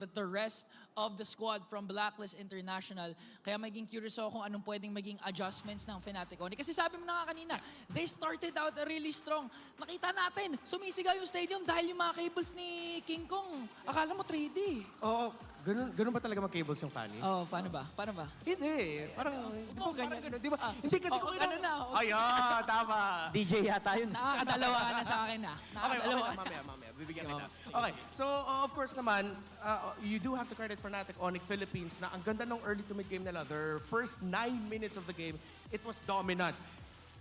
but the rest of the squad from Blacklist International. Kaya maging curious ako kung anong pwedeng maging adjustments ng Fnatic Onic. Kasi sabi mo na nga kanina, they started out really strong. Nakita natin, sumisigaw yung stadium dahil yung mga cables ni King Kong. Akala mo 3D. Oo, ganun ba talaga mag-cables yung Fanny? Oh, paano ba? Paano ba? Hindi, parang, di ba ganyan? Di ba? Hindi kasi kung ano na. Ayun, tama. DJ yata yun. Nakakadalawa ka na sa akin na. Okay, mamaya. Bibigyan kita. Okay, so of course naman, you do have to credit Fnatic Onic Philippines na ang ganda ng early to mid-game nila. Their first 9 minutes of the game, it was dominant.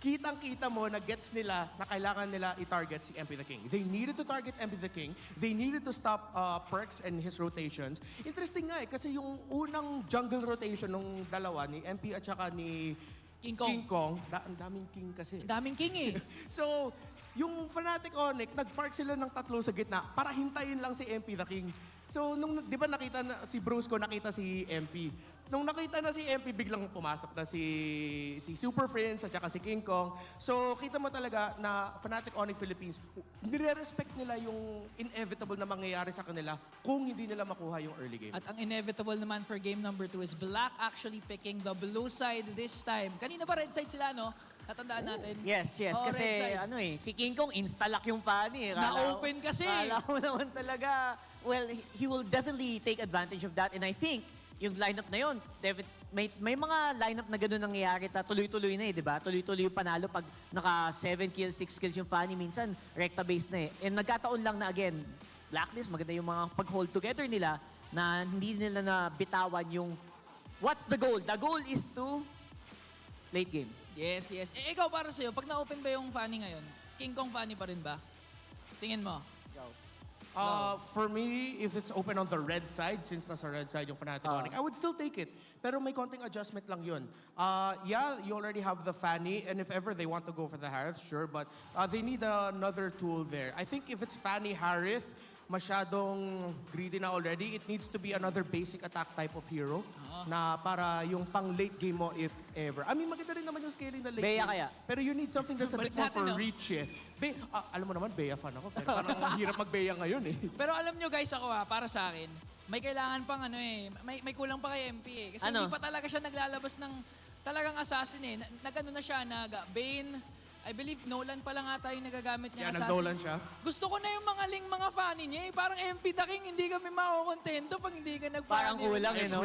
Kitang-kita mo na gets nila na kailangan nila i-target si MP the King. They needed to target MP the King. They needed to stop Perks and his rotations. Interesting nga kasi yung unang jungle rotation ng dalawa, ni MP at saka ni King Kong, ang daming King kasi. Ang daming King eh. So, yung Fnatic Onic, nag-park sila ng tatlo sa gitna para hintayin lang si MP the King. So, nung, di ba nakita na, si Brusco, nakita si MP. Nung nakita na si MP, biglang pumasok na si Super Friends at saka si King Kong. So, kita mo talaga na Fnatic Onic Philippines, nire-respect nila yung inevitable na mangyayari sa kanila kung hindi nila makuha yung early game. At ang inevitable naman for game number 2 is Black actually picking the blue side this time. Kanina ba red side sila, no? Natandaan natin. Yes. Oh, Kasi si King Kong instalock yung Fanny. Na-open kasi. Kala mo naman talaga. Well, he will definitely take advantage of that. And I think, yung lineup na yun, may mga lineup na gano'n nangyayari ta tuloy-tuloy na di ba? Tuloy-tuloy yung panalo pag naka 7 kills, 6 kills yung Fanny. Minsan, recta-based na And nagkataon lang na again, Blacklist, maganda yung mga pag-hold together nila na hindi nila na bitawan yung what's the goal? The goal is to late game. Yes. Eh, ikaw para sa'yo, pag na-open ba yung Fanny ngayon, King Kong Fanny pa rin ba? Tingin mo? For me, if it's open on the red side, since nasa red side yung Fnatic Onic, I would still take it. Pero may konting adjustment lang yun. Yeah, you already have the Fanny, and if ever they want to go for the Harith, sure, but they need another tool there. I think if it's Fanny Harith, masyadong greedy na already. It needs to be another basic attack type of hero na para yung pang late game mo if ever. I mean, maganda rin naman yung scaling na late Bea game. kaya? Pero you need something that's a bit more for reach eh. Alam mo naman, Bea fan ako. Pero parang mahirap mag-Bea ngayon eh. Pero alam nyo guys, ako para sa akin, may kailangan pang may kulang pa kay MP eh. Kasi hindi pa talaga siya naglalabas ng talagang assassin eh. Nag-ano na siya, Bane. I believe Nolan pa lang ata yung nagagamit niya. Yeah, nag-Nolan siya. Gusto ko na yung mga Fanny niya eh. Parang MP the King, hindi kami makukontento pag hindi ka nag-Fanny. Parang kulang no?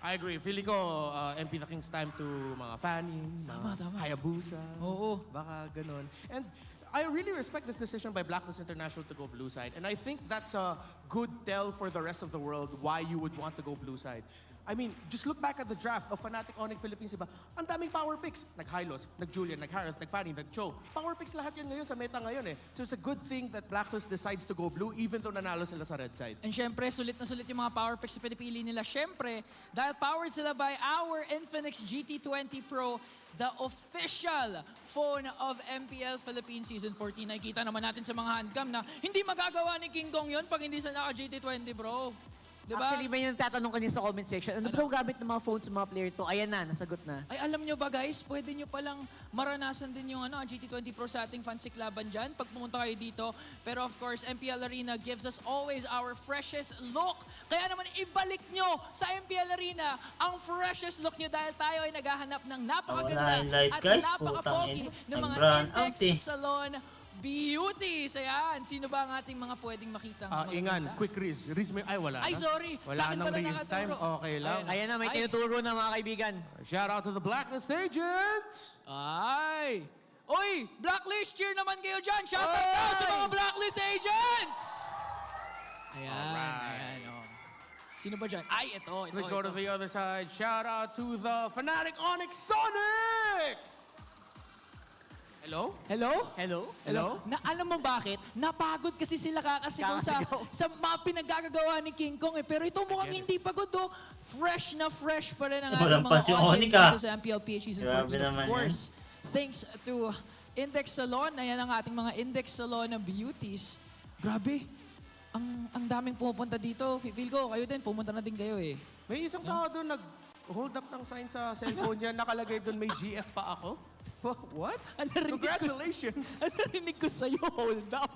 I agree. Feeling ko, MP the King's time to mga Fanny, mga Hayabusa. Oo. Baka ganun. And I really respect this decision by Blacklist International to go blue side. And I think that's a good tell for the rest of the world why you would want to go blue side. I mean, just look back at the draft of Fnatic Onic Philippines, diba? Ang daming power picks. Nag-Hylos, nag-Julian, nag-Harith, nag-Fanny, nag-Cho. Power picks lahat yan ngayon sa meta ngayon eh. So it's a good thing that Blacklist decides to go blue even though nanalo sila sa red side. And syempre, sulit na sulit yung mga power picks na pinipili nila. Syempre, dahil powered sila by our Infinix GT20 Pro, the official phone of MPL Philippines Season 14. Nakikita naman natin sa mga handcam na hindi magagawa ni King Kong yun pag hindi sa naka-GT20 Bro. Diba? Actually, may yung tatanong kanina sa comment section. Ano daw gamit ng mga phones ng mga player to? Ayan na, nasagot na. Ay, alam nyo ba guys, pwede nyo palang maranasan din yung GT20 Pro sa ating Fansik Laban dyan pag pumunta kayo dito. Pero of course, MPL Arena gives us always our freshest look. Kaya naman ibalik nyo sa MPL Arena ang freshest look nyo dahil tayo ay naghahanap ng napakaganda at napaka-pogi ng mga Index Salon Beauties. Ayan. Sino ba ang ating mga pwedeng makita? Ingan, quick Riz. Riz may, wala Ay, na. sorry. Wala sa akin nang pala Riz time. Okay lang. Ayan na, may tinuturo na mga kaibigan. Shout out to the Blacklist agents! Ay! Oy! Blacklist, cheer naman kayo dyan! Shout out daw sa mga Blacklist agents! Ayan. Sino ba dyan? Ay, ito. Let's go to the other side. Shout out to the Fnatic Onic Sonics! Hello? Na alam mo bakit? Napagod kasi sila kakasigaw sa mga pinagagagawa ni King Kong eh. Pero ito mukhang hindi pagod oh. Fresh na fresh pa rin ang ating mga audience dito sa MPLPH Season 14. Of course, thanks to Index Salon. Ayan ang ating mga Index Salon na beauties. Grabe. Ang daming pumupunta dito. Feel ko, kayo din, pumunta na din kayo eh. May isang tao doon nag-hold up ng sign sa cellphone niya. Nakalagay doon may GF pa ako. What? Congratulations! Ang narinig ko, sa'yo, hold up.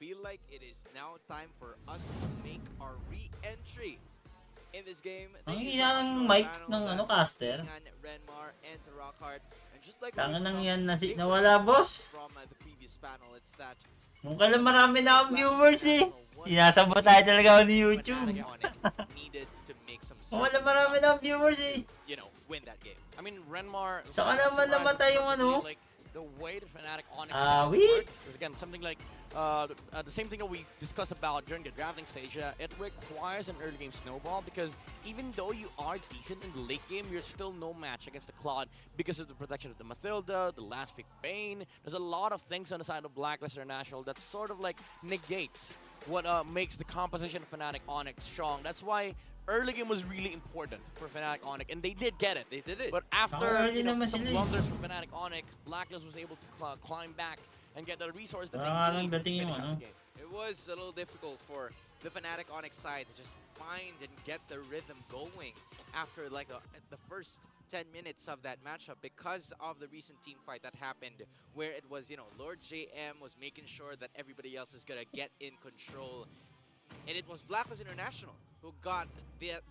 feel like it is now time for us to make our re-entry in this game. Ang iyang mic ng caster. Renmar and Rockhart. And just like Tangan nang yan nawala, boss. from the previous panel, it's that Kung kailan marami na akong viewers eh. Sinasabot tayo talaga ako ni YouTube. needed to make some Kung kailan marami na akong viewers eh. you know, win that game. I mean, Renmar. Saka naman namatay yung ano. Like the way the Fnatic Onic wait. works is again something like the same thing that we discussed about during the drafting stage. It requires an early game snowball because even though you are decent in the late game, you're still no match against the Claude because of the protection of the Mathilda, the last pick Bane. There's a lot of things on the side of Blacklist International that sort of like negates what makes the composition of Fnatic Onic strong. That's why early game was really important for Fnatic Onic, and they did get it. They did it. But after some sila eh. blunders from Fnatic Onic, Blacklist was able to climb back and get the resource that they need to dating yung finish out the game. It was a little difficult for the Fnatic Onic side to just find and get the rhythm going after like the first 10 minutes of that matchup because of the recent team fight that happened where it was, Lord JM was making sure that everybody else is going to get in control. And it was Blacklist International who got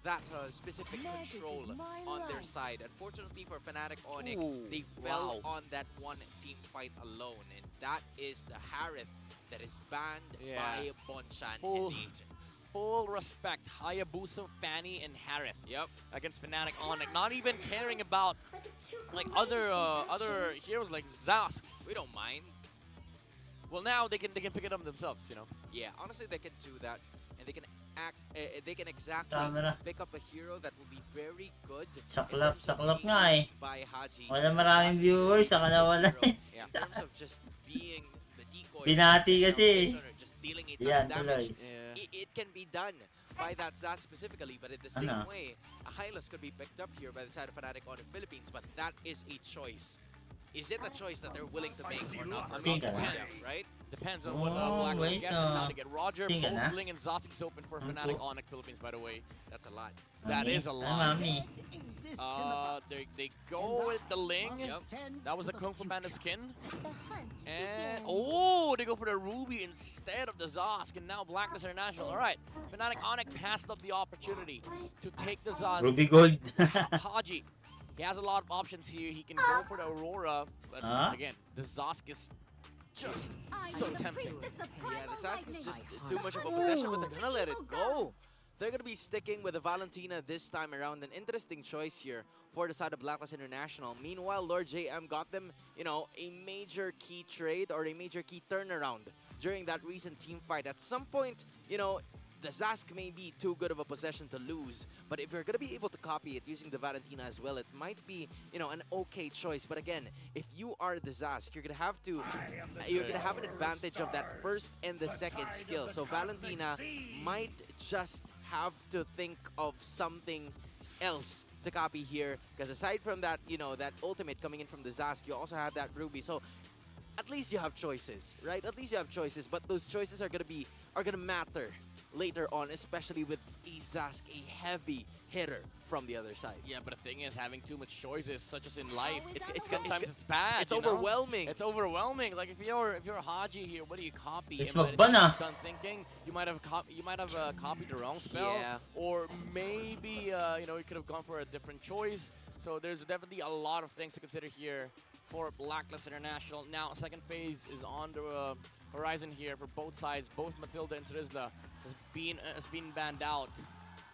that specific control on their side. Unfortunately for Fnatic Onic, they fell on that one team fight alone. And that is the Harith that is banned by Bonchan and the agents. Full respect, Hayabusa, Fanny, and Harith. Yep. Against Fnatic Onic, not even caring about like other heroes like Zask. We don't mind. Well, now they can pick it up themselves, Yeah, honestly, they can do that, and they can they can exactly Camera. pick up a hero that will be very good. Saklap nga eh. By Haji. Wala maraming viewers, saka nawala eh. In terms of just being the decoy. Binati kasi. Just dealing a ton Yan, of damage. tuloy. It can be done by that Zaz specifically, but in the same way, a Hylas could be picked up here by the side of Fnatic Onic Philippines, but that is a choice. Is it a choice that they're willing to make or not? I mean, Right? Depends on what Blacklist gets and how to get Roger. Tingnan na. Both Ling and Zoski's open for Fnatic Onic Philippines, by the way. That's a lot. That is a lot. Mami. They go with the Ling. Yep. That was the Kung Fu Panda skin. And they go for the Ruby instead of the Zosk. And now Blacklist International. All right, Fnatic Onic passed up the opportunity to take the Zosk. Ruby Gold. Haji. He has a lot of options here. He can go for the Aurora, but again, the Zosk is just so tempting. Yeah, the Sask is just too much of a possession, but they're gonna let it go. They're gonna be sticking with the Valentina this time around. An interesting choice here for the side of Blacklist International. Meanwhile, Lord JM got them, a major key trade or a major key turnaround during that recent team fight. At some point, the Zask may be too good of a possession to lose, but if you're going to be able to copy it using the Valentina as well, it might be, an okay choice. But again, if you are the Zask, you're going to have an advantage of that first and the second skill. So Valentina might just have to think of something else to copy here, because aside from that, that ultimate coming in from the Zask, you also have that Ruby. So at least you have choices, right? At least you have choices, but those choices are gonna matter later on, especially with a Zask, a heavy hitter from the other side. Yeah, but the thing is, having too much choices, such as in life, Sometimes it's bad. It's overwhelming. It's overwhelming. Like if you're a Haji here, what do you copy? It's And by the time magban, you're done thinking, you might have copied the wrong spell, Yeah. or maybe you could have gone for a different choice. So there's definitely a lot of things to consider here for Blacklist International. Now, second phase is on the horizon here for both sides. Both Mathilda and Trizla has been banned out.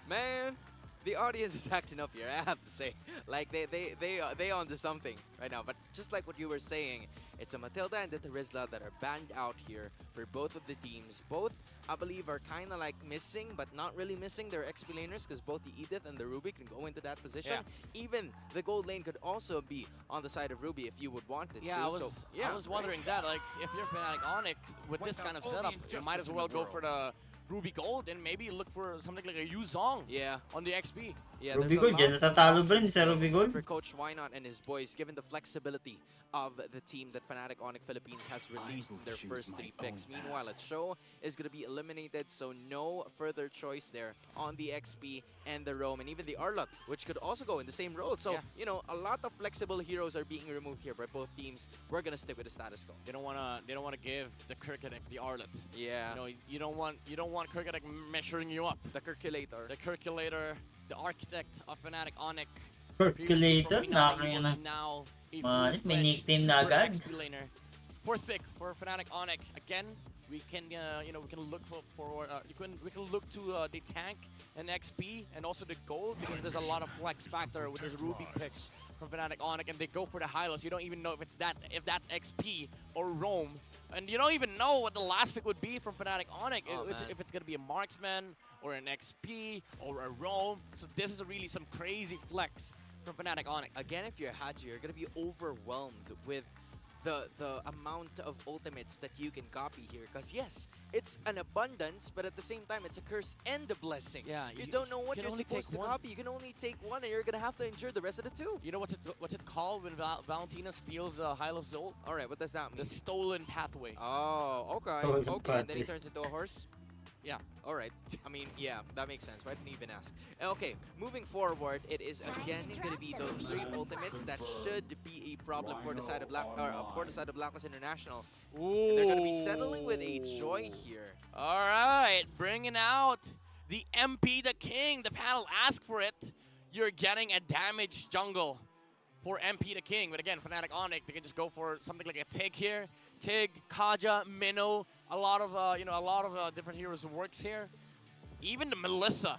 Man, the audience is acting up here, I have to say. Like, they onto something right now. But just like what you were saying, it's a Mathilda and the Terizla that are banned out here for both of the teams. Both, I believe, are kind of like missing, but not really missing their XP laners, because both the Edith and the Ruby can go into that position. Yeah. Even the gold lane could also be on the side of Ruby if you would want it Yeah, to. I was wondering that. Like, if you're Fnatic Onic with this kind of setup, you might as well go for the Ruby Gold and maybe look for something like a Yuzong Yeah. on the XP. Yeah, Ruby there's a Gold, dyan lot of natatalo ba rin options sa Ruby Gold? for Coach Wynot and his boys, given the flexibility of the team that Fnatic Onic Philippines has released in their first 3 picks. Meanwhile, at Show is going to be eliminated, so no further choice there on the XP and the Roam, and even the Arlot, which could also go in the same role. So, you know, a lot of flexible heroes are being removed here by both teams. We're going to stick with the status quo. They don't wanna give the Kirkadek the Arlet. Yeah. You know, you don't want Kirkadek measuring you up. The Circulator. The Circulator, the architect of Fnatic Onic. Percolator, nakakaya na. Now Manit, may nickname na agad. Fourth pick for Fnatic Onic. Again, we can you know, we can look for we can look to the tank and XP and also the gold, because there's a lot of flex factor with those Ruby picks from Fnatic Onic, and they go for the Hylos. You don't even know if that's XP or Roam, and you don't even know what the last pick would be from Fnatic Onic. If it's gonna be a marksman or an XP or a Roam. So this is really some crazy flex from Fnatic Onic. Again, if you're Haji, you're going to be overwhelmed with the amount of ultimates that you can copy here. Because yes, it's an abundance, but at the same time, it's a curse and a blessing. Yeah, you don't know what can you're only supposed take to one. copy. You can only take one, and you're going to have to endure the rest of the 2. You know what's it called when Valentina steals Hylos ult? All right, what does that The mean? stolen pathway. Oh, okay. Stolen Okay, and then he pathway. turns into a horse? Yeah. All right. I mean, yeah, that makes sense. Why didn't you even ask? Okay, moving forward, it is again going to be those 3 ultimates that should be a problem for the side of Blacklist International. Ooh. They're going to be settling with a Joy here. All right, bringing out the MP, the King. The panel asked for it. You're getting a damaged jungle for MP, the King. But again, Fnatic Onic, they can just go for something like a Tig here. Tig, Kaja, Minnow, a lot of different heroes works here. Even the Melissa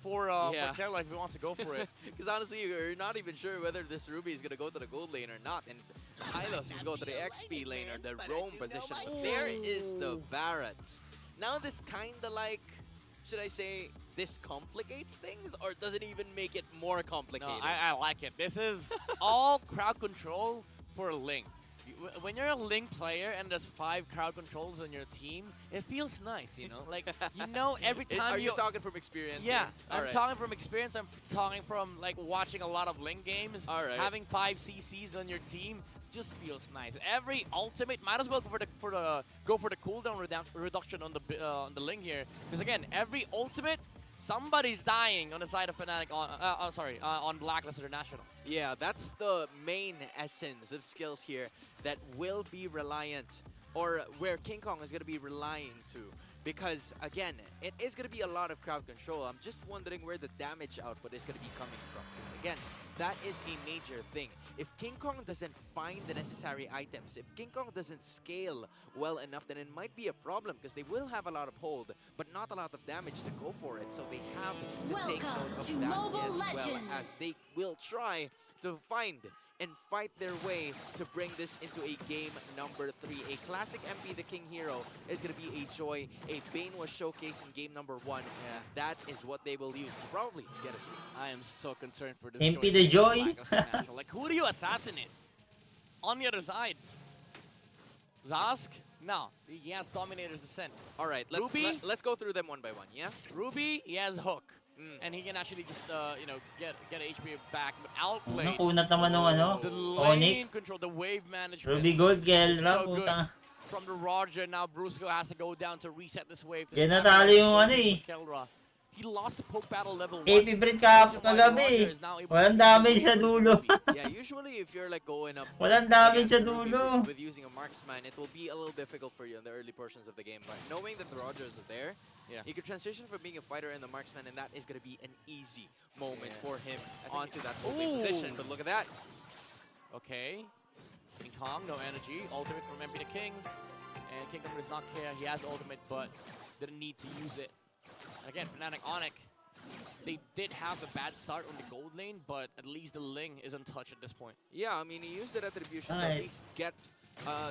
for Kerala if he wants to go for it. Because honestly, you're not even sure whether this Ruby is going to go to the gold lane or not. And Hylos will go to the XP lane or the roam position. But there is the Barretts. Now this kind of like, should I say, this complicates things, or does it even make it more complicated? No, I like it. This is all crowd control for Ling. When you're a Ling player and there's 5 crowd controls on your team, it feels nice, you know? Like, you know, every time Are you talking from experience? Yeah, All I'm right. talking from experience. I'm talking from, like, watching a lot of Ling games. All right. Having 5 CCs on your team just feels nice. Every ultimate, might as well go for the cooldown reduction on the Ling here. Because again, every ultimate, somebody's dying on the side of Fnatic on Blacklist International. Yeah, that's the main essence of skills here that will be reliant, or where King Kong is going to be relying to. Because, again, it is going to be a lot of crowd control. I'm just wondering where the damage output is going to be coming from. Because, again, that is a major thing. If King Kong doesn't find the necessary items, if King Kong doesn't scale well enough, then it might be a problem. Because they will have a lot of hold, but not a lot of damage to go for it. So they have to take note of that as well, as they will try to find and fight their way to bring this into a game number 3. A classic MP the King hero is going to be a joy. A Bane was showcased in game number 1. Yeah. That is what they will use to probably get a sweep. I am so concerned for this. MP the Joy. Blacklist International. Like, who do you assassinate? On the other side, Zask? No, he has Dominator's Descent. All right, Ruby? let's go through them one by one, yeah? Ruby, he has Hook. And he can actually just, you know, get HP back. But outplay. Nakunat naman ng ano, The lane Onic. control, the wave management. Ruby Gold, Kelra, So good. puta. From the Roger, now Brusco has to go down to reset this wave. Kaya natalo yung ano eh. Kelra. He lost the poke battle level 1. AP Brit kagabi. Walang damage sa dulo. Yeah, usually if you're like going up Walang damage sa against Ruby dulo. with using a marksman, it will be a little difficult for you in the early portions of the game. But knowing that the Rogers are there, you can transition from being a fighter and the marksman, and that is going to be an easy moment for him onto that opening position. But look at that. Okay. King Kong, no energy. Ultimate from MP the King. And King Kong does not care. He has ultimate, but didn't need to use it. And again, Fnatic Onic, they did have a bad start on the gold lane, but at least the Ling is untouched at this point. Yeah, I mean, he used the retribution to at least get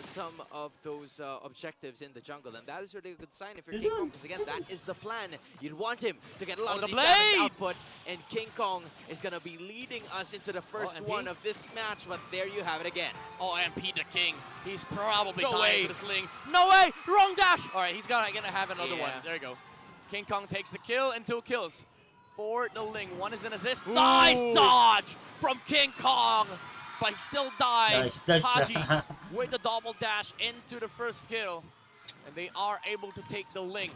some of those objectives in the jungle, and that is really a good sign if you're King Kong, because again, that is the plan. You'd want him to get a lot of the these damage blades! output, and King Kong is going to be leading us into the first MP? one of this match, but there you have it again. Oh, MP the King. He's probably No dying way. for this Ling. No way! Wrong dash! All right, he's gonna have another one. Yeah. There you go. King Kong takes the kill and 2 kills. for the Ling. One is an assist. Nice dodge from King Kong, but he still dies. Nice dodge. Haji with the double dash into the first kill, and they are able to take the Ling.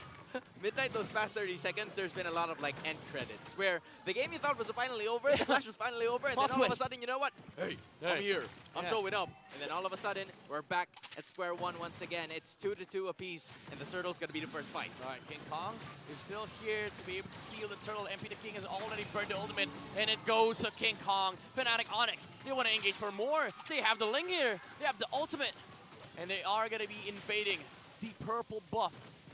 Midnight, those past 30 seconds, there's been a lot of like end credits where the game you thought was finally over, the match was finally over, and then all of a sudden, you know what? Hey, I'm here. I'm showing up. And then all of a sudden, we're back at square one once again. It's 2-2 apiece, and the Turtle's gonna be the first fight. All right, King Kong is still here to be able to steal the turtle. MP the King has already burned the ultimate, and it goes to King Kong. Fnatic Onic, they want to engage for more. They have the Ling here. They have the ultimate, and they are going to be invading the purple buff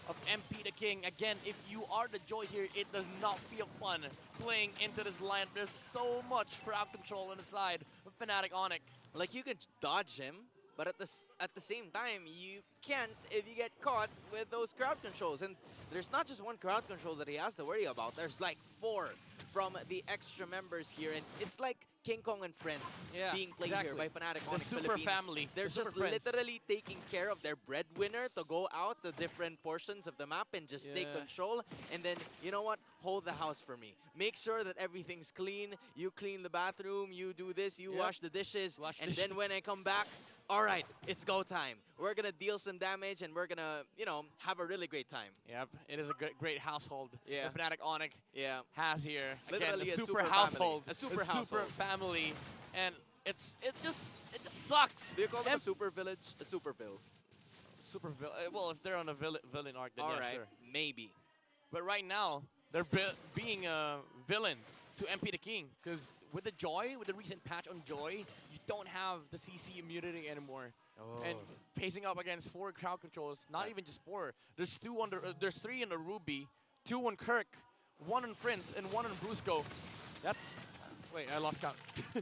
of MP the King. Again, if you are the Joy here, it does not feel fun playing into this line. There's so much crowd control on the side of Fnatic Onic. Like, you can dodge him, but at the same time, you can't if you get caught with those crowd controls. And there's not just one crowd control that he has to worry about. There's like 4 from the extra members here, and it's like King Kong and Friends being played here by Fnatic Onic Super Philippines. family. They're The super just friends. literally taking care of their breadwinner to go out to different portions of the map and just take control. And then, you know what? Hold the house for me. Make sure that everything's clean. You clean the bathroom. You do this. You wash the dishes. Then when I come back, all right, it's go time. We're going to deal some damage, and we're going to, you know, have a really great time. Yep, it is a great household Yeah. that Fnatic Onic Yeah. has here. Literally Again, a super super household. family. A super Super household. family. And it just sucks. Do you call them a Em- super village? A superville. Super well, if they're on a villain arc, then All yeah, right, sure. maybe. But right now, they're being a villain to MP the King, because with the Joy, with the recent patch on Joy, you don't have the CC immunity anymore. And facing up against 4 crowd controls, not even just 4. There's 2 on the, there's 3 on the Ruby, 2 on Kirk, 1 on Prince, and 1 on Brusco. That's wait, I lost count.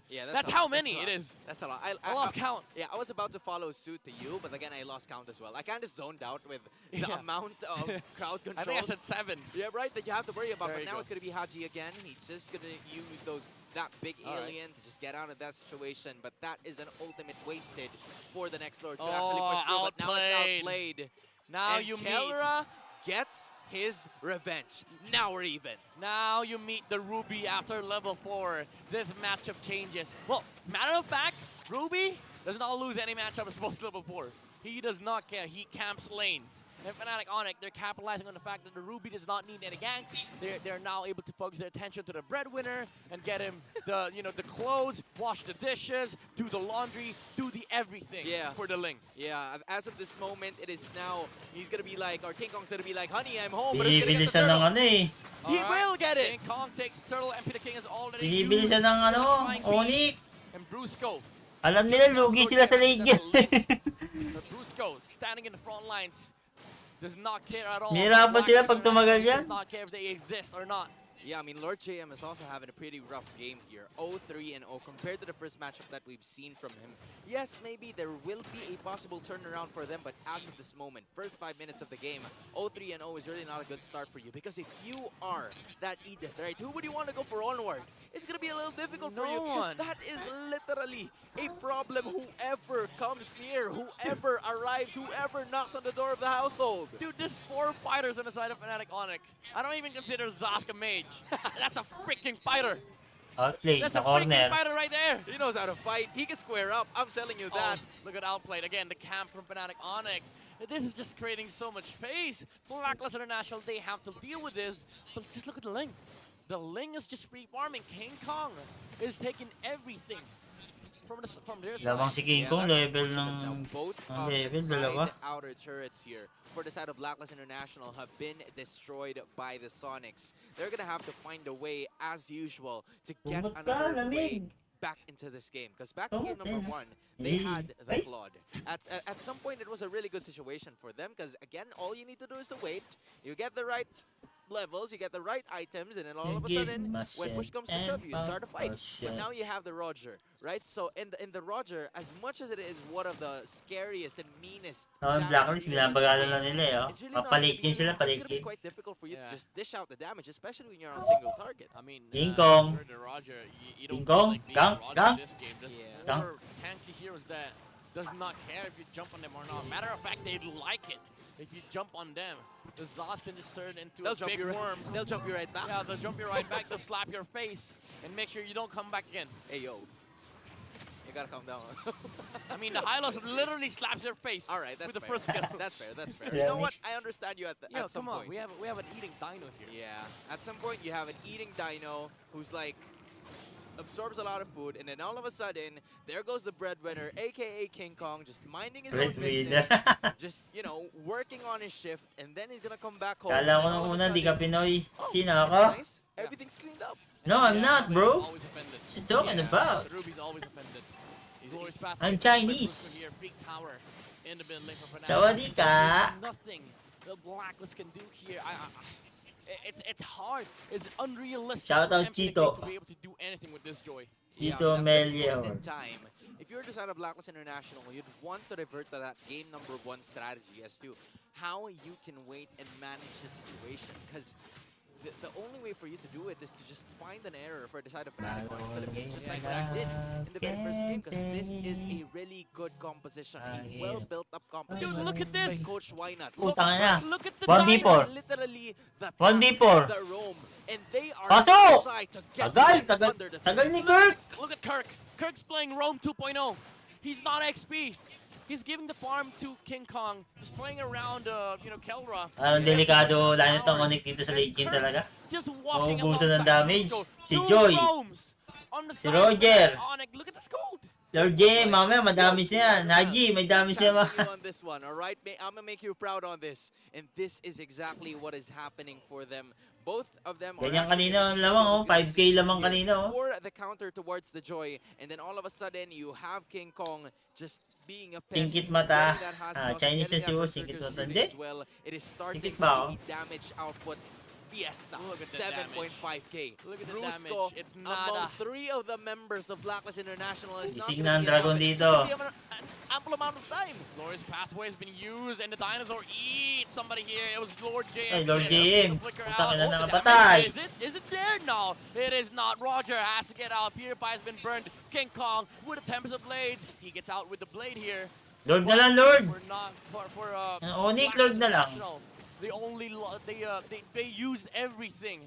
Yeah, that's how many it is. That's a lot. I lost count. Yeah, I was about to follow suit to you, but again, I lost count as well. I kind of zoned out with the amount of crowd control. I think I said 7. Yeah, right, that you have to worry about. There But you now go. it's going to be Haji again. He's just going to use that big alien to just get out of that situation. But that is an ultimate wasted for the next Lord to actually push through. But now it's outplayed. Now And you meet. Kelra gets his revenge. Now we're even. Now you meet the Ruby after level 4. This matchup changes. Well, matter of fact, Ruby does not lose any matchup as post level 4. He does not care. He camps lanes. And Fnatic Onic, they're capitalizing on the fact that the Ruby does not need any ganks. They're now able to focus their attention to the breadwinner and get him the the clothes, wash the dishes, do the laundry, do the everything for the Ling. Yeah, as of this moment, it is now, he's gonna be like, or King Kong's gonna be like, honey, I'm home, but it's gonna get the Binibilisan ng turtle. ano eh. He will get it! King Kong takes turtle, MP the King has already Binibilisan ng ano, Onic. And Brusco. Alam nila, lugi sila sa league. But Brusco, standing in the front lines, does not care at all. Mahirapan sila pag tumagal yan. Does not care if they exist or not. Yeah, I mean, Lord JM is also having a pretty rough game here. 0-3-0 compared to the first matchup that we've seen from him. Yes, maybe there will be a possible turnaround for them, but as of this moment, first 5 minutes of the game, 0-3-0 is really not a good start for you. Because if you are that Edith, right, who would you want to go for onward? It's going to be a little difficult for you, because that is literally a problem. Whoever comes near, whoever arrives, whoever knocks on the door of the household. Dude, there's 4 fighters on the side of Fnatic Onic. I don't even consider Zaska mage. That's a freaking fighter. Outplay That's sa a freaking corner. fighter right there. He knows how to fight. He can square up. I'm telling you that. Look at outplayed. Again, the camp from Fnatic Onic. This is just creating so much space. Blacklist International, they have to deal with this. But just look at the Ling. The Ling is just free farming. King Kong is taking everything from their side. Lamang si King Kong, that's level unfortunate. ng Now, both ang of the level, side dalawa. outer turrets here for the side of Blacklist International have been destroyed by the Sonics. They're gonna have to find a way, as usual, to get Umot ka, another way lamig. back into this game. Because back in game number 1, they had the Claude. At some point, it was a really good situation for them. Because again, all you need to do is to wait. You get the right levels, you get the right items, and then all of a sudden, when push comes to shove, you start a fight. But now you have the Roger, right? So in the Roger, as much as it is one of the scariest and meanest Ang damage Blacklist, dealers in the binabagalan game, na nila eh. it's really not Papalate gonna game be sila, easy. It's palate gonna be game. quite difficult for you to Yeah. just dish out the damage, especially when you're on single target. I mean, King Kong. for the Roger, you King don't Kong, like being Kang, Roger Kang. in this game. There's Yeah. Kang. more tanky heroes that does not care if you jump on them or not. Matter of fact, they like it. if you jump on them, the Zos can just turn into They'll a jump big you worm. They'll jump you right back. Yeah, they'll jump you right back, they'll slap your face, and make sure you don't come back again. Hey, yo. You gotta calm down. I mean, the Hylos literally slaps your face All right, that's with the fair. first skill. That's fair, that's fair. Yeah. You know what? I understand you Yeah, at some come on, point. we have an eating dino here. Yeah, at some point you have an eating dino who's like, absorbs a lot of food, and then all of a sudden, there goes the breadwinner, aka King Kong, just minding his own Breadwinner. business, just, you know, working on his shift, and then he's gonna come back home. Kala ko and nung all of a una, di ka sudden, Pinoy. Sino it's ako? nice, everything's cleaned up. No, I'm not, bro. Always offended. What you talking about? But Ruby's always offended. Glorious path I'm with Chinese. Here, big tower in the mid lane for Fnatic. Sawadee ka. There's nothing the Blacklist can do here. It's hard. It's unrealistic. Shout for out MPLPH Chito. to be able to do anything with this Joy. Tito at this point Melio. in time, if you're the side of Blacklist International, you'd want to revert to that game number 1 strategy as to how you can wait and manage the situation. Because the only way for you to do it is to just find an error for the side of Fnatic or Philippines, just like what I did in the very first game, because this is a really good composition, a well-built up composition. Dude, look at this. by Coach Why Not. Putang ina. Look at the 1v4. dinos. Literally the 1v4. tank, the roam, and they are Pasok! shy to get Tagal under the tagal ni Kirk. Look at Kirk. Kirk's playing Rome 2.0. He's not XP. He's giving the farm to King Kong, just playing around, Kelra. Ang delikado lalo itong Onic dito sa late game talaga. Just walking Mauubusan ng alongside damage. Roscoe. Si Two Joy. roams on the Si side. Roger. Onic, look at this gold. Lord J, mamaya madami siya. Naji, may dami siya ma. You on this one, all right? I'm gonna make you proud on this, and this is exactly what is happening for them. Both of them are Ganyan actually kanina ang lamang, oh. 5K lamang kanina, oh. for the counter towards the Joy, and then all of a sudden you have King Kong just being a pest. Singkit mata. Getting that has Ah, cost, Chinese getting yan siguro, that singkit Berserker's mata. unit Hindi. as well. It is starting Singkit to ba, be damage output. Fiesta, Look at the 7.5k. Look at the Brusco, damage. It's among nada. 3 of the members of Blacklist International is not Gising gonna na ang be dragon enough. It's dito. just gonna be an ample amount of time. Glorious pathway has been used, and the dinosaur eats somebody here. It was Lord JM. Ay, Lord here. JM. Flicker Putang out. ina Oh, na the kapatay. damage. Is it there? No, it is not. Roger has to get out. PewDiePie has been burned. King Kong with the Tempest of Blades. He gets out with the blade here. Lord na lang, Lord. For not for Onic, Lord na lang. They used everything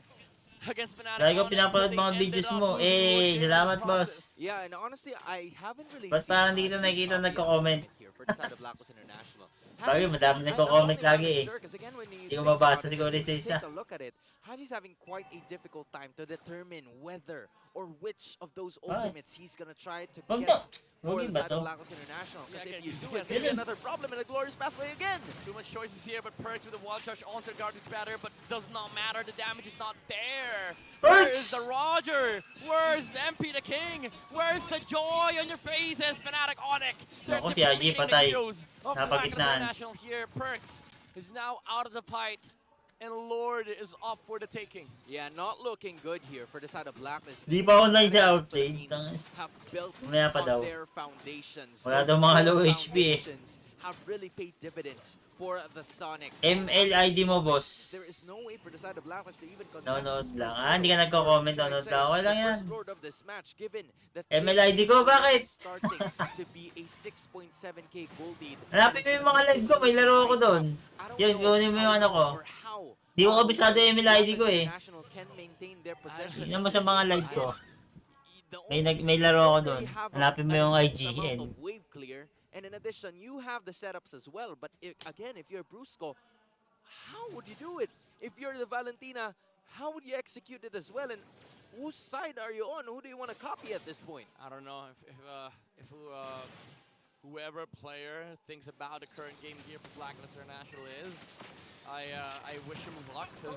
against Fnatic. Lagi ko Onic, pinapanood but mga they videos ended mo. up losing Lord Eh, JM salamat, in the boss. process. Yeah, and honestly, I haven't really Ba't seen parang di kita any nakikita copy of nagko-comment? here for the side of Blacklist International. Bagay, madami nagko-comment lagi eh. Hindi ko mabasa siguro isa-isa. Take a look at it. Haji's having quite a difficult time to determine whether or which of those ultimates he's gonna try to Huwag get to. for Huwag the ba side to? of Blacklist International. Because Yeah, if you okay, do, yeah, it's gonna be yeah. another problem in a glorious pathway again. Too much choices here, but Perks with the wall charge also guarding better, but does not matter. The damage is not there. Where is Perks! the Roger? Where's MP the King? Where's the joy on your faces, Fnatic Onic? They're Naku, si AJ defeating the patay. heroes of Napagitnaan. Blacklist International here. Perks is now out of the fight, and Lord is up for the taking. Yeah, not looking good here for the side of Blacklist. Di pa online sa Philippines outlane. have built Mamaya pa daw. on their foundations. Wala Those daw mga low solid HP eh. foundations have really paid dividends for the Sonics. MLID mo, boss. There is no way for the side of Blacklist to even contest Nonood this lang. first Ah, hindi ka round. nagko-comment. Should I Nonood say, lang. Okay lang the yan. first lord of this match, given that MLID this ko, is bakit? starting to be a 6.7k gold lead. Hanapin mo yung mga live ko. May laro ako doon. I don't Yun, know kunin mo yung how ano ko. or how Di ko kabisado yung MLID ko eh. National can maintain their possession. Tingnan mo sa mga live ko. The May laro ako only doon. have Hanapin mo yung an IGN. amount of wave clear, and in addition, you have the setups as well. But again, if you're Brusco, how would you do it? If you're the Valentina, how would you execute it as well? And whose side are you on? Who do you want to copy at this point? I don't know if whoever player thinks about the current game here for Blacklist International is. I wish him luck because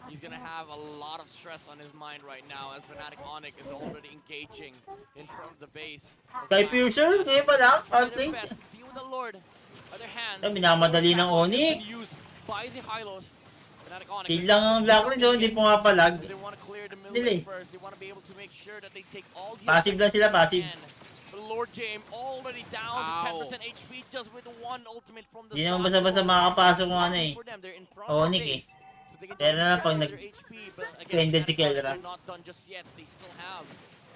he's gonna have a lot of stress on his mind right now as Fnatic Onic is already engaging in front of the base. Sky Piercer? Ngayon pa lang? Trying their Fasting? best to deal with the Lord. Other hands. Ay, minamadali ng Onic. Used by the Hylos. Fnatic Onic. Chill lang ang Blacklist doon. Hindi po nga palag. They want to clear the middle Delay. lane first. They want to be able to make sure that they take all the Passive lang sila, passive. But Lord James already down Ow. to 10% HP just with one ultimate from the Hindi naman start. basta-basta makakapasok ng ano eh. For them, they're in front Oh, of Onic the eh. base. So they can Pero just na lang pag check their HP, but again, Trended si Fnatic Onic Kelra. are not done just yet. They still have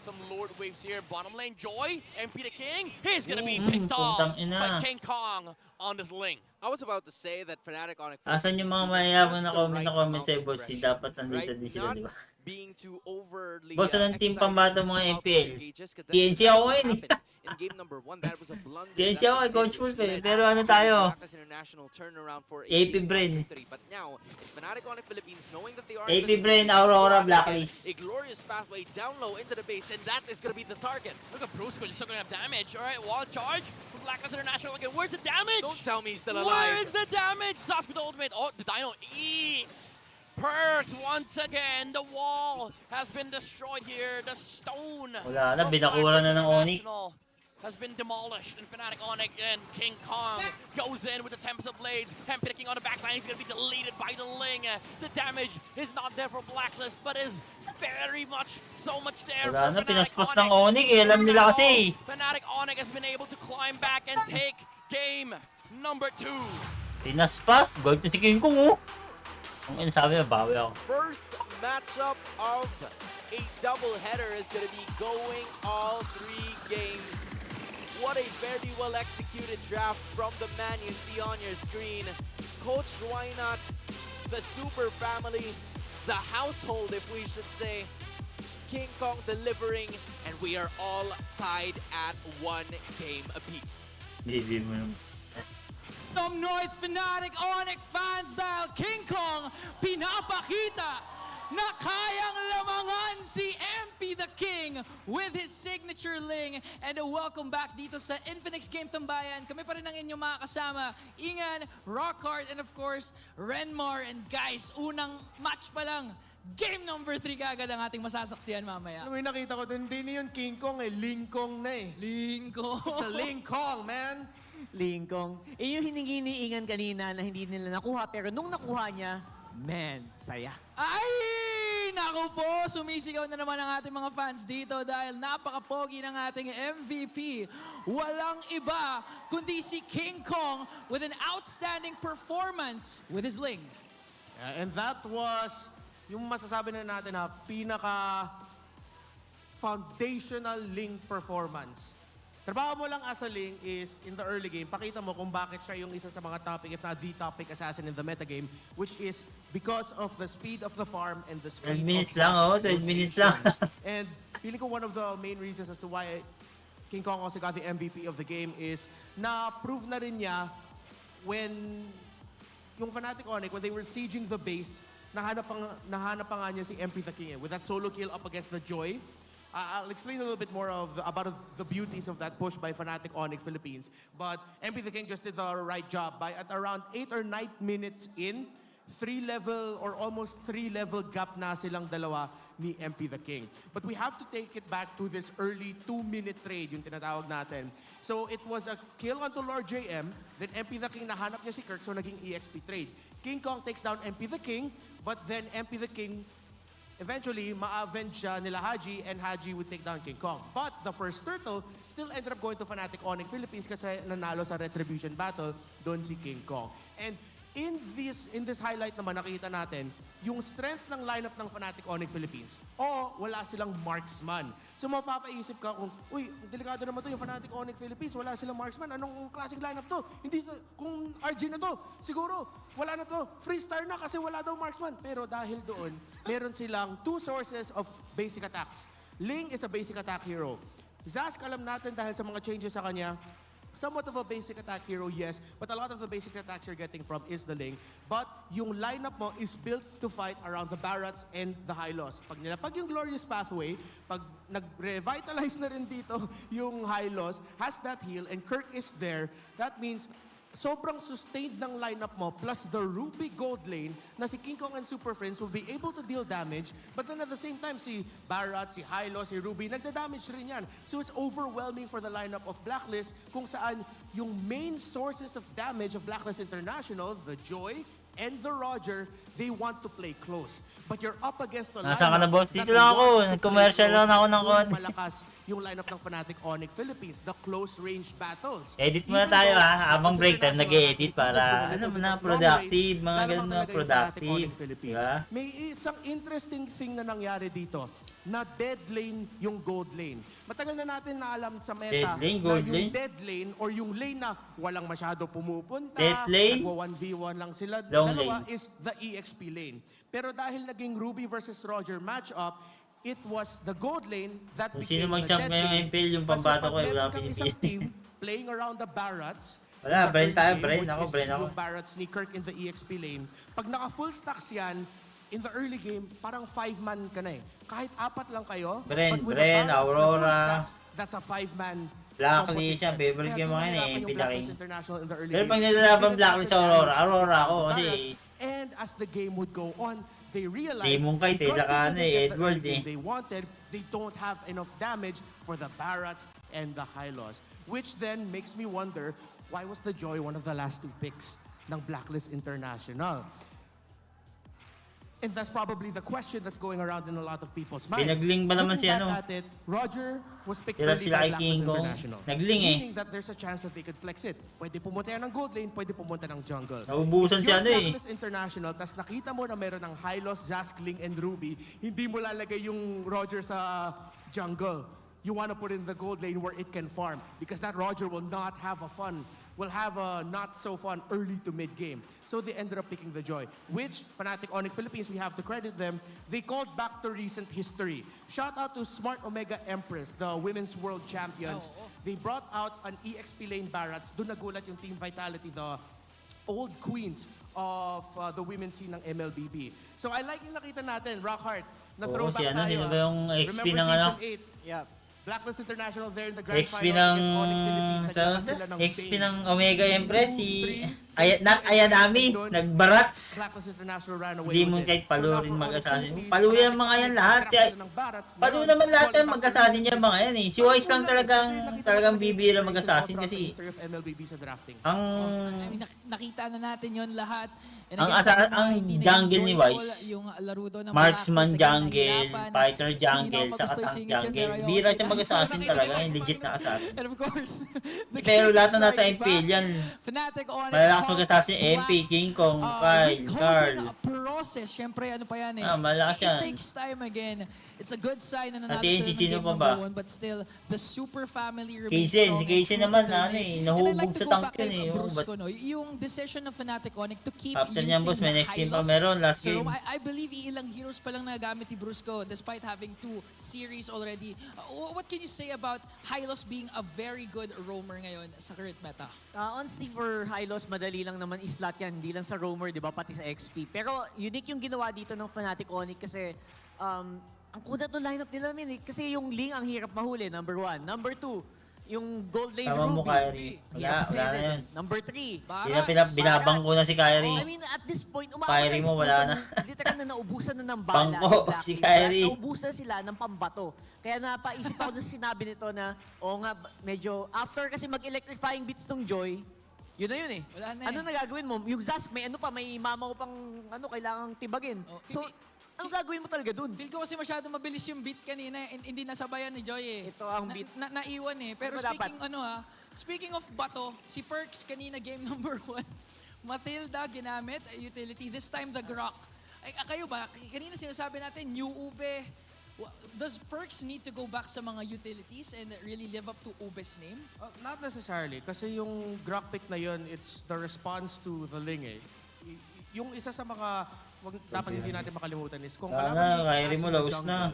some Lord waves here. Bottom lane, Joy, MP the King. He's gonna be picked off putang ina. by King Kong on this link. I was about to say that Fnatic Onic Asan yung mga mayayaman na comment sa boss? Si dapat nandito din sila, di ba? Being too overly Boss, anong team excited pambato mga about MPL? engages, 'cause TNC that's ako what ngayon eh. happened in game number 1. That was a blunder. TNC that ako kay Coach continued Wolf eh. led Pero ano to tayo? Blacklist International turnaround for a AP 8-1 Brain. victory. But now, it's Fnatic Onic Philippines knowing that they are AP in the Brain, lead. Aurora, A Blacklist. glorious pathway down low into the base, and that is going to be the target. Look at Brusco, just still gonna have damage. All right, wall charge from Blacklist International again. Where's the damage? Don't tell me he's still Where alive. is the damage? Stops with the ultimate. Oh, the Dino eats. Perks once again. The wall has been destroyed here. The stone. Wala na, from binakura na ng Blacklist Onic. International has been demolished, and Fnatic Onic and King Kong goes in with the Tempest of Blades. Hemp picking on the backline. He's going to be deleted by the Ling. The damage is not there for Blacklist, but is very much, so much there Wala for na, Fnatic pinaspas Onic. ng Onic eh. Alam nila kasi. Fnatic Onic has been able to climb back and take game number 2. Pinaspas. Gold na si King Kong oh. Ang sabi na, bawi ako. First matchup of a doubleheader is going to be going all 3 games. What a very well executed draft from the man you see on your screen. Coach Wynot, the super family, the household if we should say. King Kong delivering, and we are all tied at 1 game apiece. Baby mo naman. Some noise, Fnatic Onic fans dahil King Kong pinapakita na kayang lamangan si MP the King with his signature Ling. And welcome back dito sa Infinix Game Tambayan. Kami pa rin ang inyong mga kasama, Ingan, Rockhart, and of course, Renmar. And guys, unang match pa lang, game number 3 kagad ang ating masasaksihan mamaya. May nakita ko dun, hindi na yun King Kong eh, Ling Kong na eh. Ling Kong. The Ling Kong, man! Lingkong. Yung hiningi ni Ingan kanina na hindi nila nakuha, pero nung nakuha niya, man, saya. Ay! Naku po, sumisigaw na naman ang ating mga fans dito dahil napaka-pogi ng ating MVP. Walang iba kundi si King Kong with an outstanding performance with his Ling. And that was yung masasabi na natin na pinaka foundational Ling performance. Trabaho mo lang as a Ling is, in the early game, pakita mo kung bakit siya yung isa sa mga topic, if not the topic assassin in the metagame, which is because of the speed of the farm and the speed 12 minutes of lang oh, 12 rotations. minutes lang. And feeling ko one of the main reasons as to why King Kong also got the MVP of the game is na-prove na rin niya when yung Fnatic Onic, when they were sieging the base, nahanap pa nga niya si MP the King with that solo kill up against the Joy. I'll explain a little bit more about the beauties of that push by Fnatic Onic Philippines. But MP the King just did the right job by at around 8 or 9 minutes in, 3-level or almost 3-level gap na silang dalawa ni MP the King. But we have to take it back to this early 2-minute trade, yung tinatawag natin. So it was a kill onto Lord JM, then MP the King nahanap niya si Kirk, so naging EXP trade. King Kong takes down MP the King, but then MP the King eventually, ma-avenge siya nila Haji, and Haji would take down King Kong. But the first turtle still ended up going to Fnatic Onic Philippines kasi nanalo sa Retribution Battle doon si King Kong. And in this highlight naman, nakita natin yung strength ng lineup ng Fnatic Onic Philippines. O wala silang marksman. So mapapaisip ka kung, uy, delikado naman to yung Fnatic Onic Philippines, wala silang marksman. Anong klaseng lineup to? Hindi to, kung RG na to, siguro, wala na to. Freestar na kasi wala daw marksman. Pero dahil doon, meron silang 2 sources of basic attacks. Ling is a basic attack hero. Zask, alam natin dahil sa mga changes sa kanya, somewhat of a basic attack hero, yes, but a lot of the basic attacks you're getting from is the Ling. But yung lineup mo is built to fight around the Barats and the Hylos. Pag nilapag yung Glorious Pathway, pag nag-revitalize na rin dito yung Hylos, has that heal, and Kirk is there, that means sobrang sustained ng lineup mo plus the Ruby Gold lane na si King Kong and Super Friends will be able to deal damage, but then at the same time si Barat, si Hylo, si Ruby nagda-damage rin yan. So it's overwhelming for the lineup of Blacklist kung saan yung main sources of damage of Blacklist International, the Joy and the Roger, they want to play close. But you're up against the lineup. Nasaan ka na, boss? Dito that lang ako. wants to play Nag-commercial close. lang ako ng Doon konti. malakas yung lineup ng Fnatic Onic Philippines, the close range battles. Edit muna Even tayo though ha. Habang Blacklist break time, International nag-edit para has a ano little bit na, of productive. long Mga way, ganun na, lalabang talaga yung Fnatic productive. Onic Philippines. Diba? May isang interesting thing na nangyari dito. na dead lane yung gold lane. Matagal na natin na alam sa meta Dead lane, na gold yung lane? dead lane or yung lane na walang masyado pumupunta, Dead lane? nagwa 1v1 lang sila, Long dalawa lane. is the EXP lane. Pero dahil naging Ruby versus Roger matchup, it was the gold lane that Kung became sino mag-champ the dead ngayong lane. MPL, yung Kasi pambato pag ko, wala meron kang isang pinipili. team playing around the Barrats, Wala, sa brain early tayo, game, brain. which Ako, is brain ako. yung Barrats ni Kirk in the EXP lane, pag naka-full stacks yan, in the early game, parang 5-man ka na eh. Kahit 4 lang kayo, Brain, but with the brain, Barrats na full Aurora. stacks, that's a 5-man Blacklist composition. yan, favorite Kaya yung mga yun eh, nahihirapan yung MPL Blacklist King. International in the early Pero game. pag nilalaban Didn't Blacklist sa have the Aurora, damage Aurora to ako the kasi Barrats. And as the game would go on, they realized Di mong kay because Tesa they Kano didn't eh, get the Edward early game eh. they wanted, they don't have enough damage for the Barrats and the Hylos. Which then makes me wonder, why was the Joy one of the last 2 picks ng Blacklist International? And that's probably the question that's going around in a lot of people's minds. Pinagling ba naman si Looking ano? back at it, Roger was picked Hirap early sila by kay King Blacklist Kong. International. Nagling eh. Meaning that there's a chance that they could flex it. Pwede pumunta yan ng gold lane, pwede pumunta ng jungle. Naubusan si Yung ano eh. Blacklist International, tas nakita mo na meron ng Hylos, Zaskling, and Ruby, hindi mo lalagay yung Roger sa jungle. You want to put in the gold lane where it can farm because that Roger will not have a not so fun early to mid game. So they ended up picking the Joy, which Fnatic Onic Philippines, we have to credit them, they called back to recent history. Shout out to Smart Omega Empress, the women's world champions. They brought out an EXP lane Barrats. Doon nagulat yung Team Vitality, the old queens of the women's scene ng MLBB. So I like yung nakita natin, Rockhart, na Oo, throwback si ano, tayo. sino ba yung XP ng Remember ano? season 8? Yeah. Blacklist International there in the grand XP finals ng against Onic Philippines. Nagkakaroon sila ng XP Bane. ng Omega Empress si 2, 3, Ayanami nagbarats. Blacklist International ran away Hindi with mo it. kahit palo So now rin for mag-assassin. Onic Palo Philippines, yan mga yan lahat. Si nagkakaroon ng Barrats. Palo Ngayon, naman lahat yan calling back mag-assassin to yan mga yan eh. Si Wise lang talagang bibira mag-assassin throughout the kasi history of MLBB sa drafting. ang I mean, nakita na natin yon lahat. And Ang again, asa- sa mga ang hindi naging jungle ni joyful, Wise, yung laro doon ng marksman Blacklist, again, jungle, nahihirapan. fighter Hindi jungle, na ako saka gusto tank isingit yun, jungle. pero ayoko Bira siya sila. mag-assassin talaga, yung legit na assassin. And of course, the Pero game lahat na nasa strikes MPL back. yan. Fnatic Onic, Malalakas Hawks, mag-assassin, MP, Blacks, King Kong, we Kyle, call Carl. it a process. Siyempre, ano pa yan eh. Malakas It yan. takes time again. It's a good sign na nanalo At sila ng sino game pa number ba? 1, but still, the super family remains Kaysen, strong si and Kaysen true naman, to their ano name. eh, And I'd nahubog like to sa go tank back yun kay eh, Brusco, but- no? Yung decision ng Fnatic Onic to keep After using niyan, boss, may the next game pa Hylos meron, last sa game. roam. I believe ilang heroes pa lang nagamit ni Brusco despite having 2 series already. What can you say about Hylos being a very good roamer ngayon sa current meta? Honestly, for Hylos, madali lang naman islat yan. Hindi lang sa roamer, di ba? Pati sa XP. Pero unique yung ginawa dito ng Fnatic Onic kasi ang kuda to lineup nila min eh. Kasi yung Ling ang hirap mahuli, number 1. Number 2, yung gold lane Tama mo, Ruby. Kyrie. Hirap Wala na din. yun. Number 3. Binabang ko na si Kyrie. I mean, at this point, Kyrie mo, wala na. Literal na naubusan na ng bala. Bangko, yung Blacklist. si Kyrie. Naubusan sila ng pambato. Kaya napaisip ako na sinabi nito na, nga, medyo, after kasi mag-electrifying beats tong Joy, yun na yun eh. Wala na Ano eh. na gagawin mo? Yung Zask, may mamaw pang, kailangang tibagin. Oh, So, ano gagawin mo talaga dun? Feel ko kasi masyado mabilis yung beat kanina. Hindi nasabayan ni Joy eh. Ito ang beat. Naiwan eh. Pero Ano dapat? speaking of bato, si Perks kanina game number 1. Matilda ginamit, utility. This time the Grok. Ay, kayo ba? Kanina sinasabi natin, New Ube. Does Perks need to go back sa mga utilities and really live up to Ube's name? Not necessarily, kasi yung Grok pick na yun, it's the response to the Ling eh. Yung isa sa mga dapat hindi natin makalimutan is kung Wala kalaban na, mo yung Kyrie Ashe mo, in the laos na. jungle,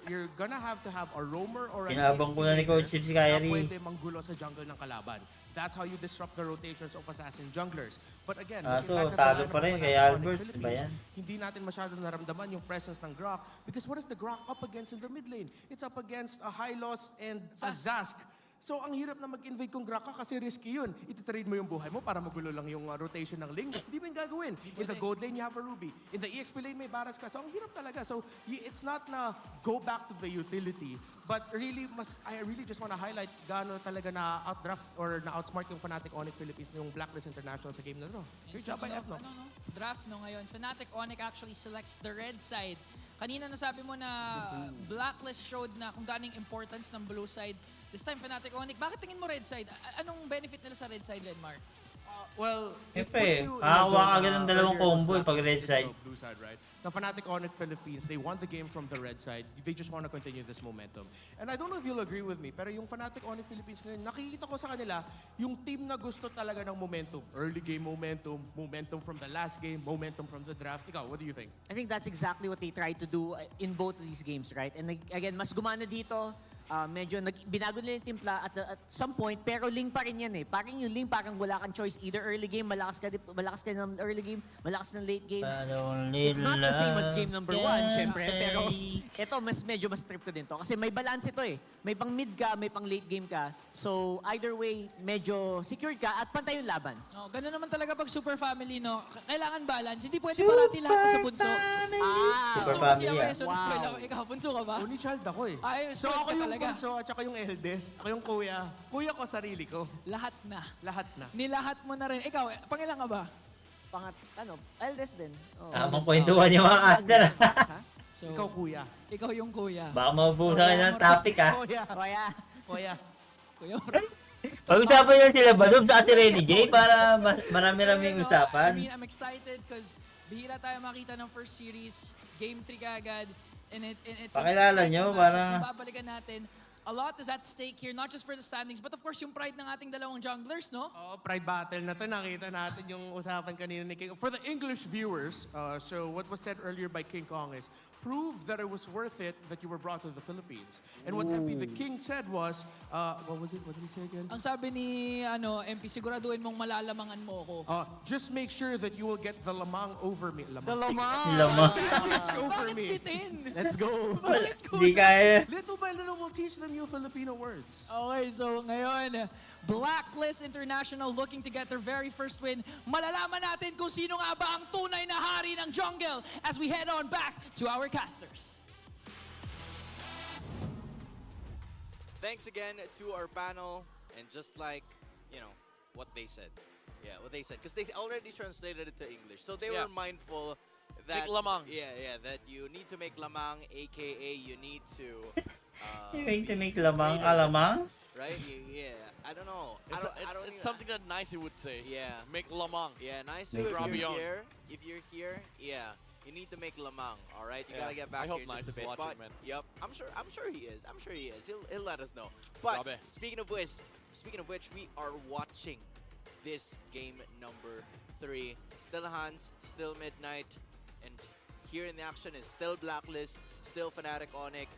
you're gonna have to have a roamer or an Pinabang ko na ni EXP Coach laner si Kyrie. na pwede manggulo sa jungle ng kalaban. That's how you disrupt the rotations of assassin junglers. But again, So, looking back at the talo lineup pa rin ng kay Fnatic Albert. Onic Iba yan. Philippines, hindi natin masyado naramdaman yung presence ng Grok because what is the Grok up against in the mid lane? It's up against a Hylos and a Zask. So, ang hirap na mag-invade kung Grok ka kasi risky yun. Ititrade mo yung buhay mo para magulo lang yung rotation ng Ling. Hindi mo yung gagawin. In the gold lane, you have a Ruby. In the EXP lane, may Baras ka. So, ang hirap talaga. So, it's not na go back to the utility. But really, I really just want to highlight gaano talaga na outdraft or na outsmart yung Fnatic Onic Philippines yung Blacklist International sa game na to. Great job by Speaking FNOP. of, draft ngayon, Fnatic Onic actually selects the red side. Kanina nasabi mo na Blacklist showed na kung gaano yung importance ng blue side. This time, Fnatic Onic, bakit tingin mo red side? Anong benefit nila sa red side, Lenmar? Well, it Siyempre, puts you in a kakakuha zone ka agad ng na dalawang earlier it was combo pag red Blacklist, side. ito, blue side, right? The Fnatic Onic Philippines, they won the game from the red side. They just want to continue this momentum. And I don't know if you'll agree with me, pero yung Fnatic Onic Philippines ngayon, nakikita ko sa kanila, yung team na gusto talaga ng momentum. Early game momentum, momentum from the last game, momentum from the draft. Ikaw, what do you think? I think that's exactly what they tried to do in both of these games, right? And again, mas gumana dito. Medyo binago nila yung timpla at some point, pero Ling pa rin yan eh. Parang yung Ling, parang wala kang choice. Either early game, malakas ka ng early game, malakas ng late game. It's not the same as game number 1, syempre. Pero ito, medyo mas trip ko din to. Kasi may balance ito eh. May pang mid ka, may pang late game ka. So either way, medyo secured ka at pantay yung laban. Oh, ganun naman talaga pag super family, no? Kailangan balance. Hindi pwede parati lahat na sa bunso. Super So, family, kasi ako ah. so spoil ako. Ikaw, bunso ka ba? Only child ako eh. Ay, So spoiled ako ka yung talaga. bunso at saka yung eldest, ako yung kuya. Kuya ko, sarili ko. Lahat na. Lahat na. Nilahat mo na rin. Ikaw, pangilan ka ba? Eldest din. Oh. Tamang kwentuhan yung mga caster. So, Ikaw, kuya. ikaw yung kuya. Baka mabubusan ka ng topic ha. Kuya. Kaya, Kuya. Kuya, Pag-usapan yan sila Badum sa si Renejay para marami-raming I usapan. mean, I'm excited because bihira tayo makita ng first series. Game 3 kaagad. And it's an Pakilala exciting nyo, matchup. parang- Kung babalikan natin. A lot is at stake here, not just for the standings, but of course yung pride ng ating dalawang junglers, no? Oh, pride battle na to. Nakita natin yung usapan kanina ni King. For the English viewers, so what was said earlier by King Kong is, prove that it was worth it that you were brought to the Philippines. And what MP the King said was, what was it? What did he say again? Ang sabi ni MP, siguraduhin mong malalamangan mo ako. Just make sure that you will get the lamang over me. Lamang. over me. Bitin! let's go. Hindi kaya. Little by little, we'll teach them new Filipino words. Okay, so ngayon, Blacklist International looking to get their very first win. Malalaman natin kung sino nga ba ang tunay na hari ng jungle as we head on back to our casters. Thanks again to our panel, and just like, you know, what they said. Yeah, what they said. Because they already translated it to English. So they Yeah. were mindful that... Make lamang. Yeah, that you need to make lamang, aka you need to... You need to make lamang greater, alamang? Right? Yeah, I don't know. I don't It's even- something that Nicey would say. Yeah. Make lamang. Yeah, nice Make to if lamang. you're here. If you're here, yeah, you need to make lamang. All right, you Yeah, gotta get back I hope here in Nice just a is bit. watching, But man. yep, I'm sure he is. I'm sure he is. He'll let us know. But Grabe. speaking of which, we are watching this game number 3. Still Hans, still midnight, and here in the action is still Blacklist, still Fnatic Onic.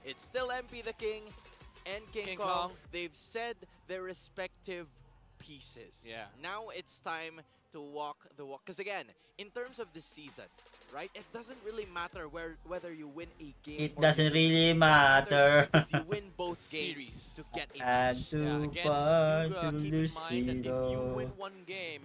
It's still MP the King and King King Kong. Kong. They've said their respective pieces. Yeah. Now it's time to walk the walk. Because again, in terms of this season, right, it doesn't really matter whether you win a game. It or doesn't you lose. really What matters matter. is you win both games Series. to get a Add match. to Again, part you, to keep the in mind that if you win zero. one game,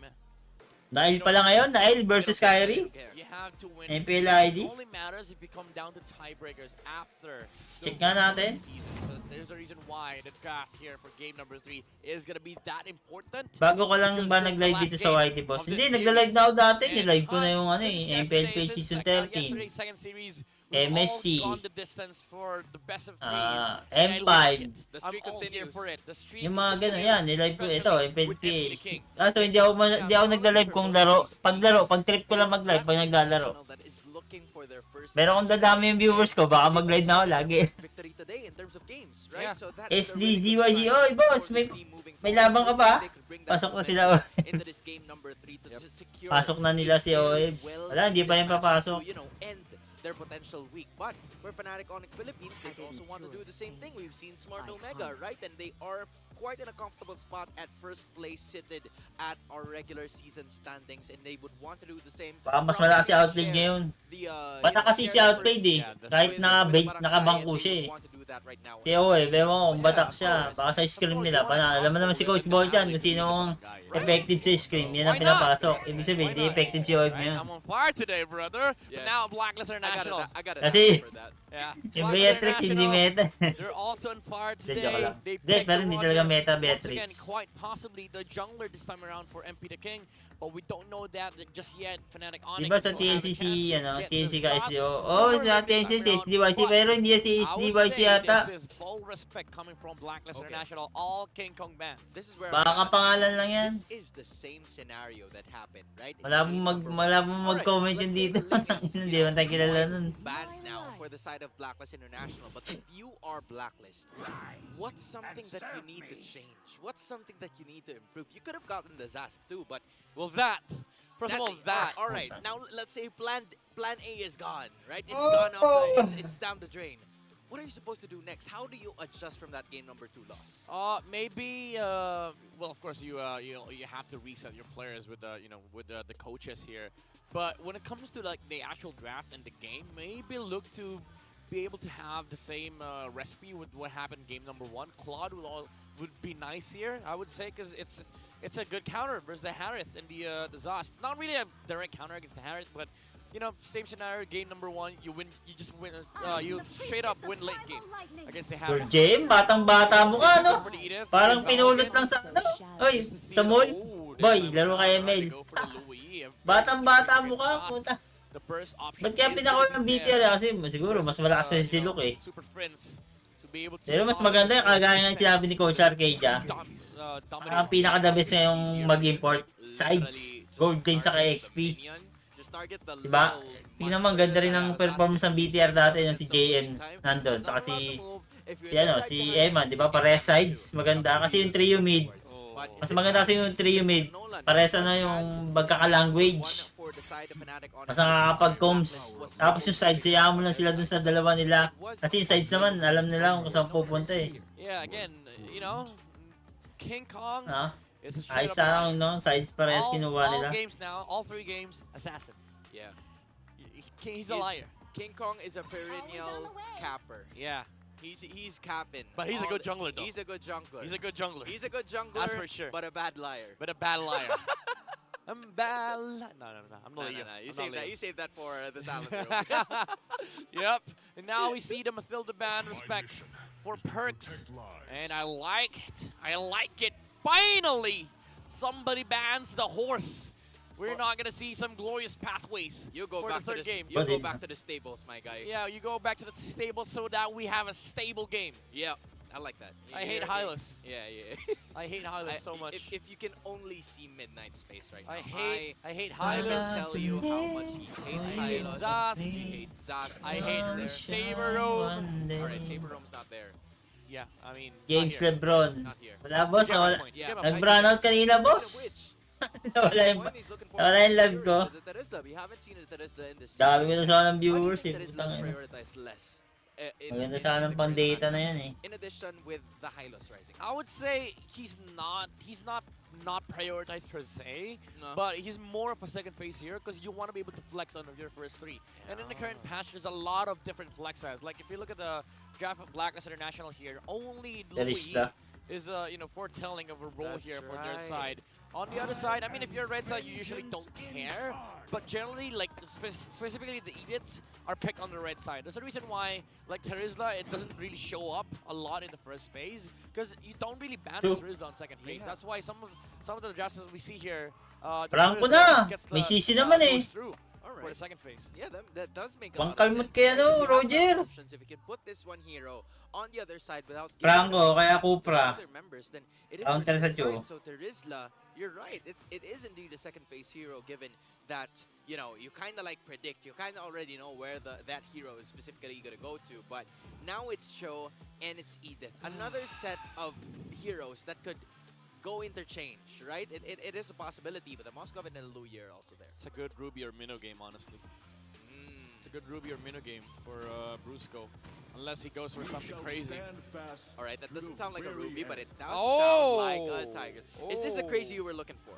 Nail pala ngayon, Nail versus Kyrie. you have to win. MPL It ID. only matters if you come down to tiebreakers after the Check nga natin. season. So there's a reason why the draft here for game number 3 is gonna be that important. Bago ka lang ba Because nag-live the dito last sa game YT Boss? of Hindi, this nagla-live series. na ako dati. And Nilive ko na yung since MPLPH yesterday, Season since, 13. yesterday's second series, we've MSC. all gone the distance for the best of 3s. M5. The streak I'm all here continues. for it. The streak Yung mga gano'n, yan, nilive ko ito, especially with MPLPH. King. So hindi ako nagla-live kung laro. Pag trip ko lang mag-live pag naglalaro. That is looking for their first Pero kung dadami yung viewers ko, baka mag-live na ako lagi. victory today in terms of games, right? Yeah. So that is a SD, really good GYG, sign oy boss, for may, this team moving may forward. labang ka pa? They could bring that Pasok na momentum sila. into this game number 3 to secure Pasok na nila si Oeb. Wala, hindi pa yung papasok. to, you know, end their potential week. But for Fnatic Onic Philippines, they also want to do the same thing. We've seen Smart Omega, right? And they are quite in a comfortable spot at first place, seated at our regular season standings, and they would want to do the same. Baka mas malakas si Outplayed ngayon. Bata kasi si Outplayed eh. Kahit nakabangko siya eh. Si Oeb, ewan ko kung batak siya. Baka sa screen nila. Alam mo naman si Coach Ball dyan kung sino ang effective sa screen. Yan ang pinapasok. Ibig sabihin, hindi effective si Oeb Right? ngayon. I'm on fire today, brother. Yeah. But now Blacklist International. I got it. Kasi- For that. Yeah. Yung Blacklist Beatrix hindi International, meta. they're also on fire Joke today. lang. They Hindi, picked pero hindi talaga Roger. meta Once Beatrix. again, quite possibly the jungler this time around for MP the King, but we don't know that just yet. Fnatic Onic Diba sa will have a TNC chance si, to get TNC the ka shots. SDO? Oh, Or sa maybe TNC this si time SDYC, around, pero hindi si I would SDYC say yata. this is full respect coming from Blacklist Okay. International, all King Kong bands. This is where Baka I'm pangalan lang yan. This is the same scenario that happened, right? In Wala game number one. wala pong Alright, mag-comment yun let's say dito. Philippines, Hindi you man tayo kilala nun. banned now for the side of Blacklist International. But if you are Blacklist, what's something that you need to change? What's something that you need to improve? You could have gotten the Zask too, but Well, first of all, that. all right, now let's say Plan A is gone, right? It's gone up. It's down the drain. What are you supposed to do next? How do you adjust from that game number 2 loss? Maybe. Well, of course, you have to reset your players with the coaches here. But when it comes to like the actual draft and the game, maybe look to be able to have the same recipe with what happened game number 1. Claude would be nice here, I would say, because it's a good counter versus the Harith and the Zosh. Not really a direct counter against the Harith, but you know, same scenario. Game number 1, you win. You just win. You straight up win late game against the Your Harith. Jim, batang-bata mo ka, no? For the Edith, Parang they pinulot found lang it. sa, Oy, sa mall. Oh, Boy, they laro found kay it. ML. They go for the Louis. Batang-bata mo ka, Fast. puta. The burst option. Ba't kaya is pinakaw gonna ng be BTR there. kasi siguro mas malakas sa si Luke eh. Super friends to be able to Pero mas stop maganda yung the kagaya ng sinabi ni Coach Arcadia. dominate. Ang pinaka-the best na yung mag-import sides, gold chain sa XP. Diba? Tingnan mo, ang ganda rin ng performance ng BTR dati yung si JM nandun. Saka si Eman, di ba? Pares sides, maganda. Kasi yung trio mid, mas maganda kasi yung trio mid. Pares yung magkaka-language. Mas nakakapag-coms. Tapos yung sides, sayaan mo lang sila dun sa dalawa nila. Kasi yung sides naman, alam nila kung saan pupunta eh. Yeah, again, you know, King Kong Ha? is a Ayos straight up sana kung no, sides parehas kinuha nila. all games now, all 3 games, assassins. Yeah. He's a liar. King Kong is a perennial capper. Yeah, He's capping. but he's a good jungler though. He's a good jungler. He's a good jungler. He's a good jungler. That's for sure. But a bad liar. But a bad liar. I'm bad. No. I'm No, not no, you. no. You I'm save not that. Leo. You save that for the talent room. Yep. And now we see the Mathilda band respect for perks. And I like it. I like it. Finally, somebody bans the horse. We're not gonna see some glorious pathways You go for back the to third the game. You go Buddy. back to the stables, my guy. Yeah, you go back to the stable so that we have a stable game. Yeah. I like that. I hate Hylas. Yeah, yeah. I hate Hylas so much. If you can only see Midnight's face right now. I hate I Hylas. can tell you how much he hates I hate Hylos. Zask. He hates Zask. I hate there. Saber Roam. Alright, Saber Roam's not there. Yeah, I mean, James not here. Lebron. Not here. Wala boss, Give him a wala. point. Yeah. Give him a Nag- point. Nag-brown out kanina Speaking of boss. which, Wala yung, point he's looking for wala yung live ko. the Terizla. We haven't seen the Terizla in this Dami ko na series. sana ng Why do you viewers think eh. Terizla's Putang ina. prioritized less? Maganda sana ng pang-data na yan eh. In addition with the Hylos Rising. I would say he's not prioritized per se, No. but he's more of a second phase here because you want to be able to flex on your first 3. And in the current patch, there's a lot of different flexes. Like if you look at the draft of Blacklist International here, only Louis Terizla. is foretelling of a role That's here for their right. side. On the other side, I mean, if you're red side, you usually don't care. But generally, like specifically the Ediths are picked on the red side. There's a reason why, like Terizla, it doesn't really show up a lot in the first phase because you don't really ban True. Terizla on second phase. Yeah. That's why some of the drafts that we see here, Franco Terizla na! gets May sisi naman goes eh. through for the Alright. second phase. Yeah, that does make a lot of Pangkalmot sense. kaya If no, you have Roger. those options, if you can put this one hero on the other side without giving Franco, away kaya to Cupra. other members, then it is Counter really sa good Chu. side. So Terizla, you're right. It is indeed a second phase hero given that, you know, you kind of like predict, you kind of already know where that hero is specifically going to go to. But now it's Cho and it's Edith. Another set of heroes that could go interchange, right? It is a possibility, but the Moskov and the Luya are also there. It's a good Ruby or Minnow game, honestly. It's a good Ruby or Minnow game for Brusco, unless he goes for something crazy. All right, that doesn't sound like a Ruby, but it does Oh! sound like a Tiger. Is this the crazy you were looking for?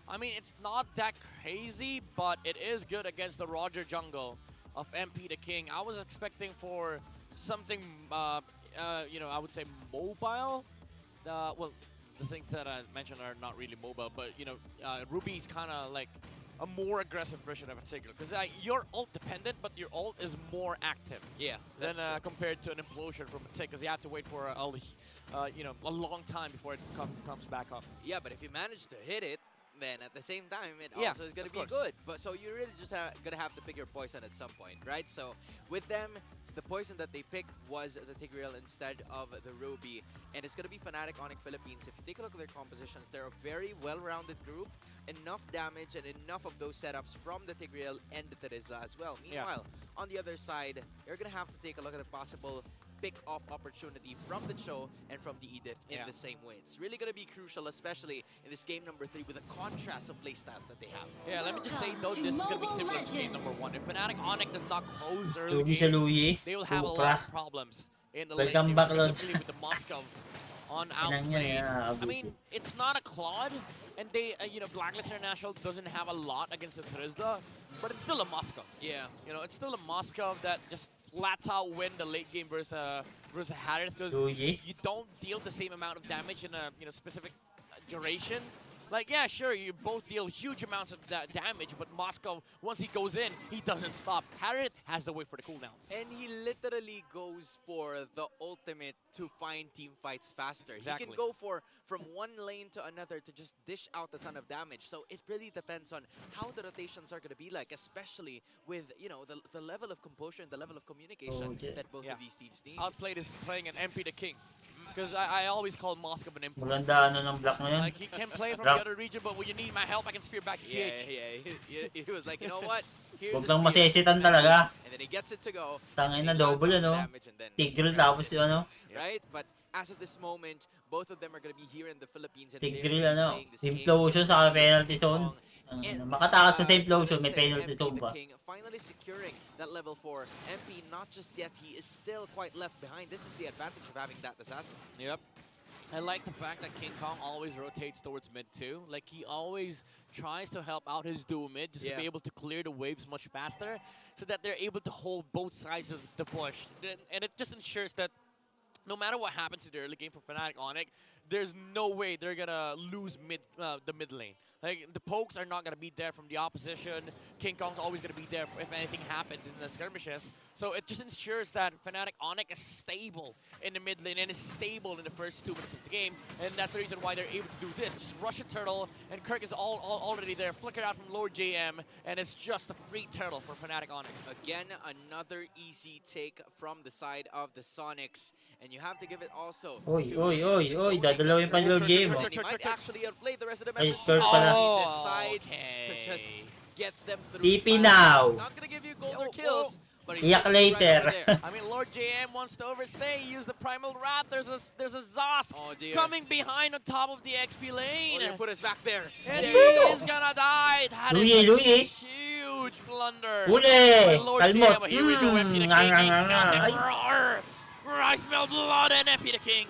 I mean, it's not that crazy, but it is good against the Roger jungle of MP the King. I was expecting for something, you know, I would say mobile. Well, the things that I mentioned are not really mobile, but you know, Ruby's kind of like a more aggressive version of a Tigreal. Because you're ult dependent, but your ult is more active. Yeah, Than compared to an implosion from a Tig, because you have to wait for a long time before it comes back up. Yeah, but if you manage to hit it, then at the same time, it Yeah, also is going to of be course. good. But so you're really just going to have to pick your poison at some point, right? So with them, the poison that they picked was the Tigreal instead of the Ruby. And it's going to be Fnatic Onic Philippines. If you take a look at their compositions, they're a very well-rounded group. Enough damage and enough of those setups from the Tigreal and the Terizla as well. Meanwhile, on the other side, you're going to have to take a look at the possible pick-off opportunity from the Cho and from the Edith in the same way. It's really going to be crucial, especially in this game number 3 with the contrast of playstyles that they have. Yeah, let me just say though, this is going to be similar to game number 1. If Fnatic Onic does not close early Lugi sa game, Lugi. they will have a Supra. lot of problems in the late Welcome game, back, Lods. specifically with the Moscow on Inang yan, outplay. I mean, it's not a Claude, and they, Blacklist International doesn't have a lot against the Terizla, but it's still a Moscow. Yeah. It's still a Moscow that just flats out win the late game versus Harith, because Luigi. you don't deal the same amount of damage in a specific duration. Like, yeah, sure, you both deal huge amounts of damage, but Moscow, once he goes in, he doesn't stop. Harith has to wait for the cooldowns. And he literally goes for the ultimate to find team fights faster. Exactly. He can go from one lane to another to just dish out a ton of damage. So it really depends on how the rotations are going to be like, especially with, the level of composure and the level of communication that both of these teams need. Outplayed is playing an MP the King. Because I always call Moscow an import. Maganda ng block na yun. Like, he can play from the other region, but when you need my help, I can spear back to PH. He was like, you know what? Here's Huwag his lang PH. masisitan talaga. And then he gets it to go. Tangin na and he lands double on ano. damage and then Tigreal tapos right? But as of this moment, both of them are going to be here in the Philippines. And Tigreal playing this game implosion sa penalty zone. And, Makatakas sa same implosion, may say, penalty MP zone the pa. King finally securing that level 4. MP not just yet, he is still quite left behind. This is the advantage of having that assassin. Yep. I like the fact that King Kong always rotates towards mid too. Like, he always tries to help out his duo mid just to be able to clear the waves much faster so that they're able to hold both sides of the push. And it just ensures that no matter what happens in the early game for Fnatic Onic, there's no way they're gonna lose the mid lane. Like, the pokes are not gonna be there from the opposition. King Kong's always gonna be there if anything happens in the skirmishes. So it just ensures that Fnatic Onic is stable in the mid lane and is stable in the first 2 minutes of the game. And that's the reason why they're able to do this. Just rush a turtle, and Kirk is already there. Flicker out from Lord JM, and it's just a free turtle for Fnatic Onic. Again, another easy take from the side of the Sonics. And you have to give it also Oy, to oy, oy, oy, dadalawin pa yung Lord game. And he might actually outplay the rest of the Ay, members. Kirk pala. He decides to just get them through. TP Spam. now. He's not gonna give you gold or kills, but he's Iyak right over later. there. I mean, Lord JM wants to overstay, use the Primal Wrath. There's a Zosk Oh, dear. coming behind on top of the XP lane. Oh, you put us back there. And There he you go. is gonna die. That Luigi, is a Luigi. huge blunder. Huli! By Lord Kalmot. JM, but here we go, MP the Nga, King. nga, He nga, smells nga. it. Roar! I smell blood, and MP the King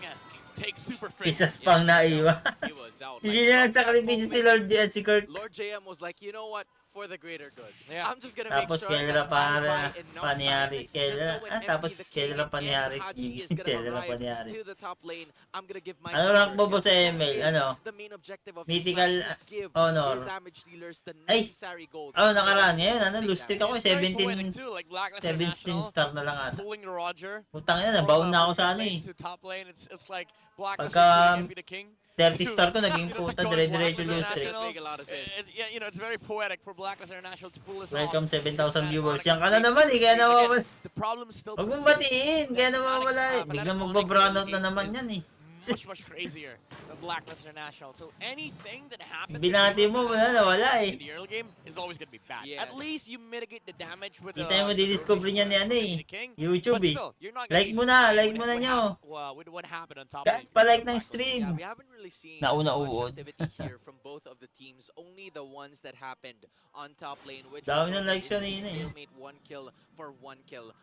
takes super Si free. Sas pang naiwa. He was out. Hindi na nagsakripisyo si Lord J at si Kurt. Lord JM was like, you know what? For the greater good. Yeah. I'm just gonna make Tapos sure kailan that I para buy enough paniyari. time just so when MP Tapos the kailan King paniyari. and Haji is gonna Kailan arrive paniyari. to the top lane, I'm gonna give my Ano rank mo ba sa Here's ML? Ano? the main objective of Mythical this match, give honor. your damage dealers the Ay! necessary gold. Oh, nakaraan ngayon. Ano? Big Lose streak damage. ako. It's very 17 poetic too, like Blacklist 17 International star na lang ata. pulling Roger. Putang ina, nabaon na ako sa ano lane eh. to top lane. It's like Blacklist Pagka is MP the King. 30 star ko, naging puta, to go to dire-diretso Blacklist lose streak. International. Make a lot of sense. It's very poetic for Blacklist International to pull this Welcome off. 7,000 viewers. Yan ka na naman eh, kaya nawawala. The problem is still Huwag mong persists. batiin, kaya nawawala eh. Biglang magbabrownout na naman yan eh. Much crazier than Blacklist International. So anything that happens Binati mo, wala, nawala in eh. the early game is always going to be bad. Yeah. At least you mitigate the damage with Kita mo didiscover niyan ni ano eh. YouTube eh. Like mo na nyo. With what happened on top Guys, lane. pa-like ng Yeah, stream. we haven't really seen Nauna much uod. activity here from both of the teams. Only the ones that happened on top lane, which Dami resulted ng likes in yun eh. a stalemate 1 kill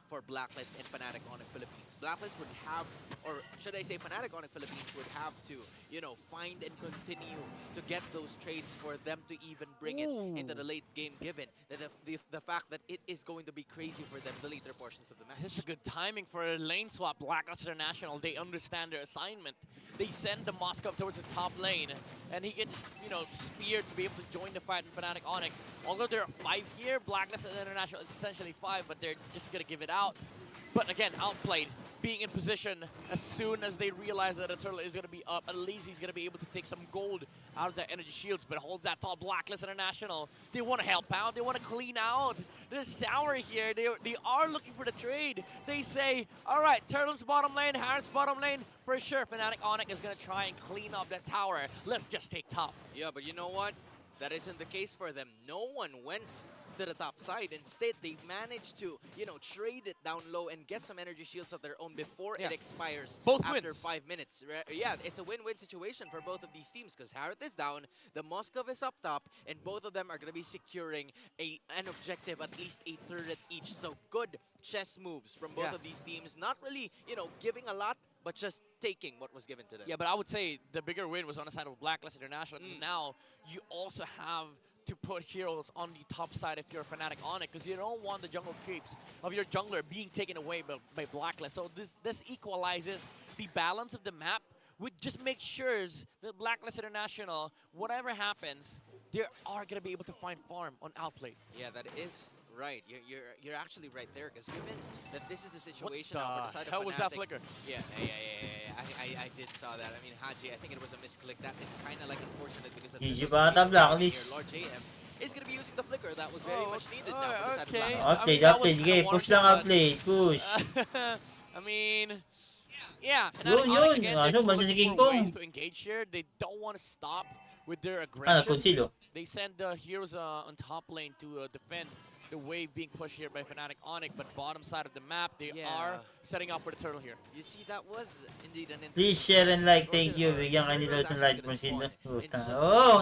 for Blacklist and Fnatic Onic Philippines. Blacklist would have, or should I say Fnatic Onic Philippines Philippines would have to, you know, find and continue to get those trades for them to even bring it into the late game, given that the fact that it is going to be crazy for them the later portions of the match. This is good timing for a lane swap. Blacklist International, they understand their assignment. They send the Moskov towards the top lane, and he gets, you know, speared to be able to join the fight in Fnatic Onic. Although there are 5 here, Blacklist International is essentially 5, but they're just gonna give it out. But again, outplayed, being in position as soon as they realize that a turtle is going to be up. At least he's going to be able to take some gold out of the energy shields. But hold that thought, Blacklist International. They want to help out. They want to clean out this tower here. They are looking for the trade. They say, all right, Turtle's bottom lane, Harris bottom lane. For sure, Fnatic Onic is going to try and clean up that tower. Let's just take top. Yeah, but you know what? That isn't the case for them. No one went to the top side. Instead, they managed to, you know, trade it down low and get some energy shields of their own before it expires after 5 minutes. Yeah, it's a win-win situation for both of these teams because Harith is down, the Moskov is up top, and both of them are going to be securing an objective, at least a turret each. So good chess moves from both of these teams. Not really, you know, giving a lot, but just taking what was given to them. Yeah, but I would say the bigger win was on the side of Blacklist International because now you also have to put heroes on the top side if you're a Fnatic Onic, because you don't want the jungle creeps of your jungler being taken away by Blacklist. So this equalizes the balance of the map, which just makes sure that Blacklist International, whatever happens, they are going to be able to find farm on outplay. Yeah, that is right. You're actually right there, because given that this is the situation now for the side of Fnatic. How was that flicker? Yeah. I did saw that. I mean, Haji, I think it was a misclick. That is kind of like unfortunate because GG pa ata, Blacklist. Lord JM is going to be using the flicker. That was very much needed now for the side of Blacklist. Outplay, outplay. Sige, push lang outplay. Push. I mean, yeah. Yun. Again, Kaso, they're banda si looking King for Kong. ways to engage here. They don't want to stop with their Ah, aggression. conceal. They send the heroes on top lane to defend the wave being pushed here by Fnatic Onic, but bottom side of the map, they are setting up for the turtle here. You see, that was indeed an Please share and like. Thank you. Bigyan kayo nila ng like mo sino. Oh,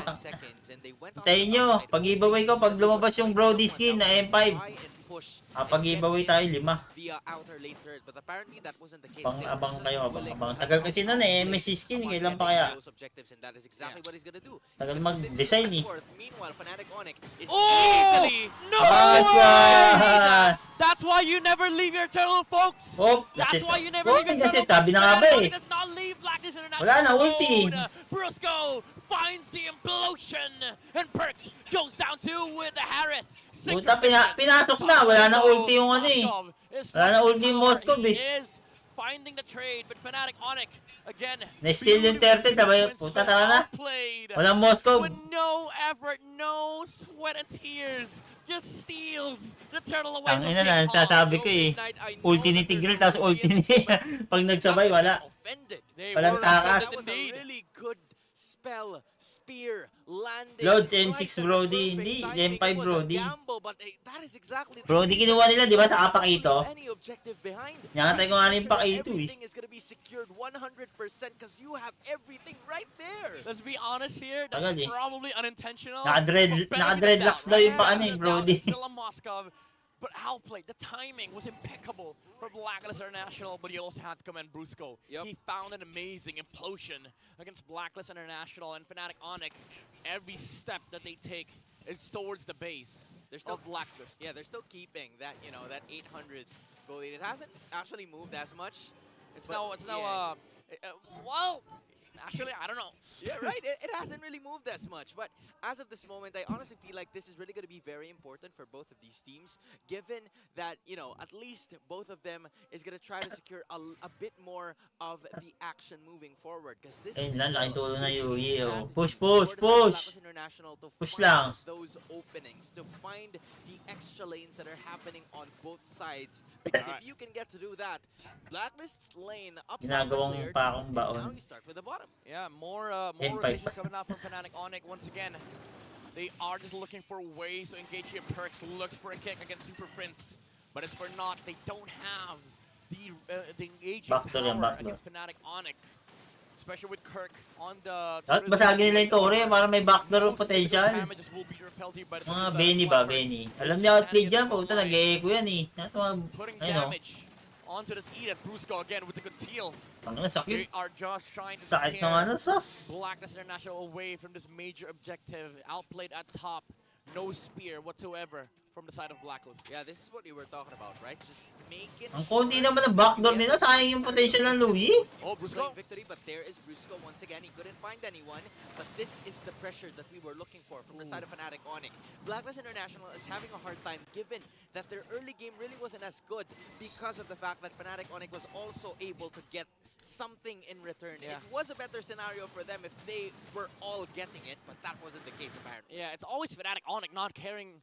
tayo nyo. Pag-giveaway ko, pag lumabas yung Brody skin na M5. Pag-giveaway tayo 5. Pang-abang kayo, abang. Tagal kasi nun MSC skin, kailan pa kaya? Tagal mag-design eh. Oh! No way! That's why you never leave your turtle, folks! Oh, that's why you never leave your turtle. Tabi na nga ba eh. Does not leave Blacklist International. Wala na, ulti. Brusco finds the implosion, and Perks goes down two with the Harith. Puta, pinasok na. Wala na ulti yung ano eh. Wala na ulti yung Moskov eh. Finding the trade, but Fnatic Onic again. Na-steal yung turtle, sabay. Puta, tara na. Walang Moskov. With no effort, no sweat and tears, just steals the turtle away. Ang ina na, sasabi ko eh. Ulti ni Tigreal, tapos ulti ni... Pag nagsabay, wala. Walang takas. That was a really good spell, spear, landing. Loads M6 Brody, hindi. M5 Brody. Exactly Brody kinuha nila, di ba, sa Kapakito? any objective behind. Nakatay ko nga na yung Pakito eh. Everything is going to be secured 100% because you have everything right there. Let's be honest here, that's Tagal eh. probably unintentional. Naka-dreadlocks daw yung pa ano eh, Brody. Still a Moskov, but outplayed. The timing was impeccable for Blacklist International, but you also had to commend Brusco. He found an amazing implosion against Blacklist International and Fnatic Onic. Every step that they take is towards the base. They're still Blacklist. Yeah, they're still keeping that, you know, that 800 goal lead. It hasn't actually moved as much. Well, actually, I don't know. Yeah, right. It hasn't really moved as much. But as of this moment, I honestly feel like this is really going to be very important for both of these teams, given that, you know, at least both of them is going to try to secure a bit more of the action moving forward. Because this is laking tulong na Yui. Push. Push lang. those openings to find the extra lanes that are happening on both sides. Because if you can get to do that, Blacklist's lane up Ginagawang cleared, pa akong and baon. now you start with the bottom. Yeah, more M5 rotations coming out from Fnatic Onic once again. They are just looking for ways to engage here. Perks looks for a kick against Super Prince, but it's for naught. They don't have the engaging power against Fnatic Onic, especially with Kirk on the. At basagin nila yung Tore para may backdoor potential. Damages will be repelled here by the Benny ba, Benny? Alam niya outplay dyan, puta, nag-e-echo yan eh. putting damage onto this Edith. Brusco again with the conceal. Ang sakit. They are just trying to Sakit ng scare sas. Blacklist International away from this major objective. Outplayed at top. No spear whatsoever from the side of Blacklist. Yeah, this is what you were talking about, right? Just making Ang konti naman ng backdoor nila, sayang yung potential ng Louis. Oh, Brusco Brusco. victory, but there is Brusco once again. He couldn't find anyone, but this is the pressure that we were looking for from the side of Fnatic Onic. Blacklist International is having a hard time given that their early game really wasn't as good because of the fact that Fnatic Onic was also able to get something in return. Yeah. It was a better scenario for them if they were all getting it, but that wasn't the case apparently. Yeah, it's always Fnatic Onic not caring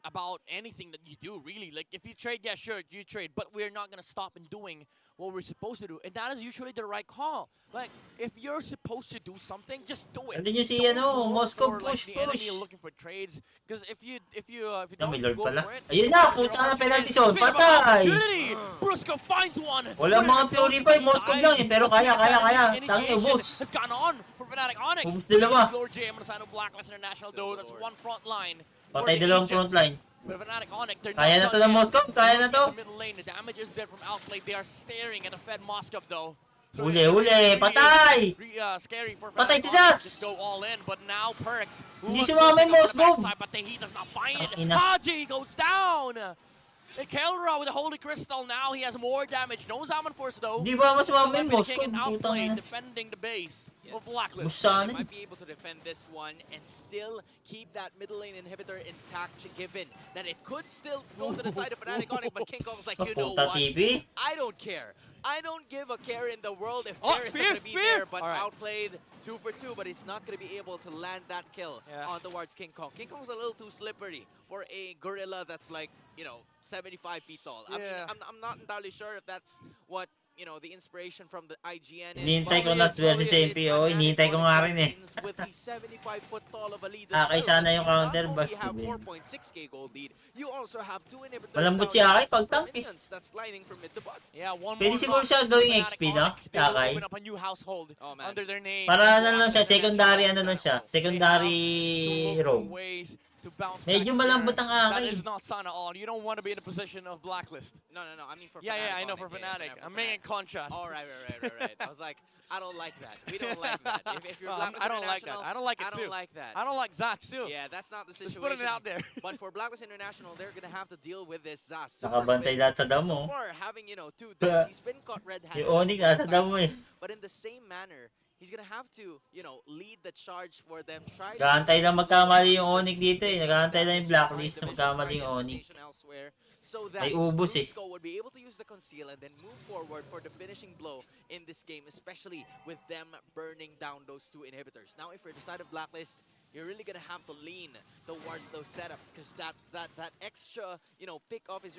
about anything that you do, really. Like, if you trade, yeah, sure, you trade, but we're not going to stop in doing what we're supposed to do. And that is usually the right call. Like, if you're supposed to do something, just do it. Andun yung si Don't ano, go Moscow for, like, push. the enemy looking for trades. Because if you Ah, may don't lord go pala. for it, Ayun na, it's your puta na penalty opportunity. zone. Speaking of Patay! opportunity, Brusco finds one. Wala mga purify, Moscow lang eh. Pero kaya. Tangi, ubos. Has gone on for Fnatic Onic. Ubos dalawa. Lord J on the side of Blacklist International, though. That's one front line. Patay dalawang front line. With Fnatic Onic, they're Kaya na not to done ng yet. Moscow, kaya na to. In the middle lane, the damage is there from Outplay. They are staring at the Fed Moscow, though. So Huli, it's huli, really patay! scary for Patay Fnatic si Onic. Das! Just go all in, but now Perks. Hindi who was sumama pushing yung up the Moscow. backside, but he does not find it. Ina. Haji goes down. And Kelra with the Holy Crystal, now he has more damage. No Zaman Force, though. Di ba mas sumama yung King Moscow? and Putang Outplay ina. defending the base of Blacklist. Busa They na. might be able to defend this one and still keep that middle lane inhibitor intact, given that it could still go to the side of Fnatic Onic, but King Kong's like, you know Puta what? TV. I don't care. I don't give a care in the world if Oh, there is spear, going to be spear. there, but All right. outplayed 2 for 2, but he's not going to be able to land that kill Yeah. on towards King Kong. King Kong's a little too slippery for a gorilla that's like, 75 feet tall. I mean, Yeah. I'm not entirely sure if that's what, the inspiration from the IGN is. Hinihintay ko but na it is versus probably MPO, Fnatic hinihintay ko Onic nga rin eh. Philippines with the 75-foot tall of a lead. Akay as well, sana because yung you counter, not but only have sabihin. 4.6k gold lead, you also have 2 inhibitors. Malambot down si Akay and pag super tank eh. minions that's lining from mid to bot. Yeah, one Pwede more siguro knock siya for gawing Fnatic XP, no? Onic. They will Yakay. open up a new household Oh, man. under their name. Para Blacklist ano lang siya, secondary International. ano lang siya, They secondary have to look for roam. ways to bounce Medyo back malambot here. ang That Akay. is not Sun at all. You don't want to be in the position of Blacklist. No, I mean for Yeah, Fnatic I know Onic, for yeah, Fnatic. for I'm making Fnatic. contrast. Oh, right. I was like, I don't like that. We don't like that. If you're No, Blacklist I don't like that. International, I don't like it I too. don't like that. I don't like Zax too. Yeah, that's not the Just situation. putting it out there. But for Blacklist International, they're gonna have to deal with this Zas. Nakabantay lahat sa So damo. far, having 2 deaths, he's been caught red-handed. Yung Onic nasa damo eh. But in the same manner, he's gonna have to, lead the charge for them. Try to Nagahantay lang magkamali yung Onic dito eh. Nagahantay lang yung Blacklist na magkamali yung Onic. elsewhere, so that May ubos eh. Brusco would be able to use the conceal and then move forward for the finishing blow in this game, especially with them burning down those 2 inhibitors. Now, if you're the side of Blacklist, you're really gonna have to lean towards those setups because that extra, pick off is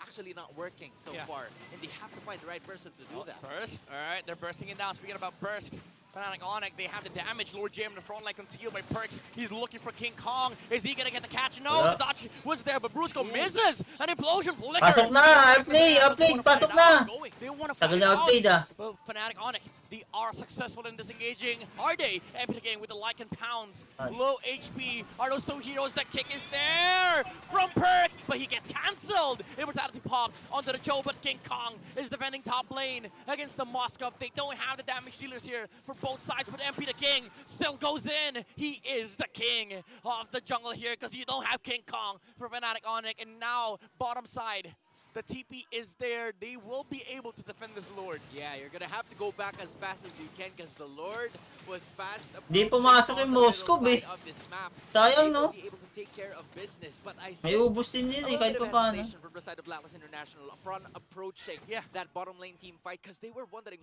actually not working so Yeah. far, and they have to find the right person to do that. Burst. All right, they're bursting it down. Speaking about burst, Fnatic Onic, they have the damage. Lord J in the front line concealed by Perks. He's looking for King Kong. Is he gonna get the catch? No, Wala. the dodge was there, but Brusco misses. An implosion flicker. Pasok na! Outplay! Pasok na! They want to Tagal find na out. outplayed ah. Well, Fnatic Onic, they are successful in disengaging. Are they? Epicking with the Lycan Pounds. Ay. Low HP. Are those 2 heroes? The kick is there from Perks, but he gets cancelled. Immortality pop onto the Joe, but King Kong is defending top lane against the Moscow. They don't have the damage dealers here for both sides, but MP the King still goes in. He is the king of the jungle here because you don't have King Kong for Fnatic Onic. And now, bottom side, the TP is there. They will be able to defend this Lord. Yeah, you're gonna have to go back as fast as you can because the Lord was fast. Di approaching pumasok on yung the middle Moscow, side eh. of this map. Sayang, They no? will be able to take care of business, but I May sense ubos din yun a eh, little kahit bit of pa paano. hesitation from the side of Blacklist International upon approaching that bottom lane team fight because they were wondering,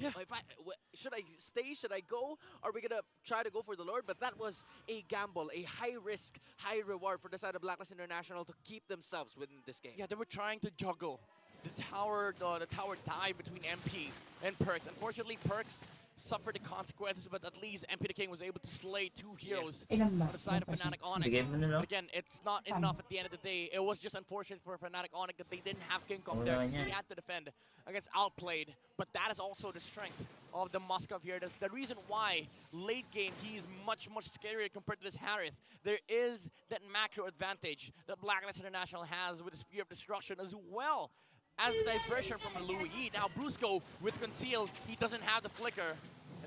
should I stay, should I go? Are we gonna try to go for the Lord? But that was a gamble, a high risk, high reward for the side of Blacklist International to keep themselves within this game. Yeah, they were trying to juggle the tower dive between MP and Perks. Unfortunately, Perks suffered the consequences, but at least MP the King was able to slay 2 heroes on the side of Fnatic Onic. Bigay mo na lang. But again, it's not enough at the end of the day. It was just unfortunate for Fnatic Onic that they didn't have King Kong there. Wala So niya. they had to defend against Outplayed. But that is also the strength of the Moscow here. That's the reason why late game he's much scarier compared to this Harith. There is that macro advantage that Blacklist International has with the Spear of Destruction as well. as the diversion from Louis. Now Brusco with concealed, he doesn't have the flicker.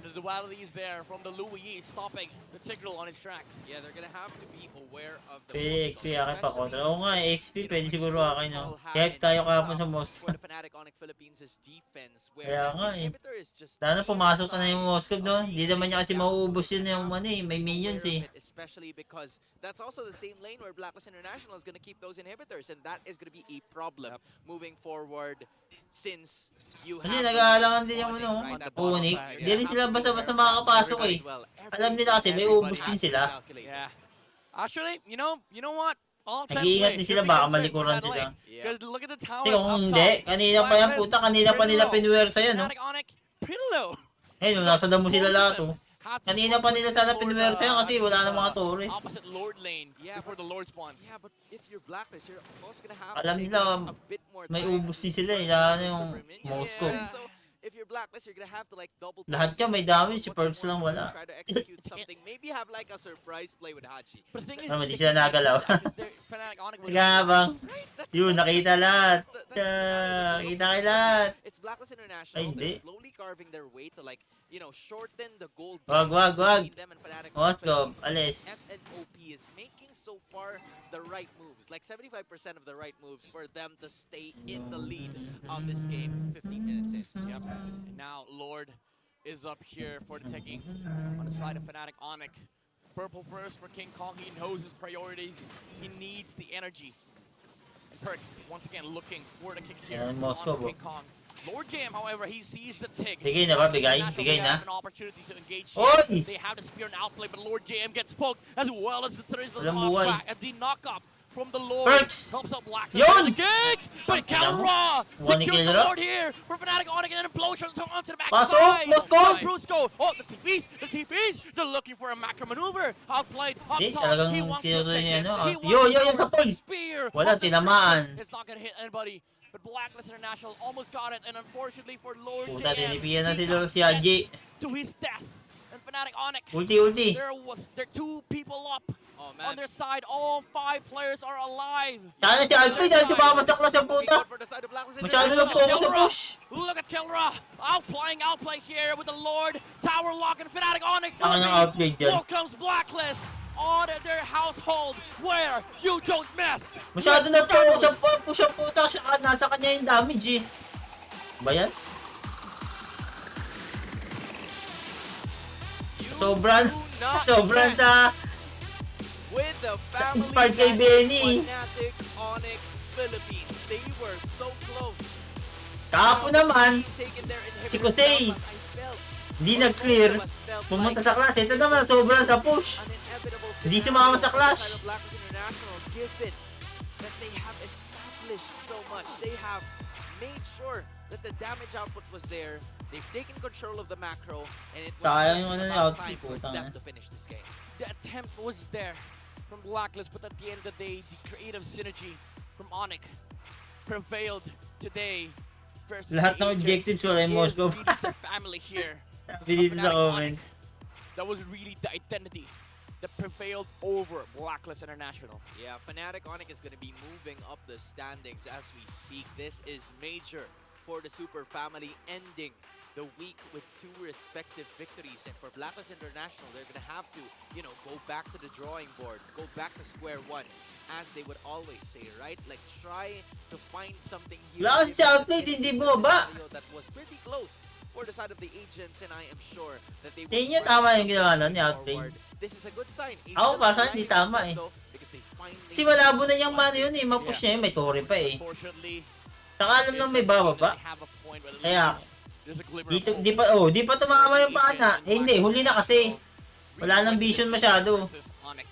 And the duality is there from the Louis, stopping the Tigreal on his tracks. Yeah, they're gonna have to be aware of the XP akin pa kontra. Oo nga, XP pwede siguro akin, no? Kaya tayo kahapon sa Moscow. for the Fnatic Onic Philippines' defense, where Kaya the nga eh. inhibitor is just Sana pumasok ka na yung Moscow, no? Hindi naman niya kasi mauubos yun yung ano eh. May minions eh. especially because that's also the same lane where Blacklist International is gonna keep those inhibitors, and that is gonna be a problem moving forward since you have Kasi nag-aalangan din yung ano, Onic. Hindi rin sila basta-basta makakapasok eh. Alam nila kasi may ubos din sila. Yeah. Actually, you know what? All time Nag-iingat play. din sila, Here we baka go, malikuran Circle sila. Lane. Because look at the tower Kasi kung up hindi, top. kanina pa yan puta, kanina pa nila pinuwersa yan, no? Fnatic Onic, pretty low. Eh, nung nasa damo sila lahat, oh. Kanina pa nila sana pinuwersa yan kasi wala na mga tore. Opposite Lord lane before the Lord spawns. Yeah, but if you're Blacklist, you're also gonna have Alam to nila, take a bit more may time ubos to din sila eh, deploy lalo the yung super minions. Moscow. Yeah, so if you're Blacklist, you're gonna have to like double Lahat yan may damage, si Perks lang wala. Try to execute something, maybe have like a surprise play with Haji. But the thing is, Ano, di sila nagalaw. Fnatic Onic would Nagabang. Yun, nakita lahat. Kita kayo lahat. It's Blacklist International. Ay, hindi. They're slowly carving their way to like, you know, shorten the goal Wag. between them and Fnatic Let's go, Philippines. alis. FNOP is making so far the right moves, like 75% of the right moves for them to stay in the lead of this game 15 minutes in. Yep. And now Lord is up here for the taking on the side of Fnatic Onic. Purple first for King Kong. He knows his priorities. He needs the energy. And Perks once again looking for the kick here Yan, Moscow, on King Kong. Lord Jam, however, he sees the tick. Bigay na ba? Bigay? National, Bigay they na? have an opportunity to engage Oy! here. They have the spear and outplay, but Lord Jam gets poked as well as the Trizzle Walang buhay. knockback and the knock-up from the Lord. Perks! Helps out Blacklist. Yun! The kick! But Calra One secures the kill, Lord here for Fnatic Onic and an implosion onto the back Pasok! side. Moscow! Brusco! Oh, the TPs! They're looking for a macro maneuver. Outplayed up Eh, top. talagang He wants to tinutuloy take niya, it. no? He Yo, wants to yung kapal! spear. Wala, on the tinamaan. trigger. It's not gonna hit anybody. But Blacklist International almost got it, and unfortunately for Lord Puta, JM, tinipiyan na he si got Haji. sent to his death. And Fnatic Onic, Ulti. there are two people up Oh on man. their side. All 5 players are alive. Sana si Alpi dahil sumama sa class ang puta. For the side of Blacklist Masyado International. lang focus sa Kelra, push. look at Kelra, outplay here with the Lord, tower lock, and Fnatic Onic. Ang ng outplay dyan. Welcomes Blacklist on their household where you don't mess. Masyado na focus sa push ang puta kasi nasa kanya yung damage eh. Ba yan? Sobrang sa With the family part kay Benny. Fnatic Onic Philippines. They were so close. Kahapon naman, Taking their si inhibitors Kusei. down, but I felt hindi nag-clear. Pumunta sa class. Ito naman, sobrang sa push. an inevitable Hindi scenario sumama sa for the clash. side of Blacklist International, given that they have established so much. They have made sure that the damage output was there. They've taken control of the macro, and it was Sayang just yung ano, about output, time for putang them ina. to finish this game. The attempt was there from Blacklist, but at the end of the day, the creative synergy from Onic prevailed today versus Lahat the ng Agents. objectives wala yung Is Moscow. really the family here. Sabi dito sa Fnatic comment. Onic. That was really the identity that prevailed over Blacklist International. Yeah, Fnatic Onic is going to be moving up the standings as we speak. This is major for the Super Family, ending the week with 2 respective victories. And for Blacklist International, they're going to have to, you know, go back to the drawing board, go back to square one, as they would always say, right? Like, try to find something here. Wala kasi si Outplay, hindi bumaba. That was pretty close for the side of the Agents, and I am sure that they will Tingin niyo tama yung ginawa nun ni moving Outplay. forward. This is a good sign. Ako, parang hindi tama eh. Kasi malabo na niyang mano yun eh. Mapush niya yun, may tore pa eh. Unfortunately, Saka alam nang may bababa. they have a point, but at Kaya, least there's a glimmer dito, of di pa tumama yung pana. Eh hindi, huli na kasi. Wala nang vision masyado. versus Onic.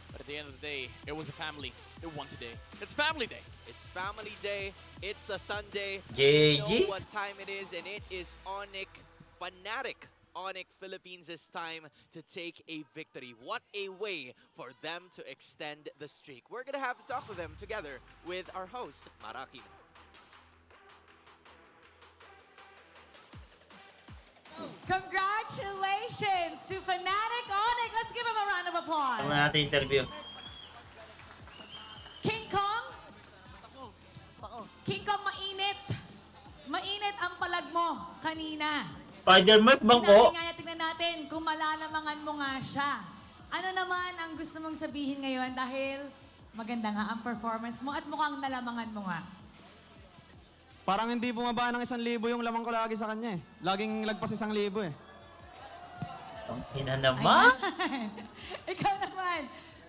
But at the end of the day, it was a family. It won today. It's family day. It's family day. It's a Sunday. JG? You know what time it is, and it is Onic Fnatic. Onic Philippines' time to take a victory. What a way for them to extend the streak. We're gonna have to talk to them together with our host, Maraki. Congratulations to Fnatic Onic. Let's give him a round of applause. Tama natin interview. King Kong, King Kong, mainit. Mainit ang palag mo kanina. Spider-Man, bangko. Sinabi nga niya, tingnan natin kung malalamangan mo nga siya. Ano naman ang gusto mong sabihin ngayon dahil maganda nga ang performance mo at mukhang nalamangan mo nga. Parang hindi bumaba ng 1,000 yung lamang ko lagi sa kanya eh. Laging lagpas 1,000 eh. Ang ina naman. Ikaw naman.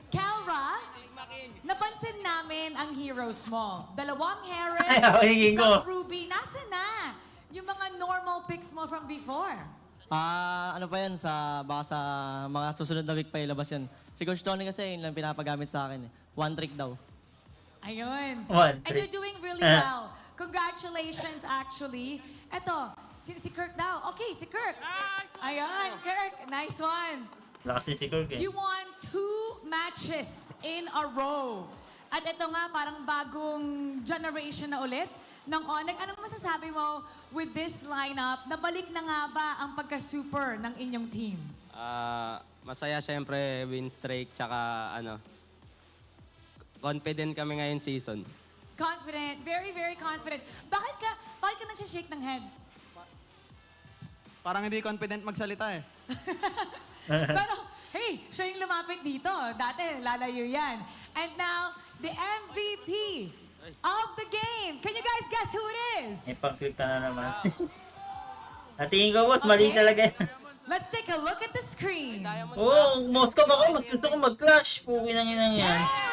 Calra, napansin namin ang heroes mo. Dalawang heir, Ay, isang ruby. Nasaan na? Yung mga normal picks mo from before. Ano pa yan, baka sa mga susunod na week pa ilabas yun. Si Coach Tony kasi yun lang pinapagamit sa akin. One trick daw. Ayun. One And trick. you're doing really well. Congratulations, actually. Eto, si Kirk daw. Okay, si Kirk. Ayun, Kirk. Nice one. Lakas si Kirk eh. You won 2 matches in a row. At ito nga, parang bagong generation na ulit ng Onic. Anong masasabi mo with this lineup? Nabalik na nga ba ang pagka-super ng inyong team? Masaya syempre, win streak, tsaka confident kami ngayon season. Confident, very, very confident. Bakit ka nagsishake ng head? Parang hindi confident magsalita eh. Pero, hey, siya yung lumapit dito. Dati, lalayo yan. And now, the MVP of the game. Can you guys guess who it is? May pang-click ka na naman. Natingin ko, boss, mali talaga yan. Let's take a look at the screen. Oo, Moscow ako, mas gusto ko mag-clash. Pukin ang inang yan. Tara!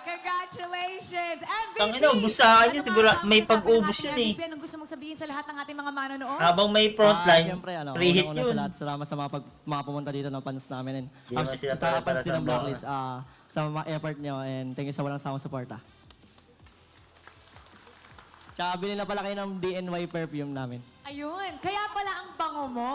Congratulations! MVP! Tangina, ubus sa akin yun. Ano Siguro nga ba may ang pag-ubos masasabi yun natin, eh. MVP? Anong gusto mong sabihin sa lahat ng ating mga manonood? Habang may frontline, Siyempre, pre-hit una-una yun. sa lahat, salamat sa mga pumunta dito ng fans namin. And, Di naman sila sa para fans din sa ng mga- Blacklist, sa mga effort nyo, and thank you sa walang samang suporta. Tsaka bilhin na pala kayo ng DNY perfume namin. Ayun, kaya pala ang bango mo.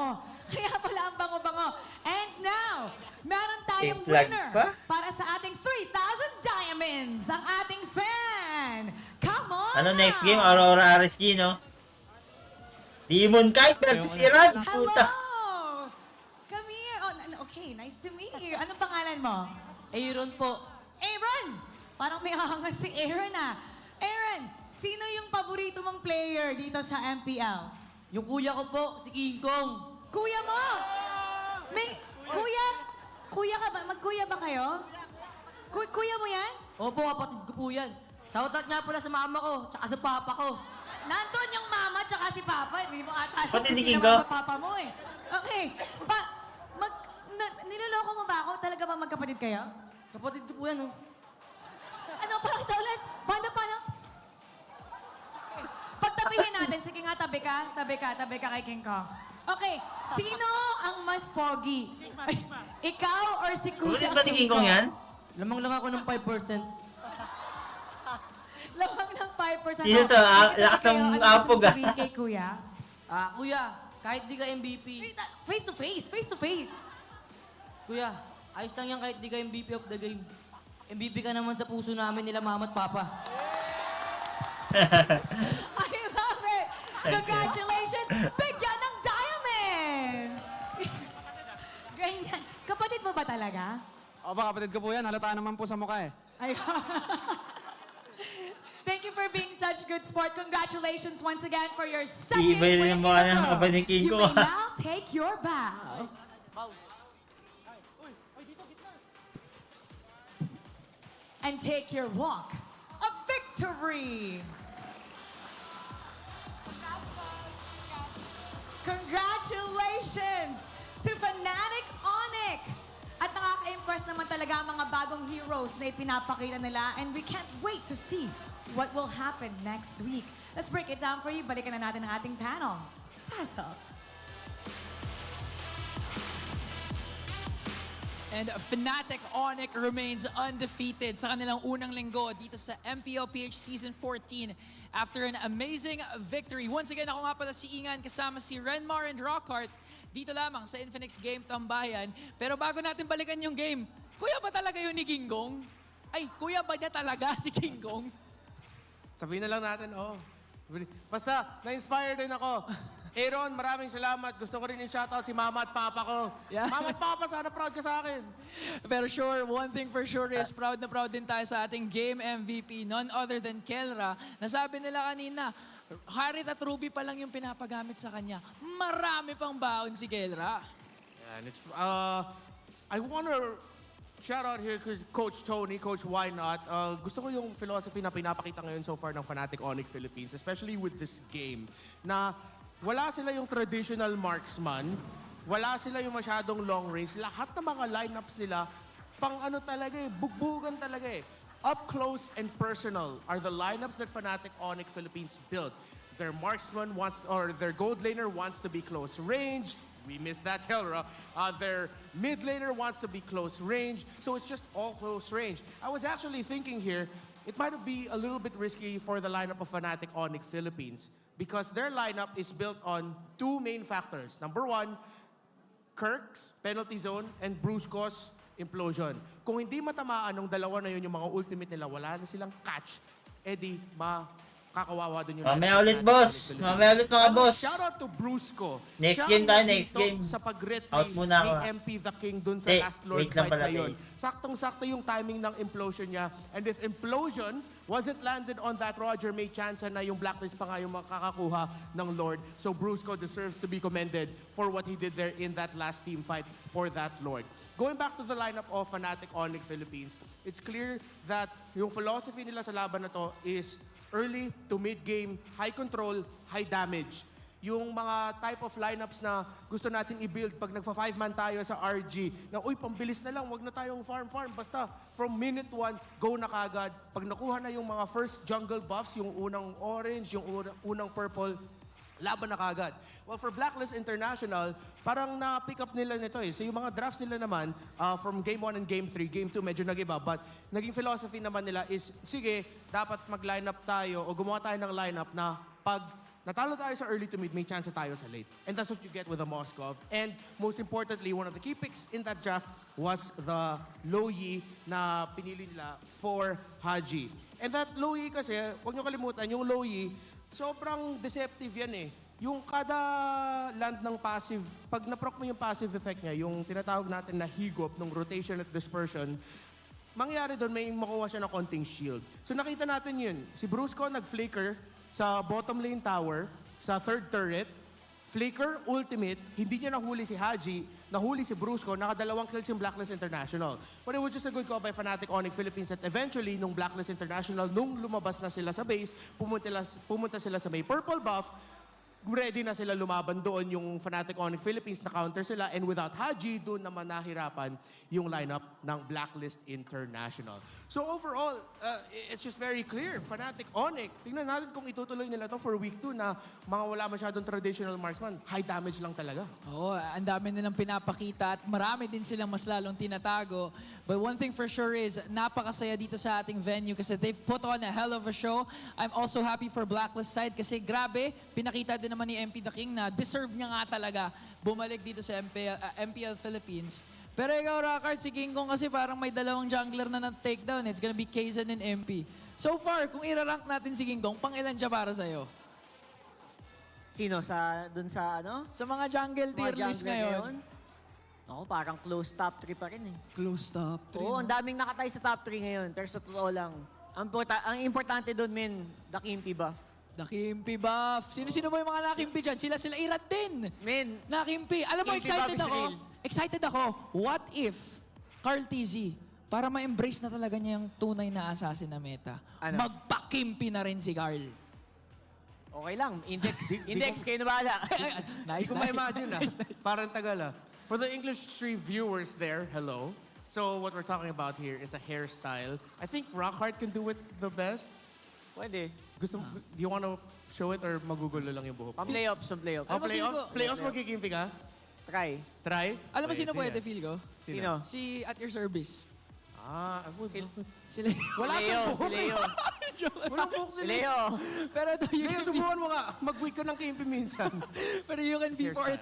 Kaya pala ang bango-bango. And now, meron tayong May flag winner pa? para sa ating 3,000 diamonds, ang ating fan. Come on! Ano next game? Aurora RSG, no? Demon Kite versus Iran. Hello! Puta. Come here. Oh, okay, nice to meet you. Anong pangalan mo? Aaron po. Aaron! Parang may hahangas si Aaron ah. Aaron, sino yung paborito mong player dito sa MPL? Yung kuya ko po, si King Kong. Kuya mo! May, kuya ka ba? Magkuya ba kayo? Kuya mo yan? Opo, kapatid ko po yan. Shoutout nga pala sa mama ko, tsaka sa papa ko. Nandun yung mama tsaka si papa. Hindi mo ata alam Pati kung si sino Kingo. mama papa mo eh. Okay. Niloloko mo ba ako? Talaga ba magkapatid kayo? Kapatid ko po yan, oh. Ano? Parang ito ulit? Paano? Okay. Pagtabihin natin. Sige nga, tabi ka kay King Kong. Okay. Sino ang mas pogi? Ikaw or si Kuya Ulit ba ni King Kong yan? Lamang lang ako ng 5%. Lamang ng 5%. Sino to? Lakas ng Ano gusto apog, mong sabihin kay Kuya? Kuya, kahit di ka MVP. Face to face. Kuya, ayos lang yan kahit di ka MVP of the game. MVP ka naman sa puso namin nila mama at papa. I love it! Congratulations! Bigyan ng diamonds! Ganyan. Kapatid mo ba talaga? Opa, kapatid ko po yan. Halata naman po sa mukha eh. Ay. Thank you for being such good sport. Congratulations once again for your second Iba rin win yung in mukha a ng row. kapatid ni King You Kong. may now take your bow. And take your walk of victory. Congratulations to Fanatic Onic! At nakaka-impress naman talaga ang mga bagong heroes na ipinapakita nila, and we can't wait to see what will happen next week. Let's break it down for you. Balikan na natin ang ating panel. Pasok. And Fnatic Onic remains undefeated sa kanilang unang linggo dito sa MPLPH Season 14 after an amazing victory. Once again, ako nga pala si Ingan kasama si Renmar and Rockhart dito lamang sa Infinix Game Tambayan. Pero bago natin balikan yung game, kuya ba talaga yun ni King Kong? Ay, kuya ba niya talaga si King Kong? Sabihin na lang natin, oh. Basta, na-inspire din ako. Aaron, maraming salamat. Gusto ko rin i-shoutout si Mama at Papa ko. Yeah. Mama at Papa, sana proud ka sa akin. Pero sure, one thing for sure is proud na proud din tayo sa ating game MVP, none other than Kelra. Nasabi nila kanina, Harit at Ruby pa lang yung pinapagamit sa kanya. Marami pang baon si Kelra. And it's, I want to shout out here because Coach Tony, Coach Why Not, gusto ko yung philosophy na pinapakita ngayon so far ng Fnatic Onic Philippines, especially with this game, na wala sila yung traditional marksman, wala sila yung masyadong long range. Lahat ng mga lineups nila, pang ano talaga eh, bugbugan talaga eh. Up close and personal are the lineups that Fnatic Onic Philippines built. Their marksman wants, or their gold laner wants to be close range. We missed that, Kelra. Their mid laner wants to be close range. So it's just all close range. I was actually thinking here, it might be a little bit risky for the lineup of Fnatic Onic Philippines because their lineup is built on two main factors. Number one, Kirk's penalty zone and Brusco's implosion. Kung hindi matamaan ng dalawa na yun yung mga ultimate nila, wala na silang catch, edi makakawawa dun yung... Mamaya ulit, boss. Mamaya ulit, mga boss. Shoutout to Brusco. Next game tayo, next game. Sa pag-ret Out muna ako. ni MP the King dun sa Eh, last Lord wait lang fight pala, na yun. eh. Saktong-sakto yung timing ng implosion niya. And if implosion wasn't landed on that Roger, may chance na yung Blacklist pa nga yung makakakuha ng Lord. So Brusco deserves to be commended for what he did there in that last team fight for that Lord. Going back to the lineup of Fnatic Onic Philippines, it's clear that yung philosophy nila sa laban na to is early to mid-game, high control, high damage. Yung mga type of lineups na gusto natin i-build pag nagfa-5-man tayo sa RG, na uy, pambilis na lang, wag na tayong farm. Basta from minute 1, go na kagad. Pag nakuha na yung mga first jungle buffs, yung unang orange, yung unang purple, laban na kagad. Well, for Blacklist International, parang na-pick up nila nito eh. So yung mga drafts nila naman, from Game 1 and Game 3, Game 2 medyo nag-iba. But naging philosophy naman nila is, sige, dapat mag-line up tayo o gumawa tayo ng lineup na pag natalo tayo sa early to mid, may chance tayo sa late. And that's what you get with the Moskov. And most importantly, one of the key picks in that draft was the Loyi na pinili nila for Haji. And that Loyi kasi, huwag nyo kalimutan, yung Loyi, sobrang deceptive yan eh. Yung kada land ng passive, pag naproc mo yung passive effect niya, yung tinatawag natin na higop, ng rotation at dispersion, mangyayari doon, may makuha siya ng konting shield. So nakita natin yun. Si Brusco nag-flicker sa bottom lane tower, sa third turret, flicker, ultimate, hindi niya nahuli si Haji, nahuli si Brusco, nakadalawang kills yung Blacklist International. But it was just a good call by Fnatic Onic Philippines at eventually, nung Blacklist International, nung lumabas na sila sa base, pumunta sila sa may purple buff, ready na sila lumaban doon yung Fnatic Onic Philippines na counter sila and without Haji, doon naman nahirapan yung lineup ng Blacklist International. So overall, it's just very clear. Fnatic Onic, tingnan natin kung itutuloy nila to for week 2 na mga wala masyadong traditional marksman. High damage lang talaga. Oo, ang dami nilang pinapakita at marami din silang mas lalong tinatago. But one thing for sure is, napakasaya dito sa ating venue kasi they put on a hell of a show. I'm also happy for Blacklist side kasi grabe, pinakita din naman ni MP the King na deserve niya nga talaga bumalik dito sa MPL Philippines. Pero ikaw, Rockard, si King Kong kasi parang may dalawang jungler na na-takedown. It's gonna be Kaizen and MP. So far, kung irarank natin si King Kong, pang ilan siya para sa'yo? Sino? Dun sa ano? Sa mga jungle tier Mga list jungler ngayon? Ako, parang close top 3 pa rin eh. Close top 3. Oo, ang daming nakatay sa top 3 ngayon. Pero sa totoo lang, ang importante doon, men, the Kimpi buff. Nakimpi buff. Sino-sino mo yung mga nakimpi dyan? Sila Irat din. Men, Nakimpi. Alam mo, Kimpi excited buff is ako. real. Excited ako. What if Carl TZ, para ma-embrace na talaga niya yung tunay na assassin na meta, Ano? magpakimpi na rin si Carl. okay lang. Index, kayo na bahala. Hindi ko ma-imagine Parang tagal For the English stream viewers there, hello. So what we're talking about here is a hairstyle. I think Rockhart can do it the best. Pwede. Do you want to show it or magugulo lang yung buhok? Playoffs. Oh, Alam mo, feel playoffs? ko- Playoffs magkikimpi ka? Try. Try? Alam mo sino Pwede pwede, feel ko? Sino? Si At Your Service. Sila. Wala Leo, sa si buhok Leo. Walang buhok si Leo. Leo. Pero you Leo, can be, subukan mo nga. Mag-week ka ng kimpi minsan. pero you can be part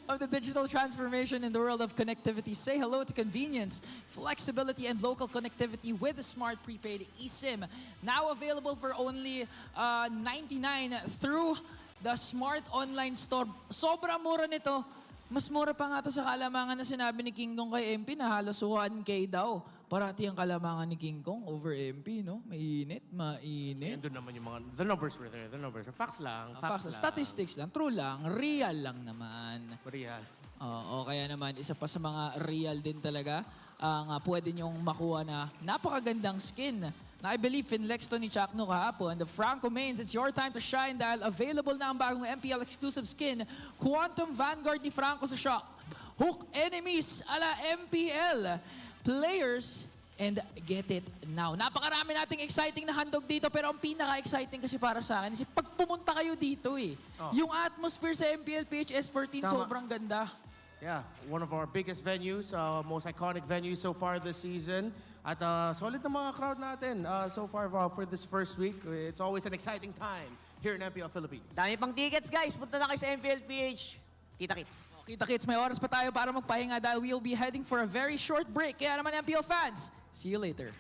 of the digital transformation in the world of connectivity. Say hello to convenience, flexibility, and local connectivity with the smart prepaid eSIM. Now available for only $99 through The Smart Online Store. Sobrang mura nito. Mas mura pa nga to sa kalamangan na sinabi ni King Kong kay MP na halos 1K daw. Parati ang kalamangan ni King Kong over MP, no? Mainit. And doon naman yung mga, the numbers were there. The numbers are facts lang. Facts, statistics lang. True lang. Real lang naman. Real. Oo, kaya naman, isa pa sa mga real din talaga ang pwede nyong makuha na napakagandang skin na I believe finlex to ni Chakno kahapon. The Franco Mains, it's your time to shine dahil available na ang bagong MPL exclusive skin, Quantum Vanguard ni Franco sa shop. Hook enemies ala MPL players and get it now. Napakarami nating exciting na handog dito pero ang pinaka-exciting kasi para sa akin is pag pumunta kayo dito yung atmosphere sa MPLPH S14 sobrang ganda. Yeah, one of our biggest venues, most iconic venues so far this season. At solid na mga crowd natin so far for this first week. It's always an exciting time here in MPL Philippines. Dami pang tickets, guys. Punta na kayo sa MPLPH. Kita-kits. Kita-kits, may oras pa tayo para magpahinga dahil we'll be heading for a very short break. Kaya naman MPL fans, see you later.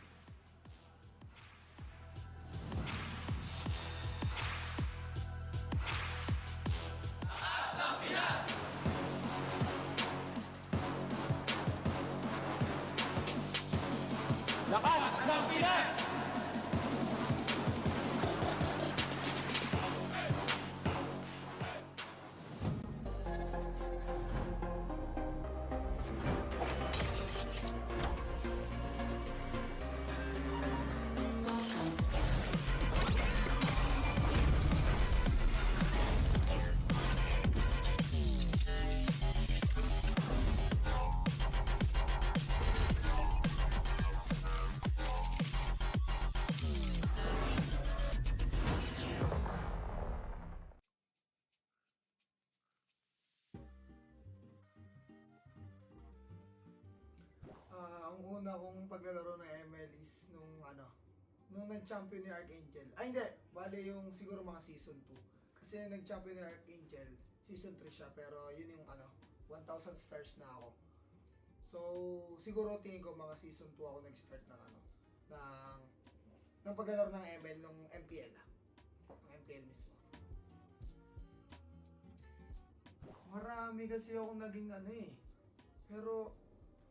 Lakas ng Pinas! Ang una kong paglalaro ng ML is nung nag-champion ni Archangel. Ay hindi, bale yung siguro mga season 2. Kasi nag-champion ni Archangel, season 3 siya, pero yun yung 1,000 stars na ako. So, siguro tingin ko mga season 2 ako nag-start ng paglalaro ng ML nung MPL. Ng MPL mismo. Marami kasi ako naging pero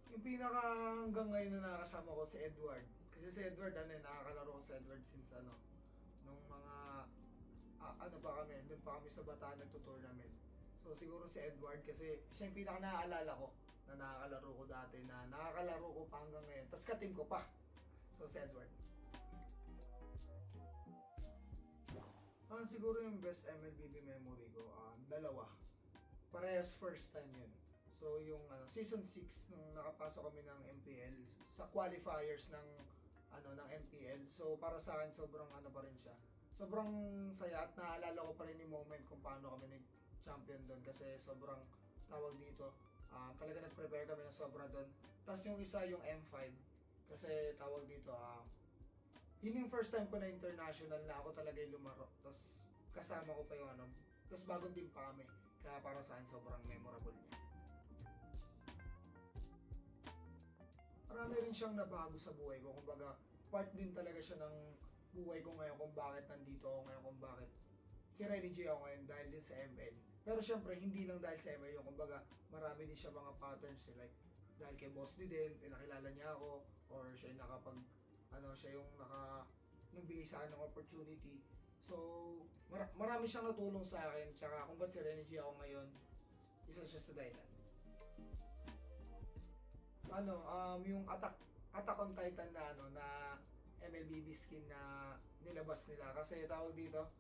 yung pinaka hanggang ngayon na nakakasama ko si Edward. Kasi si Edward, nakakalaro ko si Edward since nung mga, pa kami, doon pa kami sa Bataan nagto-tournament. So siguro si Edward kasi siya yung pinaka naaalala ko na nakakalaro ko dati, na nakakalaro ko pa hanggang ngayon. Tapos ka-team ko pa. So si Edward. Siguro yung best MLBB memory ko, dalawa. Parehas first time yun. So yung season 6 nung nakapasok kami ng MPL sa qualifiers ng MPL. So para sa akin sobrang pa rin siya. Sobrang saya at naalala ko pa rin yung moment kung paano kami nag-champion doon kasi sobrang tawag dito. Talaga nag-prepare kami ng sobra doon. Tapos yung isa yung M5 kasi tawag dito yun yung first time ko na international na ako talaga yung lumaro. Tapos kasama ko pa yung tapos bagong team pa kami. Kaya para sa akin sobrang memorable niya. Marami rin siyang nabago sa buhay ko. Kumbaga, part din talaga siya ng buhay ko ngayon kung bakit nandito ako ngayon, kung bakit si Renejay ako ngayon dahil din sa ML. Pero syempre, hindi lang dahil sa ML yung kumbaga, marami din siya mga patterns like dahil kay Boss D din, pinakilala niya ako, or siya yung siya yung nagbigay sa akin ng opportunity. So, marami siyang natulong sa akin, tsaka kung ba't si Renejay ako ngayon, isa siya sa dahilan. Yung Attack on Titan na MLBB skin na nilabas nila. Kasi tawag dito,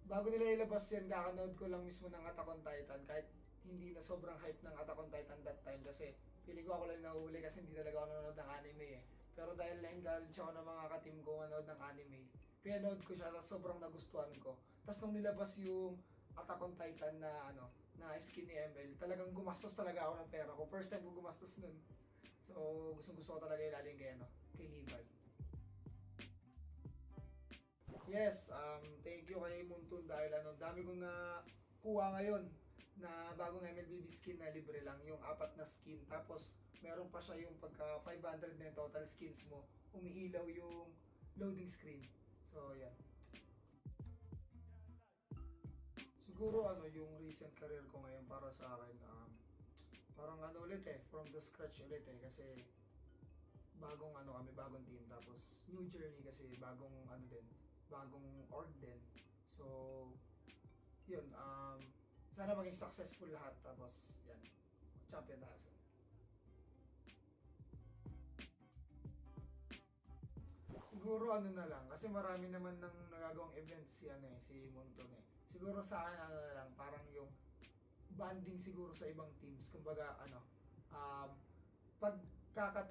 bago nila ilabas yan, kakanood ko lang mismo ng Attack on Titan. Kahit hindi na sobrang hype ng Attack on Titan that time. Kasi feeling ko ako lang nahuli kasi hindi talaga ako nanonood ng anime Pero dahil na-encourage ako ng mga ka-team ko manood ng anime, pinanood ko siya at sobrang nagustuhan ko. Tapos nung nilabas yung Attack on Titan na skin ni ML, talagang gumastos talaga ako ng pera ko. First time ko gumastos nun. So, gusto ko talaga ilalim kay Levi. Yes, thank you kay Muntun dahil dami kong nakuha ngayon na bagong MLBB skin na libre lang, yung 4 na skin. Tapos, meron pa siya yung pagka 500 na yung total skins mo, umiilaw yung loading screen. So, yan. siguro yung recent career ko ngayon para sa akin, parang ulit from the scratch ulit kasi bagong bagong team, tapos new journey kasi bagong bagong org din. So, yun, sana maging successful lahat, tapos yan, champion tayo. Siguro na lang, kasi marami naman nang nagagawang events si Monton Siguro sa akin na lang, parang yung banding siguro sa ibang teams. Kumbaga pagkaka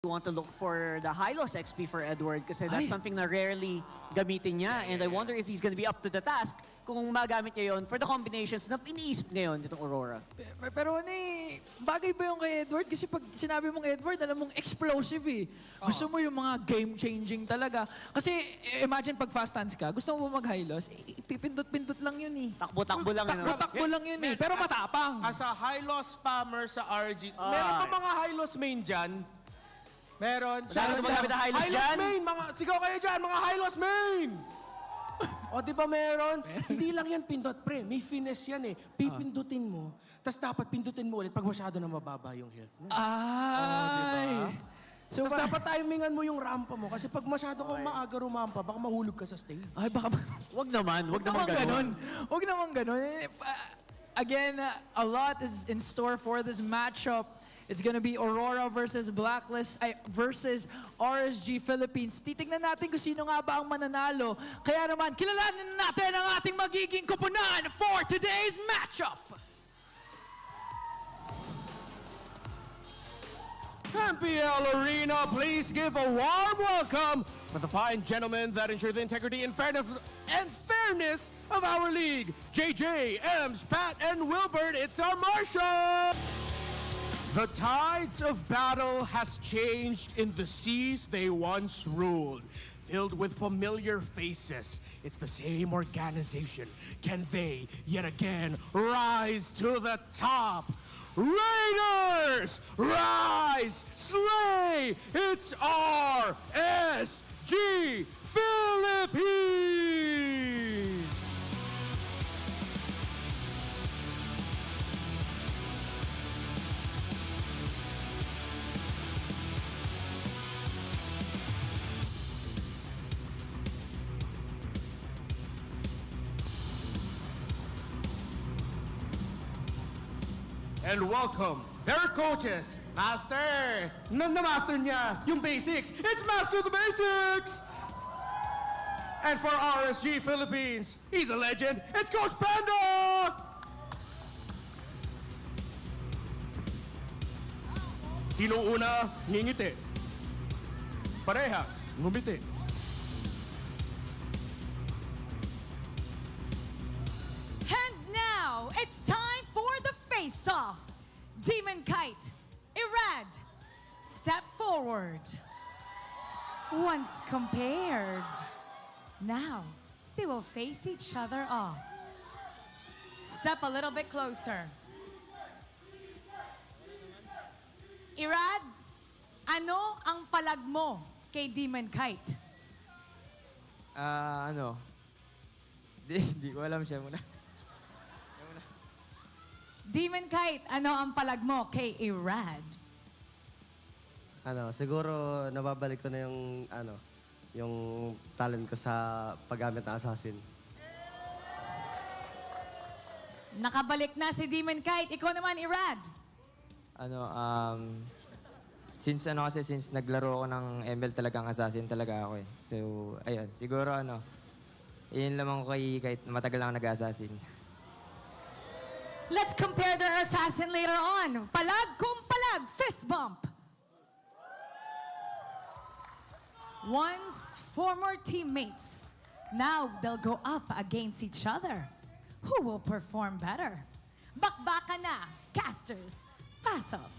You want to look for the high-loss XP for Edward kasi that's Ay. something na rarely gamitin niya. And I wonder if he's gonna be up to the task kung magamit niya yun for the combinations na piniisip ngayon nitong Aurora. Pero bagay ba yung kay Edward? Kasi pag sinabi mong Edward, alam mong explosive eh. Gusto mo yung mga game-changing talaga. Kasi imagine pag fast hands ka, gusto mo mag-high loss, ipipindot-pindot lang yun eh. Takbo-takbo lang. Takbo lang yun eh. Pero matapang. As a high-loss spammer sa RG, meron pa mga high-loss main dyan? Meron. Saan gumagamit ng high-loss dyan? Main, sigaw kayo dyan, mga high-loss main! O, di ba meron? Hindi lang yan pindot, pre. May finesse yan eh. Pipindutin mo, tapos dapat pindutin mo ulit pag masyado na mababa yung health mo. Ay! So, Tapos dapat timingan mo yung rampa mo kasi pag masyado kang maaga rumampa, baka mahulog ka sa stage. Ay, baka... Wag naman ganun. Huwag naman ganun. Again, a lot is in store for this matchup. It's gonna be Aurora versus Blacklist versus RSG Philippines. Titignan natin kung sino nga ba ang mananalo. Kaya naman, kilalanin natin ang ating magiging koponan for today's matchup. MPL Arena, please give a warm welcome to the fine gentlemen that ensure the integrity and fairness of our league. JJ, Ems, Pat, and Wilbert, it's our Marshall! The tides of battle has changed in the seas they once ruled. Filled with familiar faces, it's the same organization. Can they yet again rise to the top? Raiders, rise, slay, it's RSG Philippines! And welcome their coaches, Master. Na-master niya yung basics. It's Master of the Basics! And for RSG Philippines, he's a legend. It's Coach Panda! Sino una ngingiti? Parehas, ngumiti. And now, it's time for the face-off. Demon Kite, Irad, step forward. Once compared, now they will face each other off. Step a little bit closer. Irad, ano ang palag mo kay Demon Kite? Di ko alam siya muna. Demon Kite, ano ang palag mo kay Irad? Siguro nababalik ko na yung talent ko sa paggamit ng assassin. Nakabalik na si Demon Kite. Ikaw naman, Irad. Since naglaro ako ng ML talagang assassin talaga ako eh. So, ayun. Siguro yun lamang ko kahit matagal lang nag-assassin. Let's compare their assassin later on. Palag kung palag, fist bump. Once former teammates, now they'll go up against each other. Who will perform better? Bakbaka na, casters, pasok.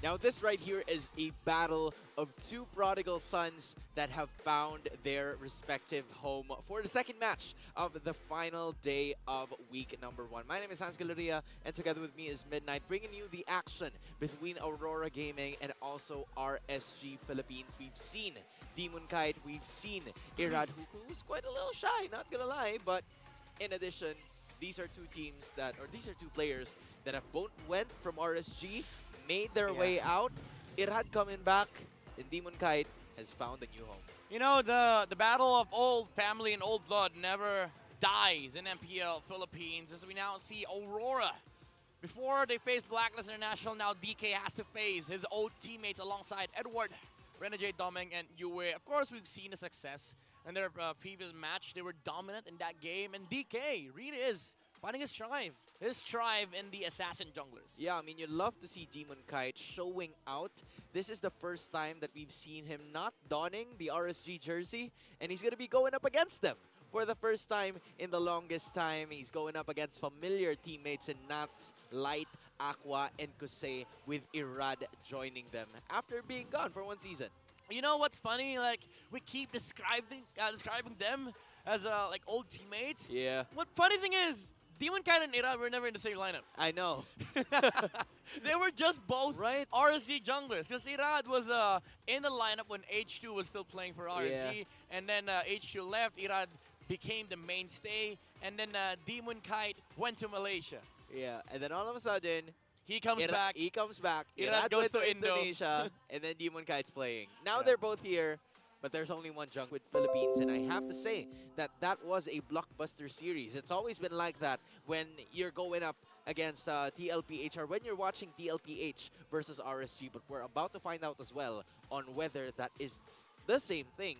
Now this right here is a battle of two prodigal sons that have found their respective home for the second match of the final day of week number 1. My name is Hans Galeria, and together with me is Midnight, bringing you the action between Aurora Gaming and also RSG Philippines. We've seen Demon Kite, we've seen Irad, who's quite a little shy, not gonna lie, but in addition, these are two players that have both went from RSG, made their way out. Irad coming back, and Demon Kite has found a new home. You know, the battle of old family and old blood never dies in MPL Philippines, as we now see Aurora. Before they faced Blacklist International, now DK has to face his old teammates alongside Edward, Renejay, Doming, and Yue. Of course, we've seen the success in their previous match. They were dominant in that game, and DK really is finding his strive in the assassin junglers. Yeah, I mean, you love to see Demon Kite showing out. This is the first time that we've seen him not donning the RSG jersey, and he's going to be going up against them. For the first time in the longest time, he's going up against familiar teammates in Nats, Light, Aqua, and Kusei, with Irad joining them after being gone for one season. You know what's funny? Like, we keep describing them as like old teammates. Yeah. What funny thing is, Demon Kite and Irad were never in the same lineup. I know. They were just both right? RSG junglers. Because Irad was in the lineup when H2 was still playing for RSG. Yeah. And then H2 left. Irad became the mainstay. And then Demon Kite went to Malaysia. Yeah, and then all of a sudden, He comes back. He comes back. Irad goes went to Indo. Indonesia, and then Demon Kite's playing. Now they're both here, but there's only one junk with Philippines, and I have to say that that was a blockbuster series. It's always been like that when you're going up against TLPH or when you're watching TLPH versus RSG, but we're about to find out as well on whether that is the same thing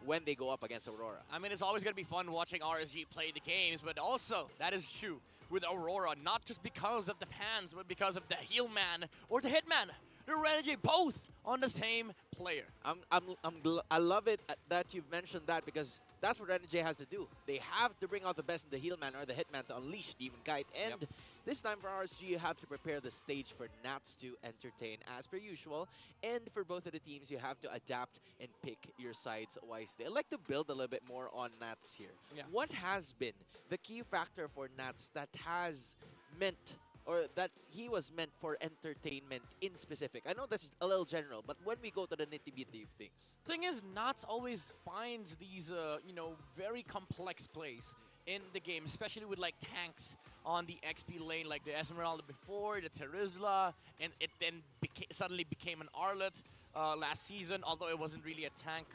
when they go up against Aurora. I mean, it's always going to be fun watching RSG play the games, but also, that is true with Aurora, not just because of the fans, but because of the heel man or the hitman. The Renejay, both on the same player. I love it that you've mentioned that, because that's what Renejay has to do. They have to bring out the best in the heel man or the hitman to unleash Demon Kite. And this time for RSG, you have to prepare the stage for Nats to entertain as per usual. And for both of the teams, you have to adapt and pick your sides wisely. I'd like to build a little bit more on Nats here. What has been the key factor for Nats that has meant, or that he was meant for entertainment in specific? I know that's a little general, but when we go to the nitty-gritty of things. Thing is, Nats always finds these, you know, very complex plays in the game, especially with like tanks on the XP lane, like the Esmeralda before, the Terizla, and it then suddenly became an Arlet last season, although it wasn't really a tank,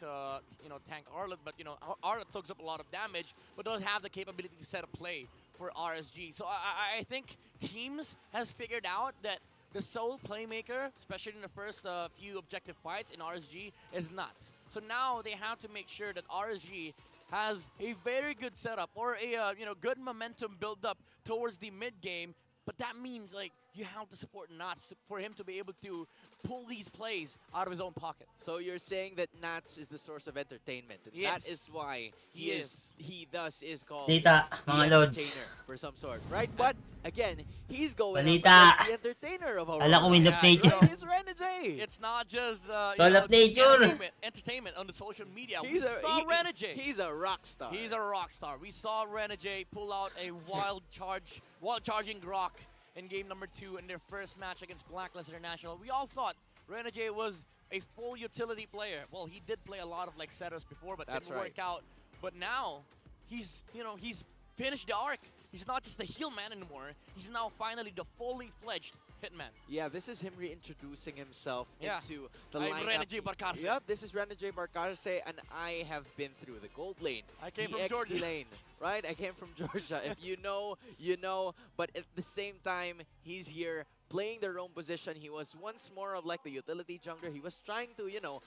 you know, tank Arlet, but you know, Arlet soaks up a lot of damage, but doesn't have the capability to set a play for RSG. So I think teams has figured out that the sole playmaker, especially in the first few objective fights in RSG, is Nuts. So now they have to make sure that RSG has a very good setup or a you know, good momentum build up towards the mid game. But that means like you have to support Nats for him to be able to pull these plays out of his own pocket. So you're saying that Nats is the source of entertainment. And Yes. that is why he thus is called Balita, the mga lods. entertainer for some sort, right? But again, he's going Balita. up against the entertainer of Aurora. Alam ko, Wind of Nature. Right? It's Renejay. It's not just Call of Nature. entertainment on the social media. He's we saw Renejay. He's a rock star. He's a rock star. We saw Renejay pull out a wild charging Grok in game number 2 in their first match against Blacklist International. We all thought Renejay was a full utility player. Well, he did play a lot of like setters before, but That's didn't work out. But now he's, you know, he's finished the arc. He's not just the heel man anymore. He's now finally the fully fledged hitman. Yeah, this is him reintroducing himself into the I'm lineup. Renejay Barcarce. Yep, this is Renejay Barcarce, and I have been through the gold lane. I came the from XP Georgia. lane, right? I came from Georgia. If you know, you know. But at the same time, he's here playing the roam position. He was once more of like the utility jungler. He was trying to, you know,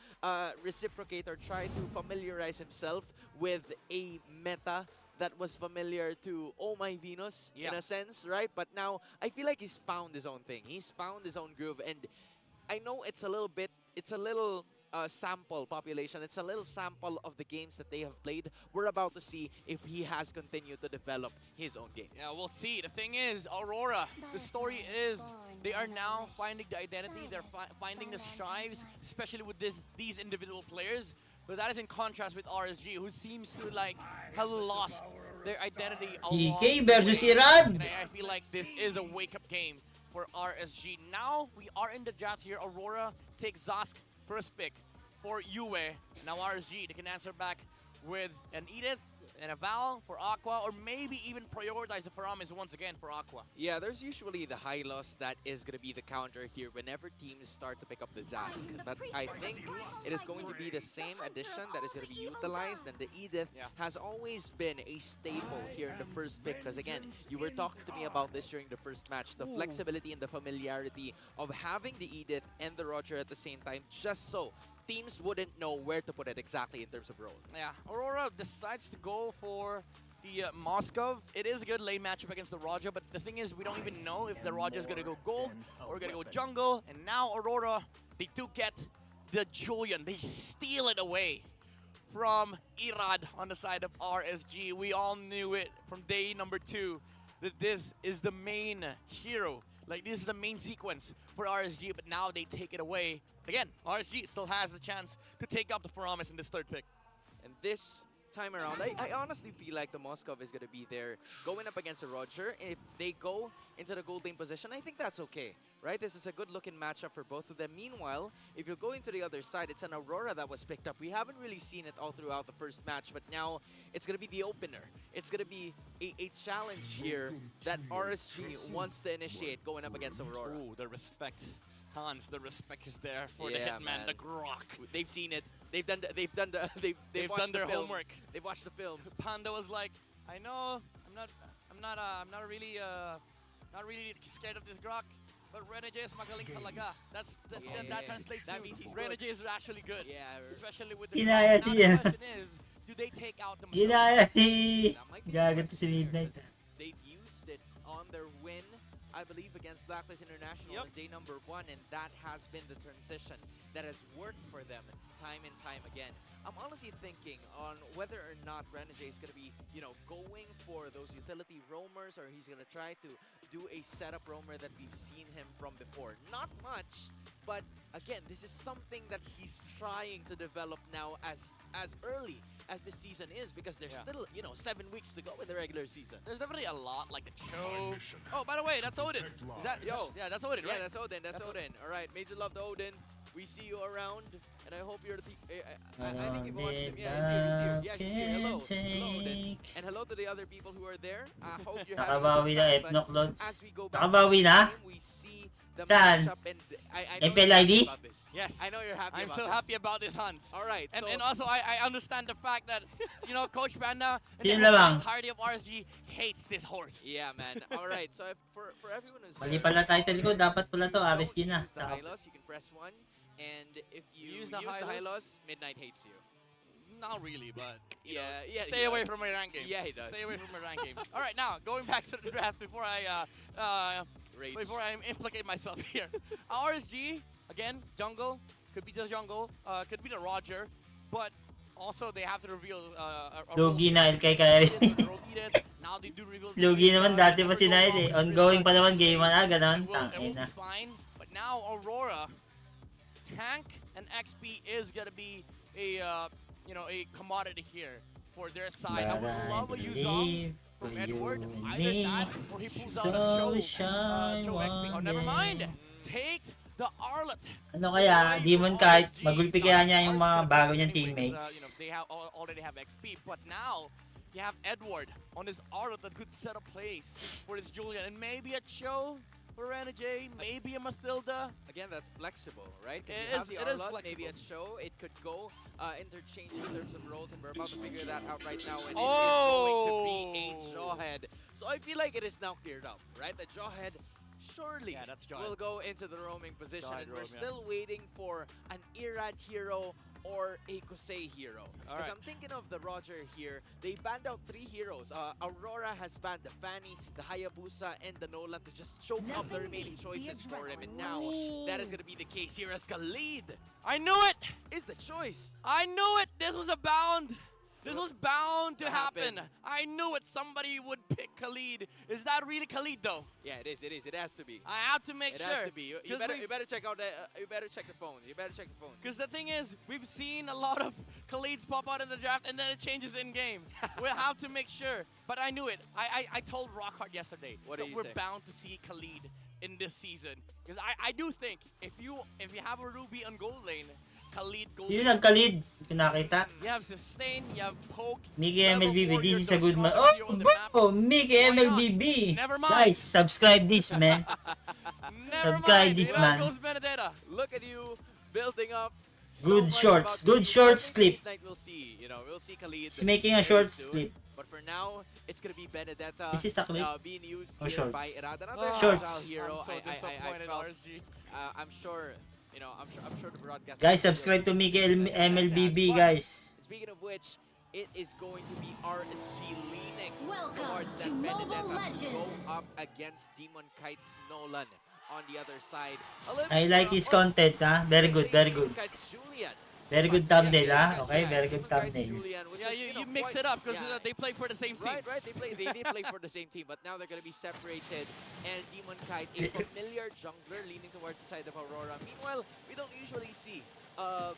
reciprocate or try to familiarize himself with a meta that was familiar to Oh My Venus in a sense, right? But now I feel like he's found his own thing. He's found his own groove, and I know it's a little sample population. It's a little sample of the games that they have played. We're about to see if he has continued to develop his own game. Yeah, we'll see. The thing is, Aurora, the story is they are now finding the identity. They're finding the strives, especially with these individual players. But that is in contrast with RSG, who seems to like have lost their identity along EK the versus way. Irad. And I feel like this is a wake-up game for RSG. Now we are in the draft here. Aurora takes Zask first pick for Yue. Now RSG, they can answer back with an Edith and a Val for Aqua, or maybe even prioritize the Faramis once again for Aqua. Yeah, there's usually the high loss that is going to be the counter here whenever teams start to pick up the Zask. But I think it is going to be the same addition that is going to be utilized, and the Edith has always been a staple here in the first pick. Because again, you were talking to me about this during the first match, the flexibility and the familiarity of having the Edith and the Roger at the same time, just so teams wouldn't know where to put it exactly in terms of role. Yeah, Aurora decides to go for the Moskov, it is a good lane matchup against the Raja, but the thing is, we don't even know if the Raja is going to go gold or going to go jungle. And now Aurora, they do get the Julian. They steal it away from Irad on the side of RSG. We all knew it from day number 2 that this is the main hero. Like, this is the main sequence for RSG, but now they take it away. Again, RSG still has the chance to take up the Promise in this 3rd pick. And this time around, I honestly feel like the Moskov is going to be there going up against a Roger. If they go into the gold lane position, I think that's okay, right? This is a good looking matchup for both of them. Meanwhile, if you're going to the other side, it's an Aurora that was picked up. We haven't really seen it all throughout the first match, but now it's going to be the opener. It's going to be a challenge here that RSG wants to initiate going up against Aurora. Ooh, the respect. Hans, the respect is there for the Hitman, man. the Grok. They've seen it. They've done their homework. They've watched the film. Panda was like, I know, I'm not really scared of this Grok, but Renejay is magaling talaga. That translates That to means he's Renejay is actually good. Yeah. Especially with the Ginaya Grok. Now siya. the question is, do they take out the Ginaya si... Gagat si Midnight. They've used it on their win, I believe, against Blacklist International on day number 1, and that has been the transition that has worked for them time and time again. I'm honestly thinking on whether or not Renejay is going to be, going for those utility roamers, or he's going to try to do a setup roamer that we've seen him from before. Not much, but again, this is something that he's trying to develop now as early as the season is, because there's still, 7 weeks to go in the regular season. There's definitely a lot, like the choke. Oh, by the way, that's Odin. Is that, yeah, that's Odin, right? Yeah, that's Odin. That's Odin. All right, major love to Odin. We see you around, and I hope you're the. I think you've watched him. Yeah, he's here. Yeah, he's here. Hello, Odin. And hello to the other people who are there. I hope you're having Nakabawi na FNOP fun. Lods. As we go back Nakabawi to the na? game, we see the Saan? matchup, and I know MPL you're happy ID? about this. Yes. I know you're happy I'm about so this. happy about this, Hans. All right, so And also, I understand the fact that, Coach Panda and Yun the lamang. entirety of RSG hates this horse. yeah, man. All right, so for everyone who's Mali there, pala title ko, dapat pala to, RSG na. use the high loss, you can press 1, and if you use the high loss, Midnight hates you. Not really, but Yeah, stay away from my rank games. Yeah, he does. Stay away from my rank games. All right, now going back to the draft before I Rage. implicate myself here. RSG again, jungle could be the jungle, could be the Roger, but also they have to reveal. Lugi na kay Kyrie. Now they do reveal. Lugi naman dati pa si Nile eh. Ongoing pa naman game 1 ganon. It will Tangina. be fine, but now Aurora, tank and XP is gonna be a commodity here for their side. I would love a Yuzong from Edward. Either that or he pulls out a Joe XP. Oh, never mind. Take the Arlet. Ano kaya, Demon kahit magulpi kaya niya yung mga bago niyang teammates. They already have XP, but now you have Edward on his Arlet that could set a place for this Julian, and maybe a Cho for Renejay, maybe a Mathilda. Again, that's flexible, right? It You have is the Arlott, flexible. maybe a show. It could go interchange in terms of roles, and we're about to figure that out right now. And it is going to be a Jawhead. So I feel like it is now cleared up, right? The Jawhead surely that's Jawhead. will go into the roaming position, Jawhead and we're roam, yeah. still waiting for an Irad hero or a Kosei hero. Because Alright. I'm thinking of the Roger here. They banned out 3 heroes. Aurora has banned the Fanny, the Hayabusa, and the Nolan to just choke up the remaining choices for him. And now that is going to be the case here as Khalid I knew it! is the choice. I knew it! This was bound to happen. I knew it. Somebody would pick Khalid. Is that really Khalid though? Yeah, it is. It is. It has to be. I have to make It sure. has to be. You better check out the. You better check the phone. You better check the phone. Because the thing is, we've seen a lot of Khalids pop out in the draft and then it changes in game. We'll have to make sure. But I knew it. I told Rockhart yesterday What that did you we're say? bound to see Khalid in this season. Because I do think if you have a Ruby on gold lane, Khalid gold Yun lane. ang Khalid. Pinakita. You have sustain, you have poke. Mickey Level MLBB, 4, this you're is the a good man. strongest hero on the map. Oh, Mickey Why not? MLBB. Never mind. Guys, subscribe this, man. Never Subscribe mind. this, There man. goes Benedetta. Look at you building up. Good much shorts, about good you. shorts I think clip. Midnight we'll see. We'll see Khalid. He's making a very short soon. clip. But for now, it's gonna be Benedetta Is it a clip? being used Or here shorts? by Irad. Another Shorts. agile hero. I'm so disappointed, felt, RSG. I'm sure. I'm sure the broadcast. Guys, subscribe to Mickey MLBB, guys. Speaking of which, it is going to be RSG leaning Welcome towards that to Mobile Benedetta to go Legends. up against Demon Kite's Nolan on the other side. A little I bit like more his of a content, ha? Very good, very good. Demon Kite's Julian. Very good thumbnail, ha? Okay, very good Demon Kite's thumbnail. Julian, which Yeah, is, you know, mix quite- it up because yeah. they play for the same team. Right. They did play for the same team, but now they're going to be separated. And Demon Kite, a familiar jungler leaning towards the side of Aurora. Meanwhile, we don't usually see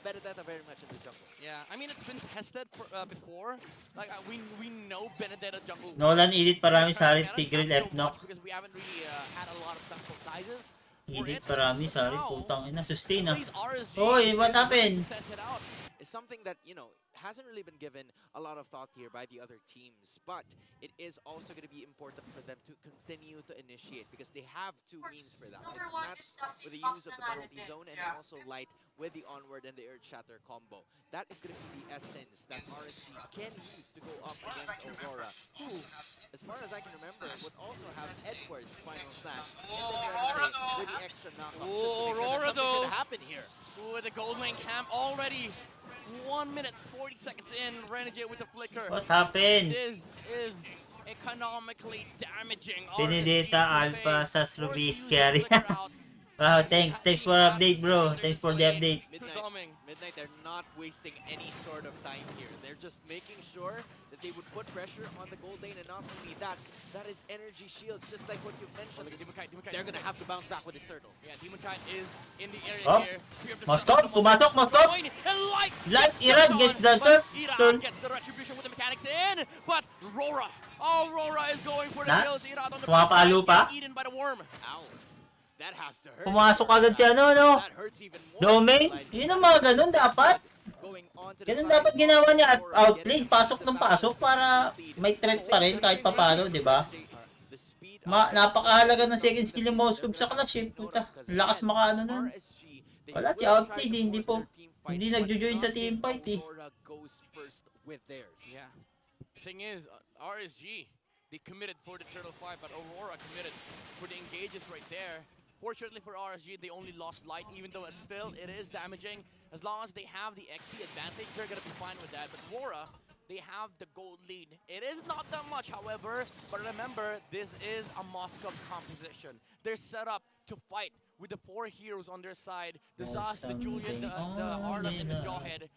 Benedetta very much in the jungle. Yeah, I mean, it's been tested for, before. Like, we know Benedetta jungle. Nolan, edit parami Trying sarit to Tigreal not so FNOP. much because we haven't really had a lot of sample sizes. Edit parami sarit, putang ina. Sustain, ah. Plays RSG, Oy, what is happened? test it out. Is something that, you know, hasn't really been given a lot of thought here by the other teams, but it is also going to be important for them to continue to initiate because they have two means for that. It's Nats with the use of the penalty zone and also Light with the onward and the earth shatter combo. That is going to be the essence that RSG can use to go up against Aurora, who, as far as I can remember, would also have Edward's final slash and then Renejay with the extra knockoff. Oh, Just to make sure that Aurora, something's though. going to happen here. Ooh, the gold lane camp already 1 minute 40 seconds in. Renegade with the flicker. What happened? This is economically damaging. Benedetta Alpha Sas Ruby Forced to use the carry. flicker out. Wow, thanks for update, bro. Thanks for the update. Midnight, they're not wasting any sort of time here. They're just making sure that they would put pressure on the gold lane, and not only that, that is energy shields, just like what you mentioned. They're gonna have to bounce back with his turtle. Yeah, Demon Kite is in the area Oh, here. Spear of the Moskov, Sun, pumasok, Moskov. and Light, Iran gets the Iran turn. gets the retribution with the mechanics in, but Aurora is going for the Nats, kills. Iran on the pumapalo backside, pa. gets eaten by the worm. Ow. That has to hurt. Pumasok agad si ano, no? That hurts even more. Domain? Yun ang mga ganun dapat. Going on to the Ganun side dapat of ginawa niya. Aurora, Outplay, getting pasok the ng battle pasok para may threat pa rin kahit papano, di ba? The speed of Napakahalaga ng second skill yung Moskov sa clash eh. Puta, lakas makaano nun. RSG, they Wala, si will Outplay, try to hindi force po. their team fight, Hindi but nagjo-join not sa if team fight eh. Aurora goes first with theirs. Yeah. The thing is, RSG, they committed for the turtle fight, but Aurora committed for the engages right there. Fortunately for RSG, they only lost light, even though it is damaging. As long as they have the XP advantage, they're going to be fine with that. But Aurora, they have the gold lead. It is not that much, however, but remember, this is a Moscow composition. They're set up to fight with the 4 heroes on their side. The Zas, the Julian, the Arlen, and the Jawhead.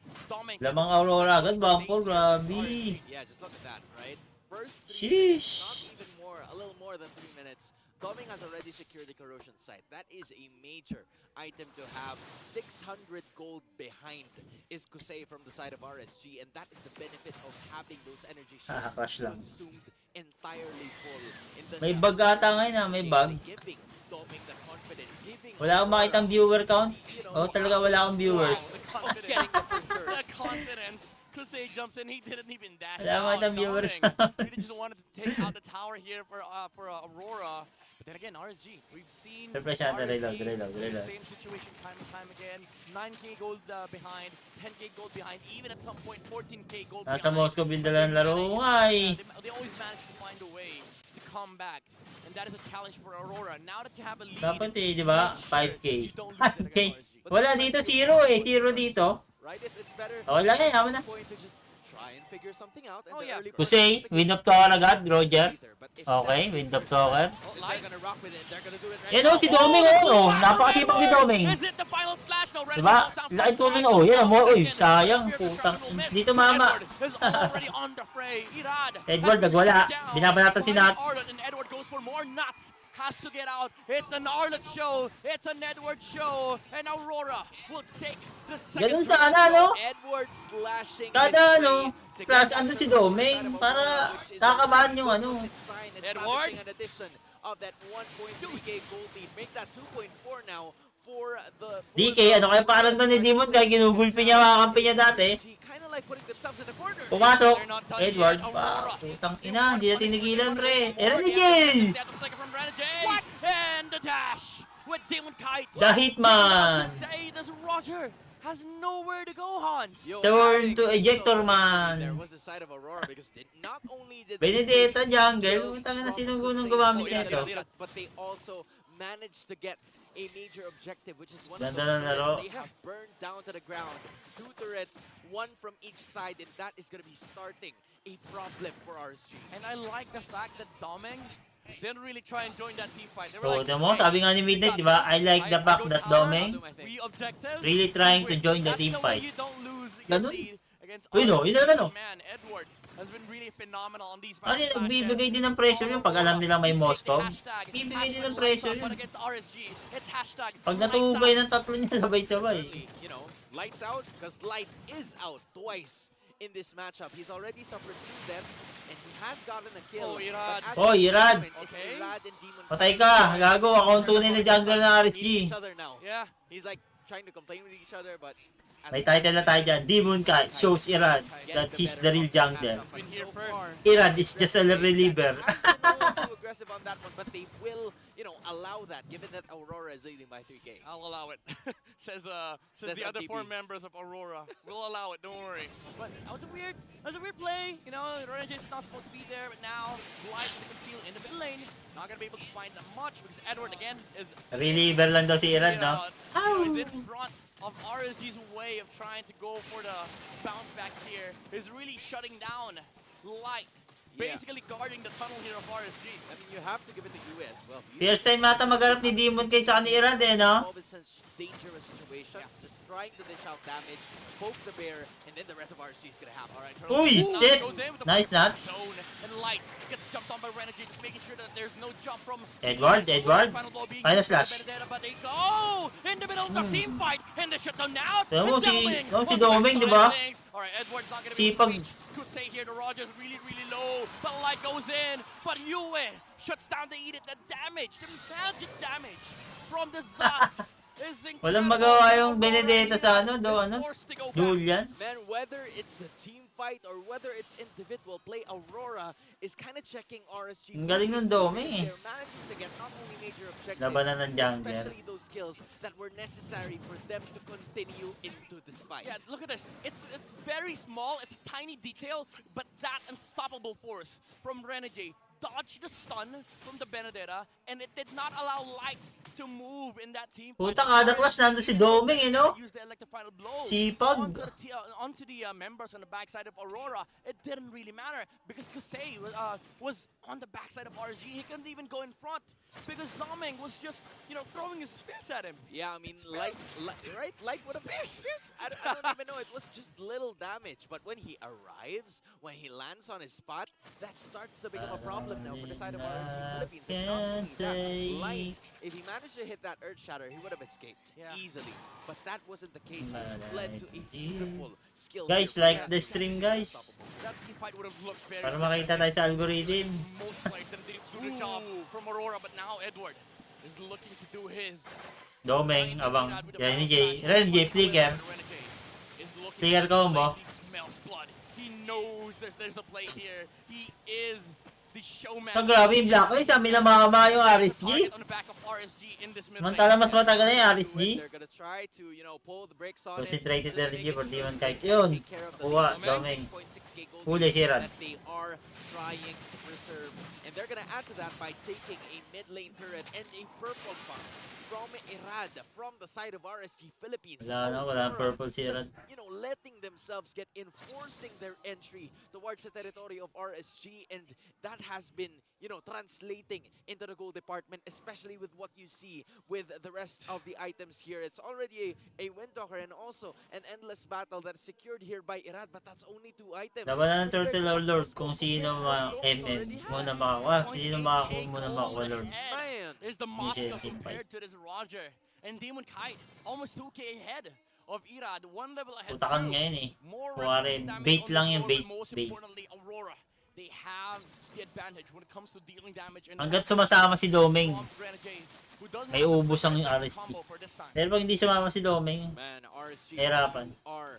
Lamang Aurora agad, Bangko, grabe. Yeah, just look at that, right? First 3 Sheesh. minutes, not even more, a little more than 3 minutes. Doming has already secured the corrosion site. That is a major item to have. 600 gold behind is Kusei from the side of RSG, and that is the benefit of having those energy shields Flash lang. consumed entirely full. In the May bug ata ngayon ah, may bug. Giving Doming the confidence, giving Wala akong makitang viewer count. Oh, talaga wala akong viewers. getting the first turn. The confidence. Kusei jumps in, he didn't even dash Wala akong out. makitang viewers. Really just wanted to take out the tower here for Aurora. But then again, RSG, we've seen Surprise siya, RSG reload. in the same situation time and time again. 9k gold behind, 10k gold behind, even at some point 14k gold Nasa behind. Moscow din dalang laro nga eh. They always manage to find a way to come back. And that is a challenge for Aurora. Now that you have a lead, Dapat eh, di ba? make sure 5k. you don't lose it 5k. against RSG. Wala dito, zero eh. Zero dito. Right? It's better Okay lang eh, ako na. point to just try and figure something out. And Oh, the yeah. early Kusei, part- wind of talker agad, Roger. But if Okay, that wind is of their talker. if they're gonna rock with it, they're gonna do it right Yan now. o, si Doming o. Napakasipag ni Doming. Is it the final slash? No, Renejay Diba? goes down Laking first tulong time. o. Yan mo. Uy, Second, sayang. Spear Putang. will miss. Dito mama. Edward is already on the fray. Irad Edward, has nagwala. been down. Binabanatan si Behind Nats. Arlet, and Edward goes for more nuts. Has to get out. It's an Arlet show. It's an Edward show. And Aurora will take the second. Ganun sana, no? Edward slashing Kada his ano, way to plus get andun that si first Doming side of para Aurora, which is a kakabahan yung ano. sign Edward? establishing an addition of that 1.3k gold lead. Make that 2.4 now for the DK, ano kaya parang doon ni Demon kaya ginugulpi niya mga kampi niya dati. kind of like putting themselves in the corner. Pumasok. They're not done Edward, yet. pa. Aurora. Putang ina, hindi na tinigilan pre. They Renejay! have to take it from Renejay. And the dash with Demon Kite. The Hitman! Say this Roger has nowhere to go, Hans. Yo, Turn to having ejector so man. There was the side of Aurora because not only did Benedetta they jungle. kills Putang ina, from sinong Kusei's gumamit point, nito? but they also managed to get a major objective, which is one of Ganda those ng laro. turrets they have burned down to the ground. 2 turrets, 1 from each side, and that is going to be starting a problem for RSG. And I like the fact that Doming didn't really try and join that team fight. They So, were like, mo, sabi nga ni Midnight, di ba? I like the fact that Doming we objective. really trying to join the team That's fight. the way you don't lose your Ganun. lead against Uy, no, yun na naman, no. Man, Edward has been really phenomenal on these Kasi matches. nagbibigay din ng pressure yun pag alam nilang may Moscow. Bibigay din ng pressure yun. Against RSG, it's hashtag Pag natugay ng tatlo niya sabay-sabay. You know, lights out, because light is out twice in this matchup. He's already suffered 2 deaths, and he has gotten a kill. Oh, Irad. But as Oh, of this Irad. moment, it's Okay. Irad and Demon Patay ka, gago. Ako ang tunay na jungler ng RSG. each other now. Yeah. He's like trying to complain with each other, but as May we title na see, tayo dyan. Demon Kai shows Irad getting that the he's better the real of the jungler. matchup. But Been here so first. far, Irad is just a reliever. too aggressive on that one, but they will, you know, allow that, given that Aurora is leading by 3K. I'll allow it. says Says the other 4 MPB. members of Aurora. We'll allow it, don't worry. But that was a weird play. You know, Renejay's not supposed to be there, but now Light to conceal in the mid lane. Not gonna be able to find that much because Edward again is Reliever lang daw si Irad, no? is in front of RSG's way of trying to go for the bounce back here. Is really shutting down Light. Yeah. Basically guarding the tunnel here of RSG. I mean, you have to give it to US. Well, First time mata magharap ni Demon Kai sa ni Irad eh, no? Always such dangerous situations, just trying to dish out damage, poke the bear, and then the rest of RSG is gonna happen. All right, Uy, shit! Nice nuts. Zone, and Light gets jumped on by Renejay, just making sure that there's no jump from Edward. Final slash. Benedetta, but they go in the middle of the team fight, and they shut down now. Tignan mo, And si Doming Doming, di ba? All right, Edward's not gonna Sipag. be able to reach. Could say here the Rogers really low, but Light goes in, but Yue shuts down the Edith. The damage, the magic damage from the Zaz is incredible. Walang magawa yung Benedetta sa ano, Julian. Man, whether it's a team fight or whether it's individual play, Aurora is kind of checking RSG. Ang galing ng Doming eh. They're managing to get not only major objectives, Labanan ng jungler. especially those skills that were necessary for them to continue into this fight. Yeah, look at this. It's very small. It's a tiny detail, but that unstoppable force from Renejay dodged the stun from the Benedetta, and it did not allow Light to move in that team. Puta, kada class nandun si Doming eh, no? Use the electric final blow Sipag. onto the members on the backside of Aurora. It didn't really matter because Kusei was on the backside of RSG. He couldn't even go in front because Doming was just, you know, throwing his spears at him. Yeah, I mean, Light would have I don't even know. It was just little damage, but when he arrives, when he lands on his spot, that starts to become a problem now for the side of RSG Philippines. And not only that, Light, if he managed to hit that Earth Shatter, he would have escaped easily. But that wasn't the case, which led to a beautiful skill. Guys, like the stream, guys. That team fight would have looked very Para makita tayo sa algorithm. most players that didn't do the job from Aurora, but now Edward is looking to do his. Doming, abang. Renejay, flicker. Flicker combo. He smells blood. He knows there's a play here. He is the showman. So, grabe yung Blacklist. Kami na makama yung RSG. On the back of RSG in this mid Mantala mas matagal na yung RSG. They're gonna try to, you know, pull the brakes on it. Concentrated Just energy making for sure Demon that Kite. they Yun. take care of the Kuha, lead. Doming. 6.6k gold Huli si Rad. that they are trying to preserve. And they're gonna add to that by taking a mid lane turret and a purple buff from Irad from the side of RSG Philippines. Wala na, wala ang purple si Irad. Just, you know, letting themselves get in, forcing their entry towards the territory of RSG, and that has been, you know, translating into the goal department, especially with what you see with the rest of the items here. It's already a Windtalker and also an endless battle that's secured here by Irad, but that's only 2 items. Labanan ng Turtle or Lord kung sino MM muna makakuha. Sino makakuha muna makakuha Lord. Man, is the Moscow team fight. compared to this Roger and Demon Kite almost 2k ahead of Irad, 1 level ahead. Putakan ngayon eh. More Kuwari, damage bait on the lang yung board, bait. but most Bait. importantly, Aurora, they have the advantage when it comes to dealing damage. And Hanggat sumasama si Doming, Renejay, who doesn't may have the ubos ang first RSG. combo for this time. Pero pag hindi sumama si Doming, Man, RSG hirapan. are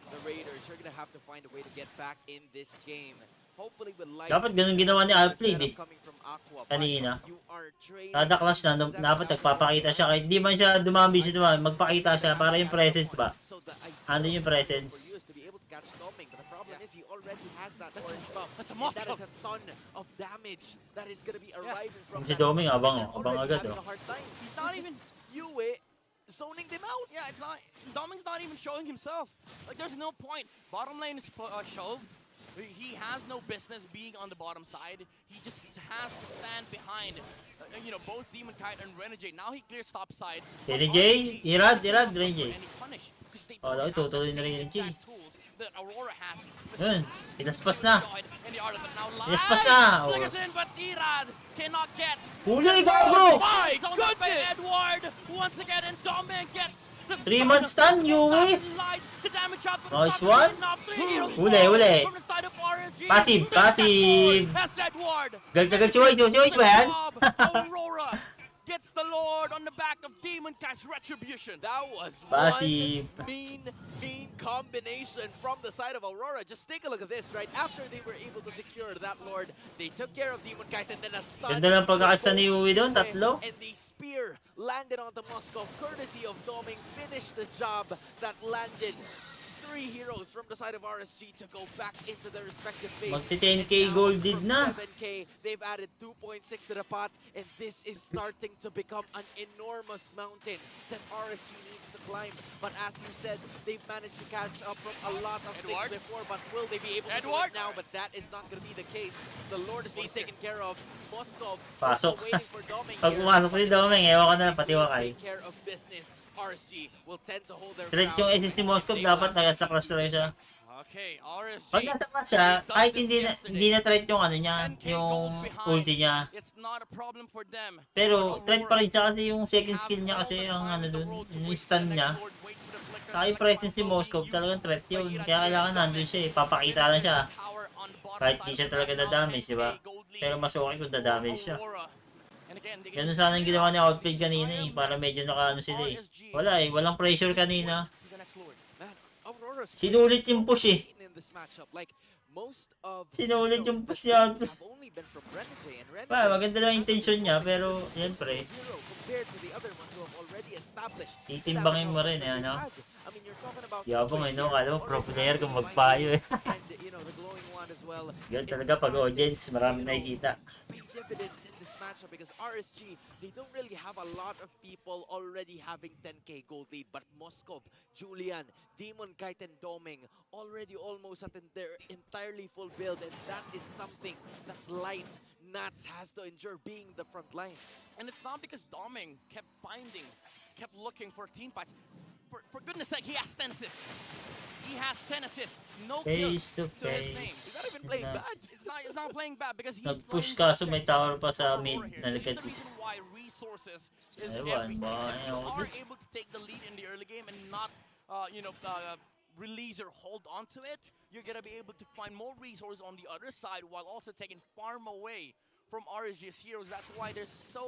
the Raiders. You're gonna have to find a way to get back in this game. Hopefully with light. Dapat ganun ginawa ni Alfred eh. Coming from Aqua, Kanina. but you are training Kada clash na, dapat nagpapakita siya. Kahit hindi man siya dumami siya dumami, magpakita siya para yung presence ba. so the Andun yung for presence. you is to be able to catch Doming, but the problem is he already has that orange buff. That's a And Moscow. that is a ton of damage that is gonna be arriving from Si that. Doming, abang They're abang already agad having oh. a hard time. He's not even Yue zoning them out. Yeah, it's not. Doming's not even showing himself. Like, there's no point. Bottom lane is shoved. He has no business being on the bottom side. He just has to stand behind, you know, both Demon Kite and Renejay. Now he clears top side. Renejay, Irad, Renejay. And he punish because they Oh, don't daw, tutuloy have na the rin same yung exact tools that Aurora has. Yun, pinaspas na. And the art of it now live. Pinaspas na. Oh. Flickers in, but Irad cannot get. Huli, gago! My goodness! Edward once again, and Domin gets the 3 months stun, Yue. Nice one. Huli. Passive. Gagdagan si Wise ba yan? Aurora gets the Lord on the back of Demon Kite's retribution. That was Passive. one mean combination from the side of Aurora. Just take a look at this, right? After they were able to secure that Lord, they took care of Demon Kite and then a stun. Ganda lang pagkakasta ni Yue doon, tatlo. And the spear landed onto Moscow, courtesy of Doming. Finished the job that landed 3 heroes from the side of RSG to go back into their respective base. Magti 10k gold did na. 7k, they've added 2.6 to the pot, and this is starting to become an enormous mountain that RSG needs to climb. But as you said, they've managed to catch up from a lot of things before, but will they be able to do it now? But that is not going to be the case. The Lord is being taken care of. Moscow Pasok. waiting for Doming Pag here. pumasok si Doming, ewan ko na pati wakay. Take care of business. RSG will tend to hold their Threat yung SNC Moscow, dapat nasa crush talaga siya. Okay, RSG. Pag nasa crush siya, kahit hindi na threat yung ano niya, yung ulti niya. It's not a problem for them. Pero threat pa rin siya kasi yung second skill niya kasi ang ano dun, yung stun niya. Saka yung presence ni Moscow, talagang threat yun. Kaya kailangan nandun siya eh, papakita lang siya. Kahit di siya talaga na-damage, di ba? Pero mas okay kung da-damage siya. Ganun sana yung ginawa ni Outplay kanina eh, para medyo naka ano sila eh. Wala eh, walang pressure kanina. Sinulit yung push eh. Sinulit yung push niya. Maganda lang yung intention niya, pero siyempre, titimbangin mo rin eh, ano? Yabang eh, no? Kala mo pro player kung magpayo eh. Ganun talaga pag audience, marami nakikita. Because RSG, they don't really have a lot of people already having 10k gold lead, but Moskov, Julian, Demon Kite and Doming already almost at their entirely full build, and that is something that Light Nats has to endure being the front lines. And it's not because Doming kept looking for team fights. For goodness sake, he has 10 assists. He has 10 assists. No kills to his name. He's not even playing bad. It's not playing bad because he's nag-push kaso may tower pa sa mid. Nalagad. The reason why resources is everything. If you are able to take the lead in the early game and not, release or hold on to it, you're gonna be able to find more resources on the other side while also taking farm away from RSG's heroes. That's why they're so,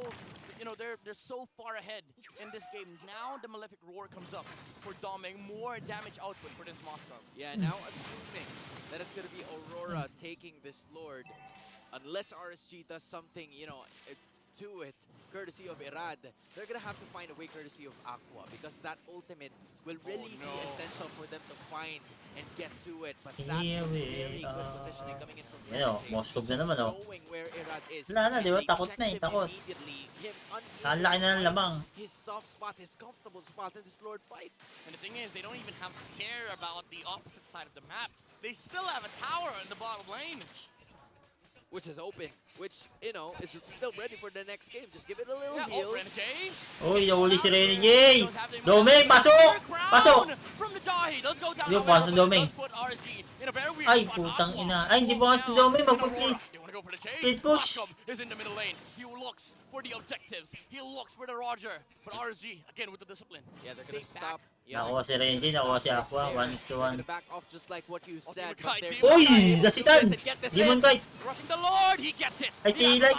they're so far ahead in this game. Now the Malefic Roar comes up for Doming, more damage output for this Moscow. Yeah, now assuming that it's gonna be Aurora taking this Lord, unless RSG does something, to it, courtesy of Irad, they're gonna have to find a way courtesy of Aqua, because that ultimate will really be essential for them to find and get to it. But that is very good positioning coming in from Moscow na naman knowing where Irad is. Wala na, di ba? Takot na eh, takot. Ang laki na ng lamang. His soft spot, his comfortable spot in this Lord fight. And the thing is, they don't even have to care about the opposite side of the map. They still have a tower in the bottom lane. Which is open, which, is still ready for the next game. Just give it a little heal. Renejay. Uy, nahuli si Renejay! Doming, pasok! Pasok! Yung pasok, Doming. Ay, putang ina. Ay, hindi ba si Doming mag-split push? Is in the middle lane. He looks for the objectives. He looks for the Roger. But RSG, again with the discipline. Yeah, they're gonna stop. Nakuha si Renejay, nakuha si Aqua. 1-1. Back off just like what you said. Uy! Nasitan! Demon Kite! Rushing the Lord, he gets it. Ay, tilay!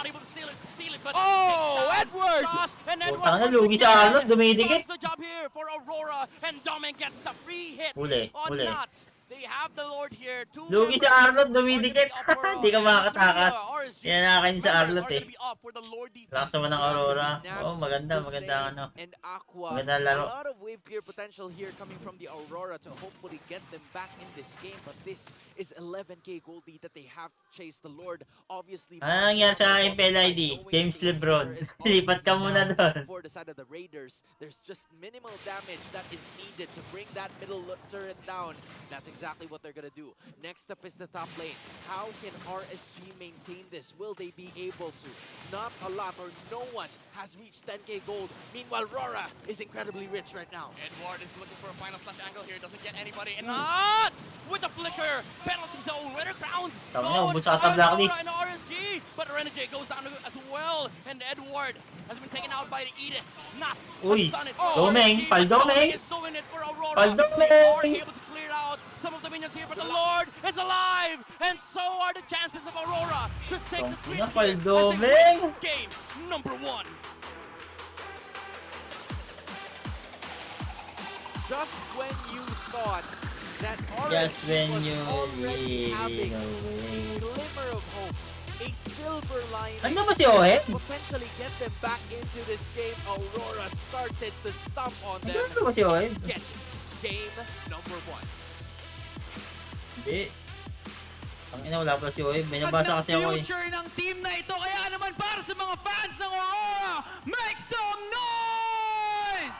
Oh, Edward! Putang na, lugi sa Arnold, dumidikit. The job here for Aurora, and Doming gets the free hit Huli. on Nats. They have the Lord here. Two Lugi members sa Arlot, are gonna dumidikit. be up for, Hindi ka and makakatakas. three, RSG Yan nakakin sa members Arlot are eh. gonna be up for the Lord defense. Lakas naman ng Yeah, it's gonna Aurora. be Nats, Oh, maganda Hussein, ano. and Aqua. Maganda A laro. lot of wave clear potential here coming from the Aurora to hopefully get them back in this game. But this is 11k gold lead that they have to chase the Lord. Obviously, Ano nangyari sa MPLID? James Lebron. Lipat ka muna doon. For the side of the Raiders, there's just minimal damage that is needed to bring that middle turret down. That's exactly what they're gonna do. Next up is the top lane. How can RSG maintain this? Will they be able to? Not a lot or no one has reached 10k gold. Meanwhile, RORA is incredibly rich right now. Edward is looking for a final slash angle here. Doesn't get anybody. And Nuts with the flicker. Penalty zone. Winner crowns. Tama niya, ubos ata Blacklist. And RSG. But Renejay goes down as well. And Edward has been taken out by the Edith. Nuts. Uy, has done it. Domeng, RSG, Paldomeng. is doing it for Aurora. Paldomeng. They are able to clear out some of the minions here, but the Lord is alive. And so are the chances of Aurora to take the switch Tangina, here as they Paldomeng. win game number 1. Just when you thought that Just RSG when was you already having know. a glimmer of hope, a silver lining Ano ba si Ohe? potentially get them back into this game, Aurora started to stomp on them. Ano ba si Ohe? Get game number 1. Hindi. Ang ina, wala pa si Ohe. May nabasa kasi ako eh. future ng team na ito. Kaya naman para sa mga fans ng Aurora, make some noise!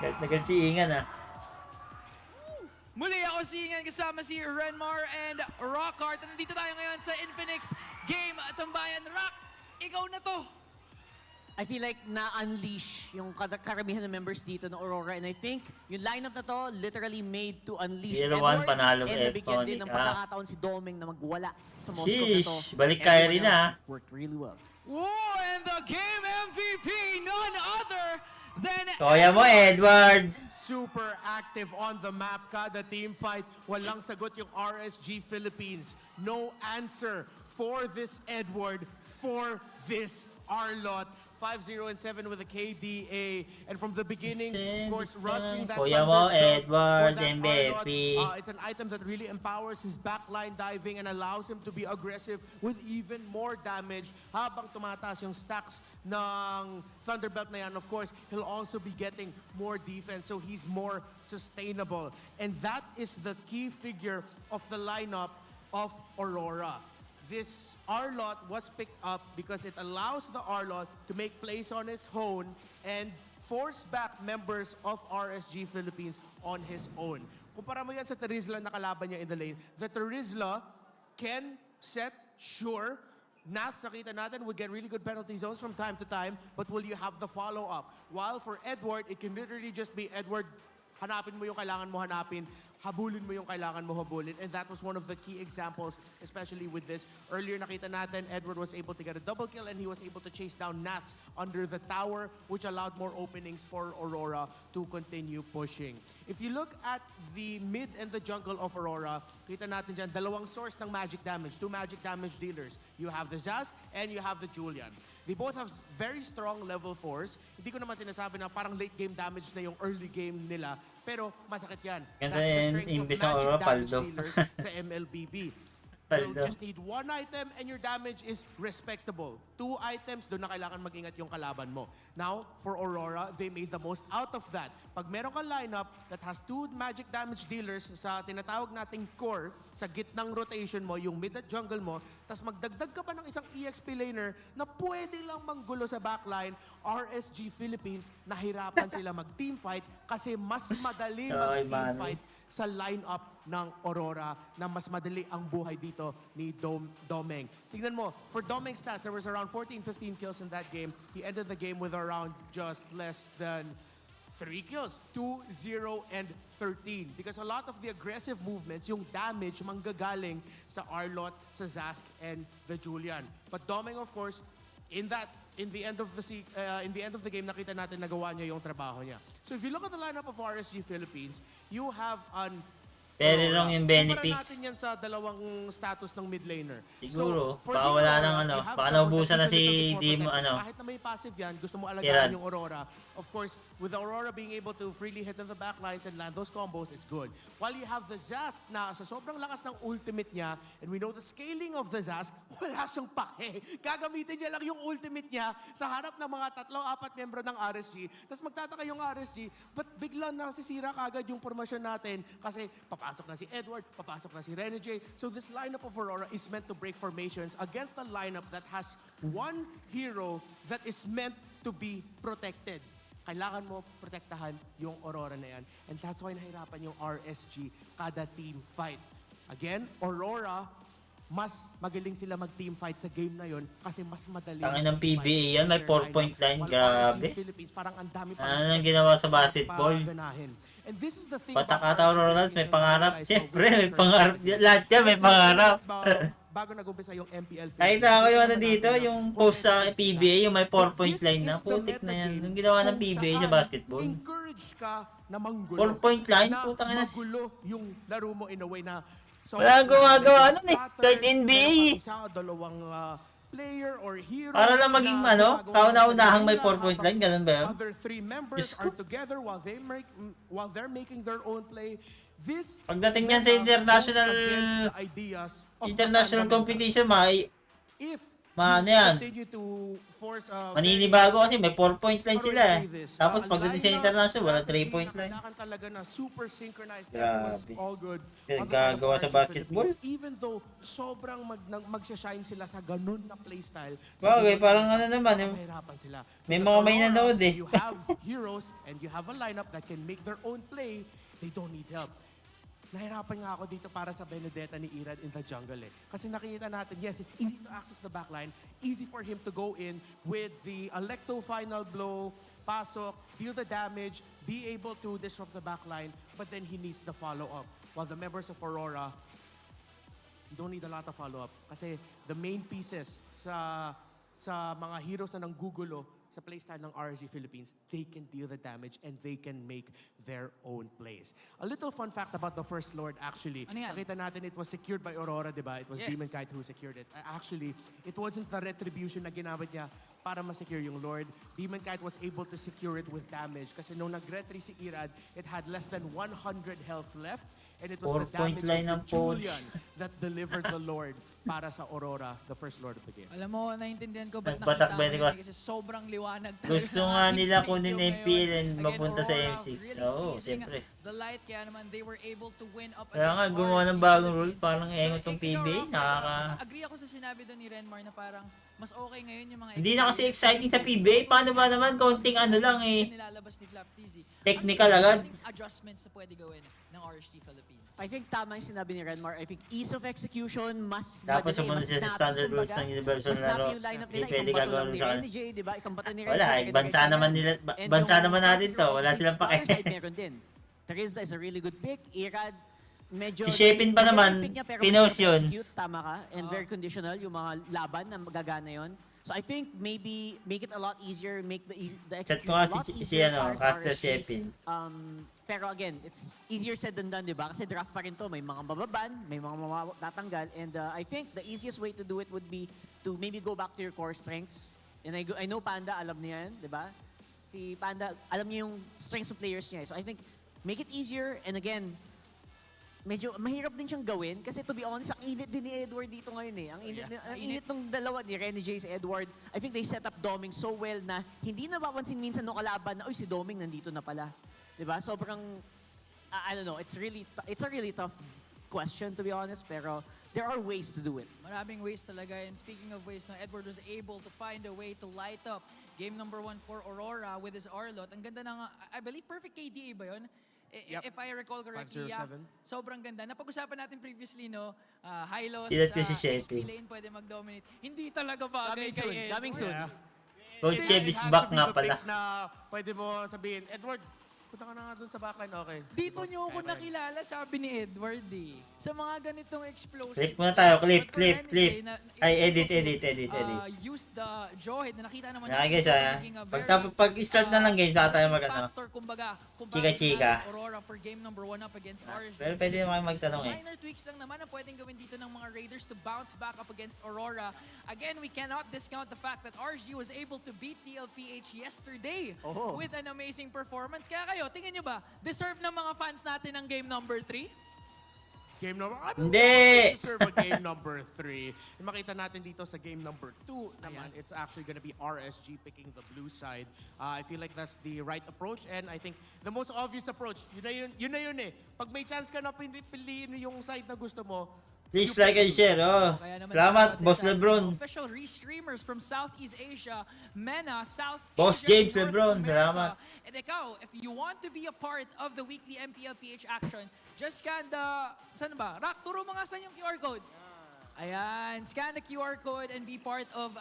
Galit na galit si Ingan ah. Muli ako si Ingan kasama si Renmar and Rockhart. Nandito tayo ngayon sa Infinix Game Tambayan. Rock, ikaw na to. I feel like na-unleash yung karamihan ng members dito ng Aurora, and I think yung lineup na to literally made to unleash 0-1 Edward, panalo and kay nabigyan din ng Onic, pagkakataon si Domeng na magwala sa Moscow na to. Sheesh, balik Everyone Kyrie else na. worked really well. Whoa, and the game MVP, none other than Kaya mo, Edward. Super active on the map. Kada team fight, walang sagot yung RSG Philippines. No answer for this Edward, for this Arlot. 5-0 and 7 with a KDA. And from the beginning, of course, rushing that Kuya mo, Thunderstone Edward, for that MVP. Arlot, it's an item that really empowers his backline diving and allows him to be aggressive with even more damage. Habang tumataas yung stacks ng Thunderbelt na yan, of course, he'll also be getting more defense, so he's more sustainable. And that is the key figure of the lineup of Aurora. This Arlot was picked up because it allows the Arlot to make plays on his own and force back members of RSG Philippines on his own. Kumpara mo yan sa Terizla na kalaban niya in the lane. The Terizla can set, sure, Nats, nakita natin, would get really good penalty zones from time to time, but will you have the follow-up? While for Edward, it can literally just be, Edward, hanapin mo yung kailangan mo hanapin, habulin mo yung kailangan mo habulin. And that was one of the key examples, especially with this. Earlier nakita natin, Edward was able to get a double kill and he was able to chase down Nats under the tower, which allowed more openings for Aurora to continue pushing. If you look at the mid and the jungle of Aurora, kita natin dyan, dalawang source ng magic damage, 2 magic damage dealers. You have the Zaz and you have the Julian. They both have very strong level 4s. Hindi ko naman sinasabi na parang late game damage na yung early game nila. Pero masakit yan. Ganda That's the yan, strength of imbis ng magic Aurora, damage paldo. dealers sa MLBB. You Paldo. just need 1 item and your damage is respectable. 2 items, doon na kailangan mag-ingat yung kalaban mo. Now, for Aurora, they made the most out of that. Pag meron kang lineup that has 2 magic damage dealers sa tinatawag nating core, sa gitnang rotation mo, yung mid at jungle mo, tas magdagdag ka pa ng isang EXP laner na pwede lang manggulo sa backline, RSG Philippines, nahirapan sila mag-team fight kasi mas madali mag-team fight sa lineup ng Aurora na mas madali ang buhay dito ni Domeng. Tingnan mo, for Domeng's stats, there was around 14-15 kills in that game. He ended the game with around just less than 3 kills, 2, 0, and 13. Because a lot of the aggressive movements, yung damage, manggagaling sa Arlot, sa Zask, and the Julian. But Domeng, of course, in the end of the game, nakita natin nagawa niya yung trabaho niya. So if you look at the lineup of RSG Philippines, you have an Very Aurora. wrong yung benefit. Kumpara natin yan sa dalawang status ng mid laner. Siguro, for baka the wala Aurora, nang ano, you have baka someone naubusan that na gives a si little bit more Dim, protection. ano. Kahit na may passive yan, gusto mo Tirad. alagaan yung Aurora. Of course, with Aurora being able to freely hit in the backlines and land those combos is good. While you have the Zask na sa sobrang lakas ng ultimate niya, and we know the scaling of the Zask, wala siyang pake. Gagamitin niya lang yung ultimate niya sa harap ng mga 3-4 miyembro ng RSG. Tapos magtataka yung RSG, but biglang nasisira kagad yung formasyon natin kasi papasok na si Edward, papasok na si Renejay. So this lineup of Aurora is meant to break formations against a lineup that has one hero that is meant to be protected. Kailangan mo protektahan yung Aurora na yan. And that's why nahirapan yung RSG kada team fight. Again, Aurora, mas magaling sila mag-team fight sa game na yon kasi mas madali. Tangin ng PBA yan, may 4-point line, grabe. Parang ang dami pa. Ano nang ginawa sa basketball? And this is the thing Patakata Aurora, may pangarap. Siyempre, may pangarap. Lahat yan may pangarap. Bago nag-umpisa yung MPL Philippines. Kahit ako yung ano dito, yung post sa PBA, yung may 4-point line na, putik na yan. Yung ginawa ng PBA sa basketball. Encourage ka na manggulo. 4-point line, putang ina. Magulo yung laro mo in a way na Wala gumagawa nun eh, kahit NBA. Isa o dalawang player or hero. Para lang maging ano, kauna-unahang may 4-point line, ganun ba yun? Other 3 members are together while they're making their own play. This Pagdating yan sa international competition, if ano yan, continue to force maninibago kasi may 4-point line sila eh. Tapos pagdating sa international, wala 3-point line. kailangan talaga na super synchronized. Grabe. That was all good. Gagawa sa basketball. Even though sobrang magsha-shine sila sa ganun na playstyle. Bagay, parang ano naman, Mahirapan sila. may mga may nanood eh. You have heroes and you have a lineup that can make their own play. They don't need help. Nahirapan nga ako dito para sa Benedetta ni Irad in the jungle eh. Kasi nakikita natin, yes, it's easy to access the backline. Easy for him to go in with the Alecto final blow, pasok, deal the damage, be able to disrupt the backline, but then he needs the follow-up. While the members of Aurora, you don't need a lot of follow-up. Kasi the main pieces sa mga heroes na nanggugulo sa playstyle ng RSG Philippines, they can deal the damage and they can make their own plays. A little fun fact about the First Lord actually. Ano yan? Nakita natin it was secured by Aurora, di ba? It was Yes. Demon Kite who secured it. Actually, it wasn't the retribution na ginamit niya para ma-secure yung Lord. Demon Kite was able to secure it with damage kasi nung nag-retry si Irad, it had less than 100 health left and it was the 4-point damage line of ng the Poles. Julian that delivered the Lord para sa Aurora, the First Lord of the game. Alam mo, naintindihan ko ba't Nagbatak nakita ko 24. yun kasi sobrang liwanag talaga. Gusto ng nga ating nila stadium kunin ngayon. MPL and Again, mapunta sa Aurora M6. really Oo, seizing siyempre. the light, kaya naman they were able to win up Kaya nga, against gumawa ng RSG bagong rule, Philippines. parang engot tong ikaw, PBA, Rob, agree ako sa sinabi doon ni Renmar na parang mas okay ngayon yung mga Hindi na kasi exciting sa PBA. Paano ba naman? Konting ano lang eh. nilalabas ni Flap TZ. Technical agad. Adjustments na pwede gawin ng RSG Philippines. I think tama yung sinabi ni Renmar. I think ease of execution, mas Dapat madali, sumunod mas sila sa snappy, standard kumbaga. rules ng universal Mas laro. snappy yung lineup Hindi nila. pwede Isang bato gagawin lang ni sa kanila. Renejay, di ba? Isang bato ni Wala, Renejay. bansa naman nila, And bansa yung naman natin to. Wala si silang other pake. side, meron din. Terizla is a really good pick. Irad, medyo... Si Shepin pa naman, pick niya, pero pinost medyo yun. cute, tama ka. And very conditional yung mga laban na magagana yun. So I think maybe make it a lot easier, make the Chat execution ko nga a lot si easier ano, para sa Caster RSG. Shepin. Pero again, it's easier said than done, di ba? Kasi draft pa rin to. May mga bababan, may mga tatanggal. And I think the easiest way to do it would be to maybe go back to your core strengths. And I know Panda, alam niya yan, di ba? Si Panda, alam niya yung strengths of players niya. So I think, make it easier. And again, medyo mahirap din siyang gawin. Kasi to be honest, ang init din ni Edward dito ngayon eh. Ang init ng dalawa ni Renejay si Edward. I think they set up Doming so well na hindi napapansin minsan nung kalaban na, uy, si Doming nandito na pala. Diba? Sobrang, I don't know, it's a really tough question to be honest, pero there are ways to do it. Maraming ways talaga. And speaking of ways, no, Edward was able to find a way to light up game number 1 for Aurora with his Arlot. Ang ganda ng, I believe, perfect KDA ba yun? Yep. If I recall correctly, 507. yeah, sobrang ganda. Napag-usapan natin previously, no, high loss, Sila si Shepin. XP lane pwede mag-dominate. Hindi talaga bagay Coming soon, kay coming soon. Yeah. Coach Chev is back nga pala. Na pwede mo sabihin, Edward, Punta ka na nga doon sa backline. Okay. Dito nyo ako nakilala, sabi ni Edward eh. Sa mga ganitong explosive. Clip muna tayo, plays. clip. But for Renejay, Ay, edit. Use the jawhead na nakita naman Okay guys, magiging a pag-start na ng game, saka tayo mag-ano. factor, kumbaga, Chika-chika. Aurora for game number 1 up against RSG. Pero pwede naman kayo magtanong eh. Minor tweaks lang naman ang pwedeng gawin dito ng mga Raiders to bounce back up against Aurora. Again, we cannot discount the fact that RSG was able to beat TLPH yesterday with an amazing performance. Kaya kayo, tingin nyo ba, deserve ng mga fans natin ang game number 3? Game number... Hindi! Deserve a game number 3. Yung makita natin dito sa game number 2 naman, it's actually gonna be RSG picking the blue side. I feel like that's the right approach, and I think the most obvious approach, yun na yun eh. Pag may chance ka na piliin yung side na gusto mo, Please like and share. Oh. Salamat, Boss Lebron. Official restreamers from Southeast Asia, MENA, South Boss Asia, James North Lebron, America. salamat. And ikaw, if you want to be a part of the weekly MPLPH action, just scan the, saan ba? Rock, turo mo nga saan yung QR code. Ayan, scan the QR code and be part of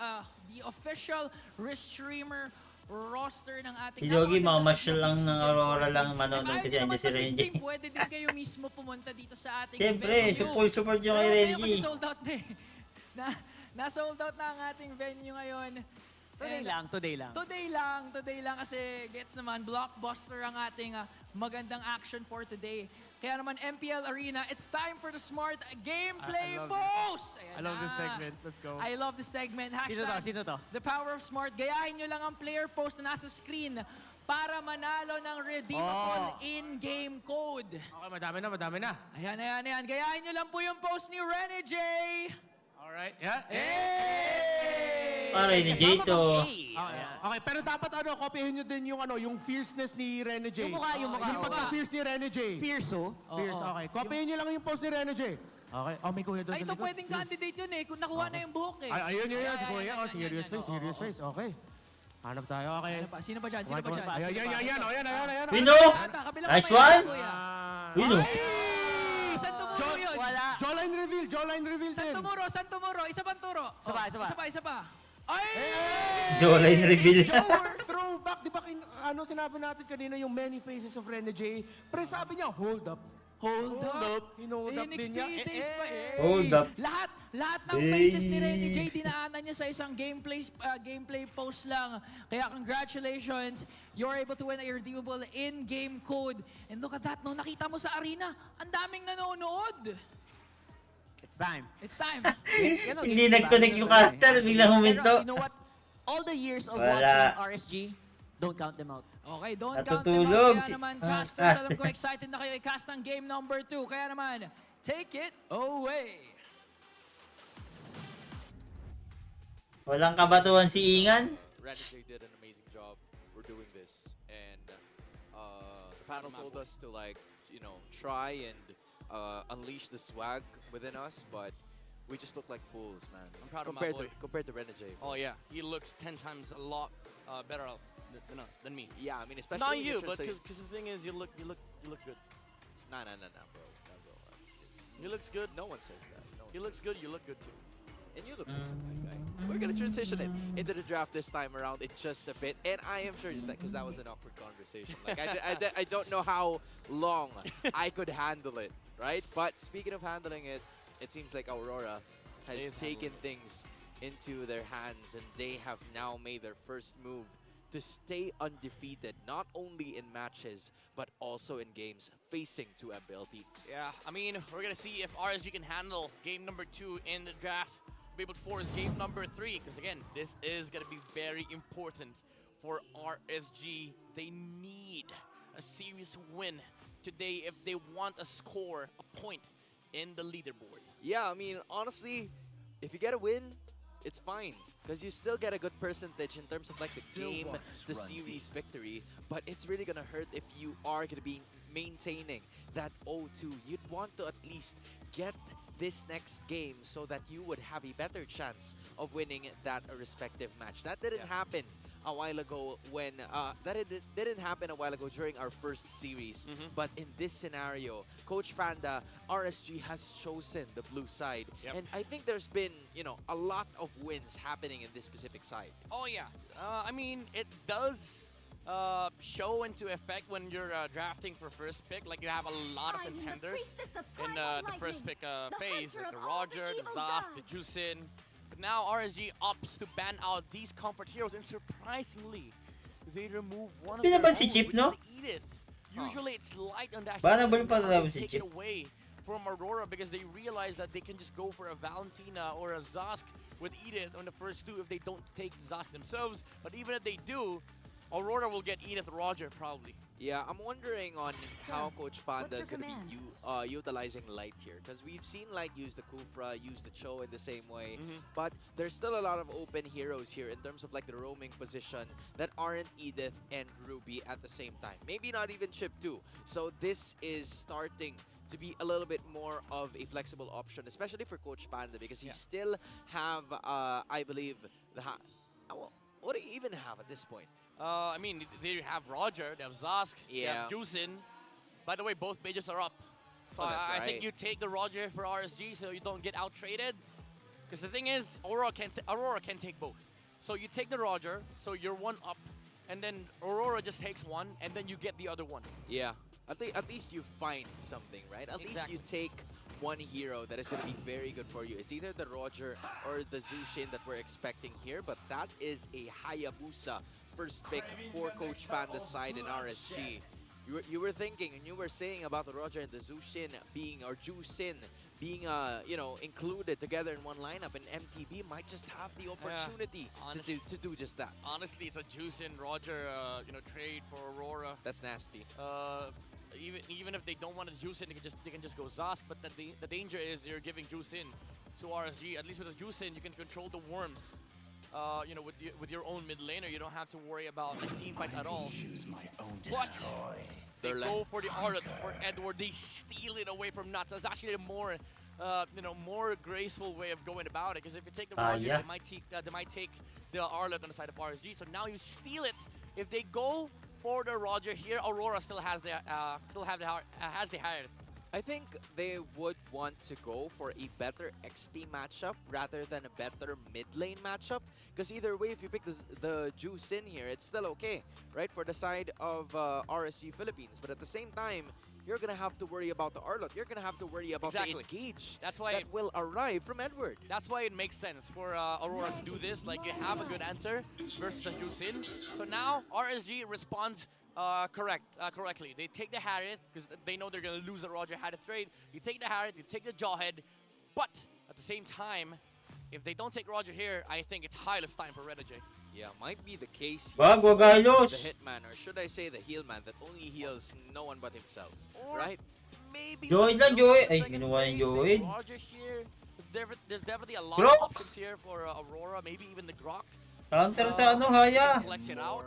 the official restreamer roster ng ating... Si Yogi, mamasyal lang ng Aurora lang manonood kasi andyan si Renejay. Pwede din kayo mismo pumunta dito sa ating Siyempre, venue. support yung kay Pero ngayon Renejay. kasi sold out na eh. Na-sold out na ang ating venue ngayon. Today lang. Today lang kasi gets naman, blockbuster ang ating magandang action for today. Kaya naman, MPL Arena, it's time for the smart gameplay post! I love this segment. Let's go. I love this segment. Hashtag Sino to? The power of smart. Gayahin nyo lang ang player post na nasa screen para manalo ng redeemable in-game code. Okay, madami na. Ayan. Gayahin nyo lang po yung post ni Renejay. Alright, yeah. Para Renejay to. Okay, pero dapat kopyahin nyo din yung fierceness ni Renejay. Yung mukha. Yung pagka-fierce ni Renejay. Fierce, oh. Fierce, okay. Kopyahin nyo lang yung post ni Renejay. Okay. Oh, may kuya doon Ay, sa ito likod. pwedeng candidate yun eh. Kung nakuha na yung buhok eh. Ayun. Si kuya. Ayan, Serious ayan. face. Okay. Hanap tayo. Okay. Sino pa dyan? Ayan. Wino! Nice one! Wino! Saan tumuro yun? Wala. Jawline reveal Saan din. tumuro? Isa pang turo. Isa pa. Ay! Jawline reveal. Throwback. Di ba sinabi natin kanina yung many faces of Renejay? Pre, sabi niya, hold up. Hold up. Hinold up din niya. Hold up. Lahat ng faces ni Renejay dinaanan niya sa isang gameplay post lang. Kaya congratulations, you're able to win a redeemable in-game code. And look at that, no, nakita mo sa arena, ang daming nanonood. It's time. Hindi nag-connect yung caster, biglang huminto. You know what? All the years of Wala. watching RSG, don't count them out. Okay, don't count them Natutulog out. Kaya si- naman, ah, casters, alam caster. ko excited na kayo i-cast ang game number 2. Kaya naman, take it away. Walang kabatuan si Ingan. Renejay did an amazing job. We're doing this, and the panel told us to try and unleash the swag within us, but we just look like fools, man. I'm proud of my boy. Compared to Renejay. Oh yeah, he looks 10 times a lot better than me. Yeah, I mean, especially Not in you, the but translation- because the thing is, you look good. Nah, bro. He looks good. No one says that. No one He says looks good. You look good too. And you look good too, my guy. We're gonna transition it into the draft this time around in just a bit, and I am sure that because that was an awkward conversation. Like I don't know how long I could handle it, right? But speaking of handling it, it seems like Aurora has taken things into their hands, and they have now made their first move to stay undefeated, not only in matches but also in games facing two MPL teams. Yeah, I mean, we're gonna see if RSG can handle game number 2 in the draft, be able to force game number 3, because again, this is gonna be very important for RSG. They need a serious win today if they want to score a point in the leaderboard. Yeah, I mean, honestly, if you get a win, it's fine. Because you still get a good percentage in terms of like the game, the series victory. But it's really going to hurt if you are going to be maintaining that 0-2. You'd want to at least get this next game so that you would have a better chance of winning that respective match. That didn't happen a while ago when didn't happen a while ago during our first series. But in this scenario, Coach Panda, RSG has chosen the blue side. And I think there's been, a lot of wins happening in this specific side. Oh yeah, I mean, it does show into effect when you're drafting for first pick. Like you have a lot of contenders in the first pick phase, like the Roger, the Zas, the Juicin. But now RSG opts to ban out these comfort heroes, and surprisingly, they remove one of their Pinaban own, si Chip, which no? is the Edith. Usually it's light on that Bana hero, ba and pa now talaga they si take Chip? it away from Aurora because they realize that they can just go for a Valentina or a Zosk with Edith on the first two if they don't take Zosk themselves. But even if they do, Aurora will get Edith Roger probably. Yeah, I'm wondering on how Coach Panda is going to be utilizing Light here. Because we've seen Light use the Kufra, use the Cho in the same way. But there's still a lot of open heroes here in terms of like the roaming position that aren't Edith and Ruby at the same time. Maybe not even Chip too. So this is starting to be a little bit more of a flexible option, especially for Coach Panda, because he still have, I believe, what do you even have at this point? I mean, they have Roger, they have Zosk, they Yeah. have Juicin. By the way, both mages are up. So Oh, that's I think right. you take the Roger for RSG so you don't get out-traded. Because the thing is, Aurora can take both. So you take the Roger, so you're one up, and then Aurora just takes one, and then you get the other one. Yeah, at least you find something, right? At least you take one hero that is going to be very good for you. It's either the Roger or the Zushin that we're expecting here, but that is a Hayabusa first pick for Coach Panda's side in RSG. You were thinking and you were saying about the Roger and the Zushin being, or Juicin being, you know, included together in one lineup, and MTB might just have the opportunity to do just that. Honestly, it's a Juicin Roger, you know, trade for Aurora. That's nasty. Even if they don't want to Juicin, they can just go Zosk. But the danger is you're giving Juicin to RSG. At least with the Juicin, you can control the worms. You know, with your own mid laner, you don't have to worry about the team fights at all. But they go for the Arlet for Edward. They steal it away from Nuts. That's actually a more, you know, more graceful way of going about it. Because if you take the Roger, they might take the Arlet on the side of RSG. So now you steal it. If they go for the Roger here, Aurora still has the heir. I think they would want to go for a better XP matchup rather than a better mid lane matchup. Because either way, if you pick the Juice in here, it's still okay, right? For the side of RSG Philippines. But at the same time, you're going to have to worry about the Arlot. You're going to have to worry about the engage that will arrive from Edward. That's why it makes sense for Aurora to do this. Like, you have a good answer versus the Juicin. So now, RSG responds correctly. They take the Harith because they know they're going to lose the Roger Harith trade. You take the Harith, you take the Jawhead. But at the same time, if they don't take Roger here, I think it's Hylos time for Renejay. Yeah, might be the case Wag, here. wag Hylos. The Hitman, or should I say the Healman, that only heals no one but himself, right? Maybe Joy lang, Joy. Ay, ginawa yung Joy. Roger here. There's definitely a lot Grok. of options here for Aurora, maybe even the Grok. Counter sa ano, Haya. Flex it out.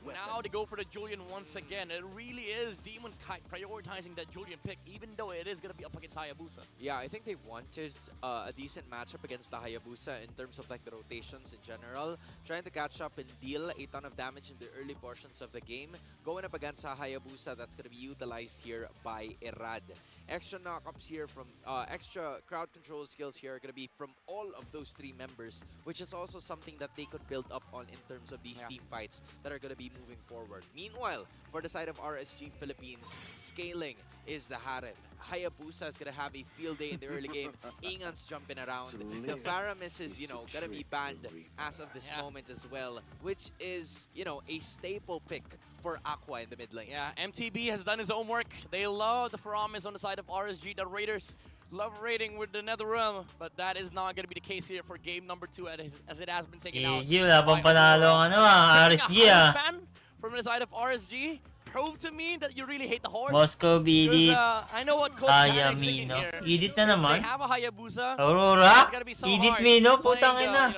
But now they go for the Julian once again. It really is Demon Kite prioritizing that Julian pick, even though it is going to be up against Hayabusa. Yeah, I think they wanted a decent matchup against the Hayabusa in terms of like the rotations in general. Trying to catch up and deal a ton of damage in the early portions of the game. Going up against a Hayabusa that's going to be utilized here by Erad. Extra knockups here from, extra crowd control skills here are going to be from all of those three members, which is also something that they could build up on in terms of these team fights that are going to be moving forward. Meanwhile, for the side of RSG Philippines, scaling is the Harith. Hayabusa is going to have a field day in the early game. Ingan's jumping around. The Faramis is, you know, going to be banned as of this moment as well, which is, you know, a staple pick for Aqua in the mid lane. Yeah, MTB has done his homework. They love the Faramis on the side of RSG. The Raiders love raiding with the Netherrealm, but that is not going to be the case here for game number 2 as it has been taken out. Wala pang panalo ang ano RSG Fan from the side of RSG. Prove to me that you really hate the Horde. Moscow BD. I know what Coach Panda is thinking Mino. here. Edit na naman. They have a Hayabusa. Aurora? It's gonna be so Edit hard Mino, playing putang ina.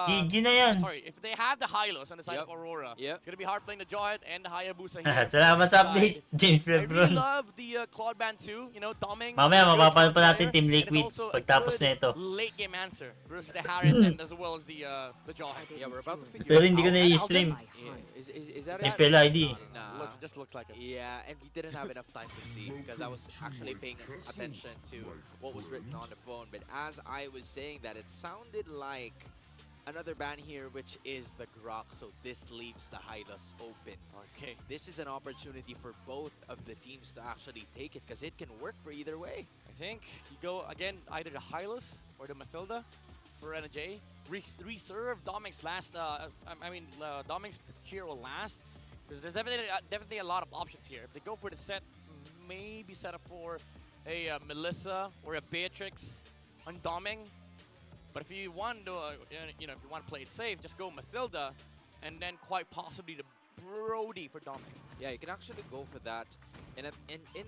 GG na yan. Sorry, if they have the Hylos on the side of Aurora, it's gonna be hard playing the Jawhead and the Hayabusa here. Salamat sa update, James I really Lebron. love the Claude Band 2, you know, Doming. Mamaya mapapanood pa natin Team Liquid And it's also pagtapos a na ito. good late game answer versus the Harith and as well as the Jawhead. Yeah, we're about to figure Pero it hindi ko out. na i-stream. Is that MPL ID. Nah. Just looks like it. Yeah, and we didn't have enough time to see because I was actually paying attention to what was written on the phone. But as I was saying that, it sounded like another ban here, which is the Grok, so this leaves the Hylos open. Okay. This is an opportunity for both of the teams to actually take it, because it can work for either way. I think you go again either the Hylos or the Mathilda for Renejay. Reserve Dominic's last. Dominic's hero last, because there's definitely a lot of options here. If they go for the set, maybe set up for a Melissa or a Beatrix on Doming. But if you want to, if you want to play it safe, just go Mathilda, and then quite possibly the Brody for Doming. Yeah, you can actually go for that in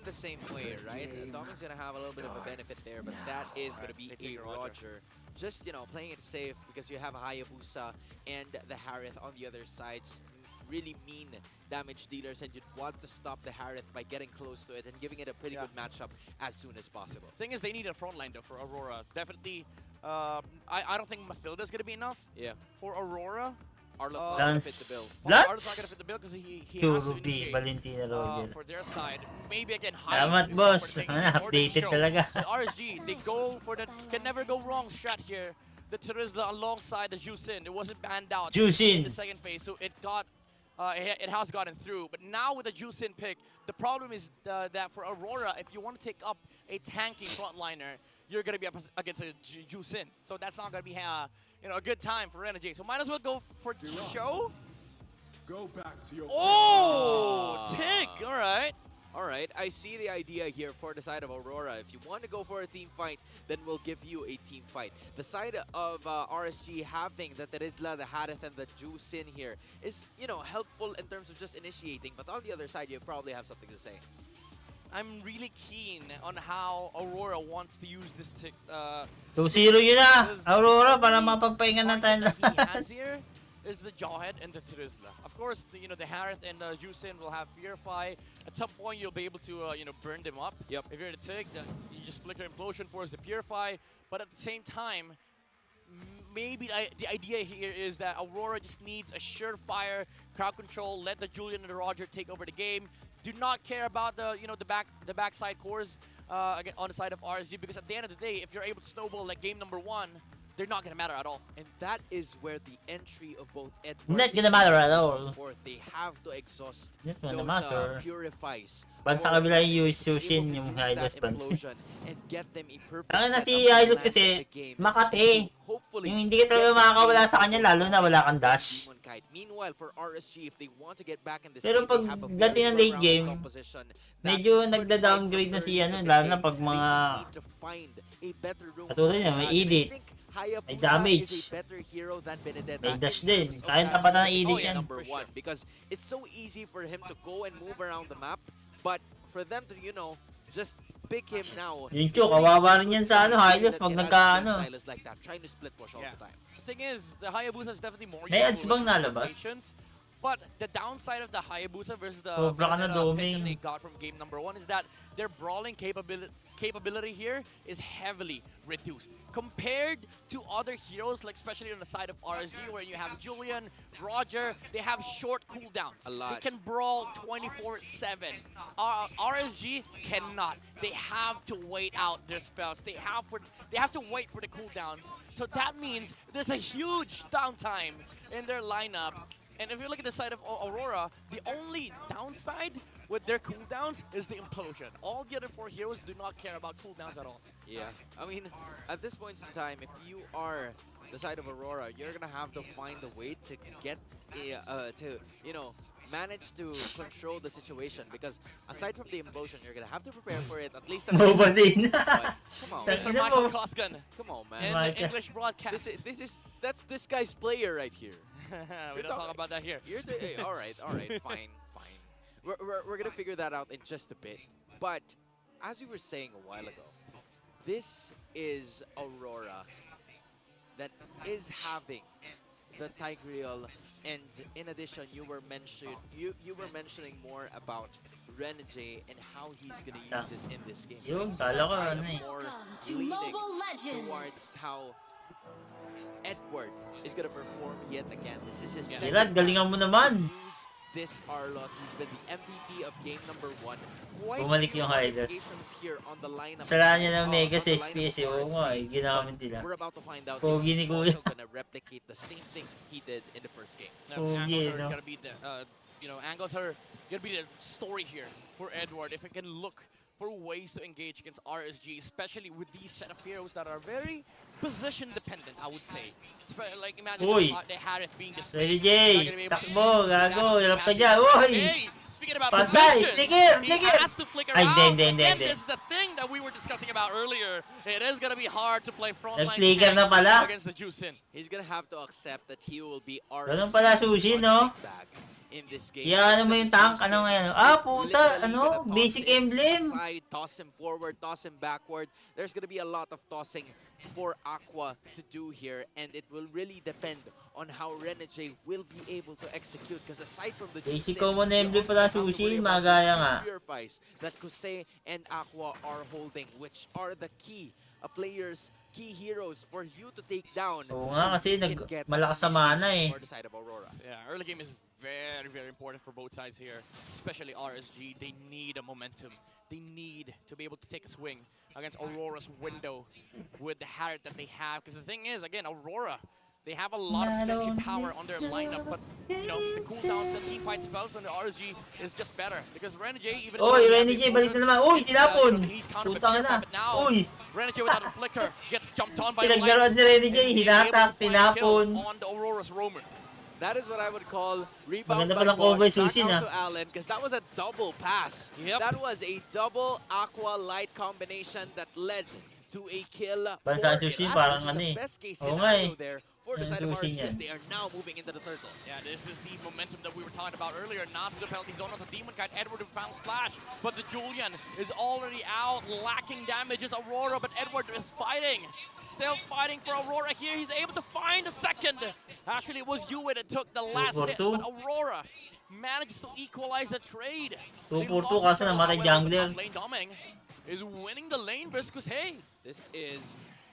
the same way, right? Doming's gonna have a little bit of a benefit there, but that is gonna be a Roger. Just playing it safe because you have a Hayabusa and the Harith on the other side. Just really mean damage dealers, and you'd want to stop the Harith by getting close to it and giving it a pretty good matchup as soon as possible. Thing is, they need a front line though for Aurora. Definitely, I don't think Mathilda's gonna be enough. Yeah. For Aurora, Arlot's not gonna fit the bill. Arlot's not gonna fit the bill because he has to Ruby, initiate Valentina Roger. for their side. Maybe again, Damat boss, updated talaga. The RSG, they go for the can never go wrong strat here. The Terizla alongside the Jusin. It wasn't banned out Jusin. in the second phase, so it got it has gotten through. But now with the Jusin pick, the problem is that for Aurora, if you want to take up a tanky frontliner, you're gonna be up against a Jusin. So that's not gonna be a good time for Renejay. So might as well go for show. Go back to your Tick, all right. All right, I see the idea here for the side of Aurora. If you want to go for a team fight, then we'll give you a team fight. The side of RSG having the Terizla, the Harith, and the Jusin here is, helpful in terms of just initiating. But on the other side, you probably have something to say. I'm really keen on how Aurora wants to use this tick. 2-0 yun na, Aurora, para mapagpahinga na tayo. He has here is the Jawhead and the Terizla. Of course, the Harith and the Jusin will have Purify. At some point, you'll be able to, burn them up. Yep. If you're the Tick, you just flicker Implosion Force the Purify. But at the same time, maybe the idea here is that Aurora just needs a surefire crowd control. Let the Julian and the Roger take over the game. Do not care about the backside cores again on the side of RSG, because at the end of the day, if you're able to snowball like game number 1, they're not gonna matter at all. And that is where the entry of both Edward Not gonna matter at all. They have to exhaust Not those gonna matter. purifies. Ban sa kabila yung Sushin, yung Hylos ban. And get them a perfect Ang na setup si to Hylos land kasi, the game. Makati. Hopefully, Yung hindi ka talaga makakawala sa kanya, lalo na wala kang dash. Meanwhile, for RSG, if they want to get back in this Pero game, pag they have a dati ng very late well-rounded game, composition that medyo could nagda-downgrade na fight si for third lalo in na the pag game. mga They just need to find a better room katulad for niya, may that. edit. I think Hayabusa May damage. is a better hero than Benedetta. May dash in din. terms of Kayang that tapatan ng specific edit yan. number 1, because it's so easy for him to go and move around the map, but for them to, just pick him now. Yun Chuk, kawawa rin yan sa Hylos pag nagka Like that, trying to split push all the time. The thing is, the Hayabusa is definitely more May ads useful bang in nalabas? situations. But the downside of the Hayabusa versus the Sobra ka na Vendetta pick doming. that they got from game number 1 is that their brawling capability here is heavily reduced compared to other heroes, like especially on the side of RSG, where you have Julian, Roger. They have short cooldowns. A lot. They can brawl 24/7. RSG cannot. They have to wait out their spells. They have to wait for the cooldowns. So that means there's a huge downtime in their lineup. And if you look at the side of Aurora, the only downside with their cooldowns is the implosion. All the other 4 heroes do not care about cooldowns at all. Yeah, I mean, at this point in time, if you are the side of Aurora, you're gonna have to find a way to get manage to control the situation, because aside from the implosion, you're gonna have to prepare for it at least. Mabasin. Come on, Mr. man. Michael Koskan. Come on, In man. the English broadcast. That's this guy's player right here. We don't talk about that here. Hey, all right, fine. We're gonna figure that out in just a bit. But as we were saying a while ago, this is Aurora that is having the Tigreal, and in addition, you were mentioning more about Renejay and how he's gonna use it in this game. Yun, kala ko More leaning towards how Edward is gonna perform yet again. This is his second Gerard, galingan mo naman. use this Arlott. He's been the MVP of game number 1. Quite Bumalik few yung highlights. modifications here on the lineup. Kasalanan niya ng Mega on sa the lineup SPS of Oo nga RSG. ginamit But nila. we're about to find out Pogi if ni he's Kuya. also gonna replicate the same thing he did in the first game. Pogi, Angles are no? gonna be the, angles are gonna be the story here for Edward. If he can look for ways to engage against RSG, especially with these set of heroes that are very position dependent, I would say. Like imagine Uy! the Harith being displayed. Renejay! Takbo! Gago! Hirap ka dyan! Uy! Hey, speaking about Patay! position, Flicker! he Flicker! has to flicker Ay, out. hindi. Again, this is the thing that we were discussing about earlier. It is gonna be hard to play frontline Nag-flicker na pala. against the Juicin. He's gonna have to accept that he will be Ganun pala, Sushi, no? in this game. Kaya ano mo yung tank? Ano ngayon? Puta! Ano? Basic emblem! Aside, toss him forward, toss him backward. There's gonna be a lot of tossing for Aqua to do here, and it will really depend on how Renejay will be able to execute. Because aside from the Basic Juicin, common we emblem also pala, have to Sushi. worry about Magaya the nga. purifies that Kusei and Aqua are holding, which are the key players, key heroes for you to take down. Oo nga, kasi you can get malakas sa mana eh. for the side of Aurora. Yeah, early game is very, very important for both sides here, especially RSG. They need a momentum. They need to be able to take a swing against Aurora's window with the Harriet that they have. Because the thing is, again, Aurora, they have a lot of synergy power on their lineup, but you know, the cooldowns, the team fight spells on the RSG is just better. Because Renejay, even Oy, Renejay, balik na naman. Uy, tinapon! he's kind of a Putang pure na. but now Uy! Renejay without a flicker gets jumped on by the Pinaglaruan ni Renejay, hinatak, tinapon. on the Aurora's roamer. That is what I would call rebound Maganda by palang cover Bosch, back Sushi, out na. to Allen, because that was a double pass. Yep. That was a double Aqua Light combination that led to a kill. Bansa for Sushi, Iran, parang which is ano the eh. best case Oo nga scenario eh. there for the Yung side of Sushi RSG niyan. as they are now moving into the turtle. Yeah, this is the momentum that we were talking about earlier. Not to the penalty zone of the Demon Kite. Edward who found Slash, but the Julian is already out, lacking damages. Aurora, but Edward is fighting. Still fighting for Aurora here. He's able to find a second. Actually, it was Yuwe that took the last hit, but Aurora manages to equalize the trade. 2-4-2 kasi namatay jungler. Lane Doming is winning the lane versus hey. This is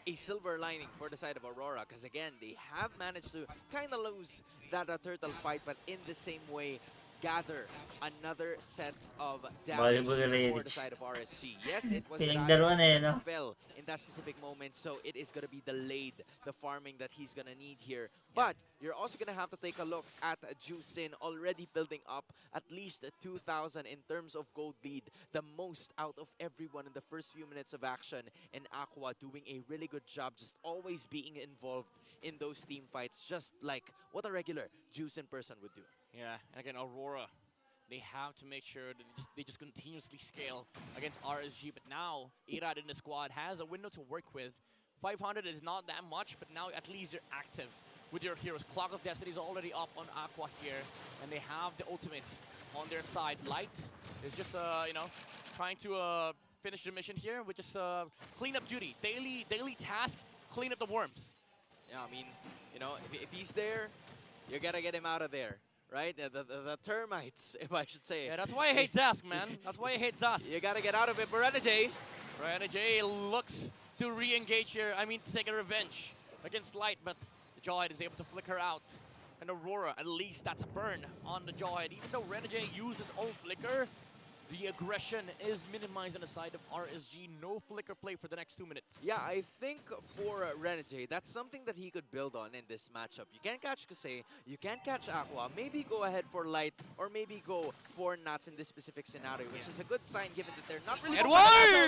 a silver lining for the side of Aurora, because again, they have managed to kind of lose that turtle fight, but in the same way, gather another set of damage for the side of RSG. Yes, it was Pinagdaruan eh, no? fell in that specific moment, so it is going to be delayed, the farming that he's going to need here. But you're also going to have to take a look at Juicin already building up at least 2,000 in terms of gold lead, the most out of everyone in the first few minutes of action, and Aqua doing a really good job just always being involved in those team fights, just like what a regular Juicin person would do. Yeah, and again, Aurora, they have to make sure that they just continuously scale against RSG. But now, Irad in the squad has a window to work with. 500 is not that much, but now at least you're active with your heroes. Clock of Destiny is already up on Aqua here, and they have the ultimates on their side. Light is just, trying to finish the mission here with just cleanup duty. Daily task, clean up the worms. Yeah, I mean, if he's there, you gotta get him out of there. Right? The termites, if I should say. Yeah, that's why I hate Zask, man. That's why I hate Zask. You gotta get out of it for Renejay. Renejay looks to re-engage here. I mean, to take a revenge against Light, but the Jawhead is able to flicker out. And Aurora, at least that's a burn on the Jawhead. Even though Renejay used his own flicker, the aggression is minimized on the side of RSG. No flicker play for the next 2 minutes. Yeah, I think for Renejay, that's something that he could build on in this matchup. You can't catch Kusei, you can't catch Aqua. Maybe go ahead for Light, or maybe go for Nats in this specific scenario, which is a good sign given that they're not really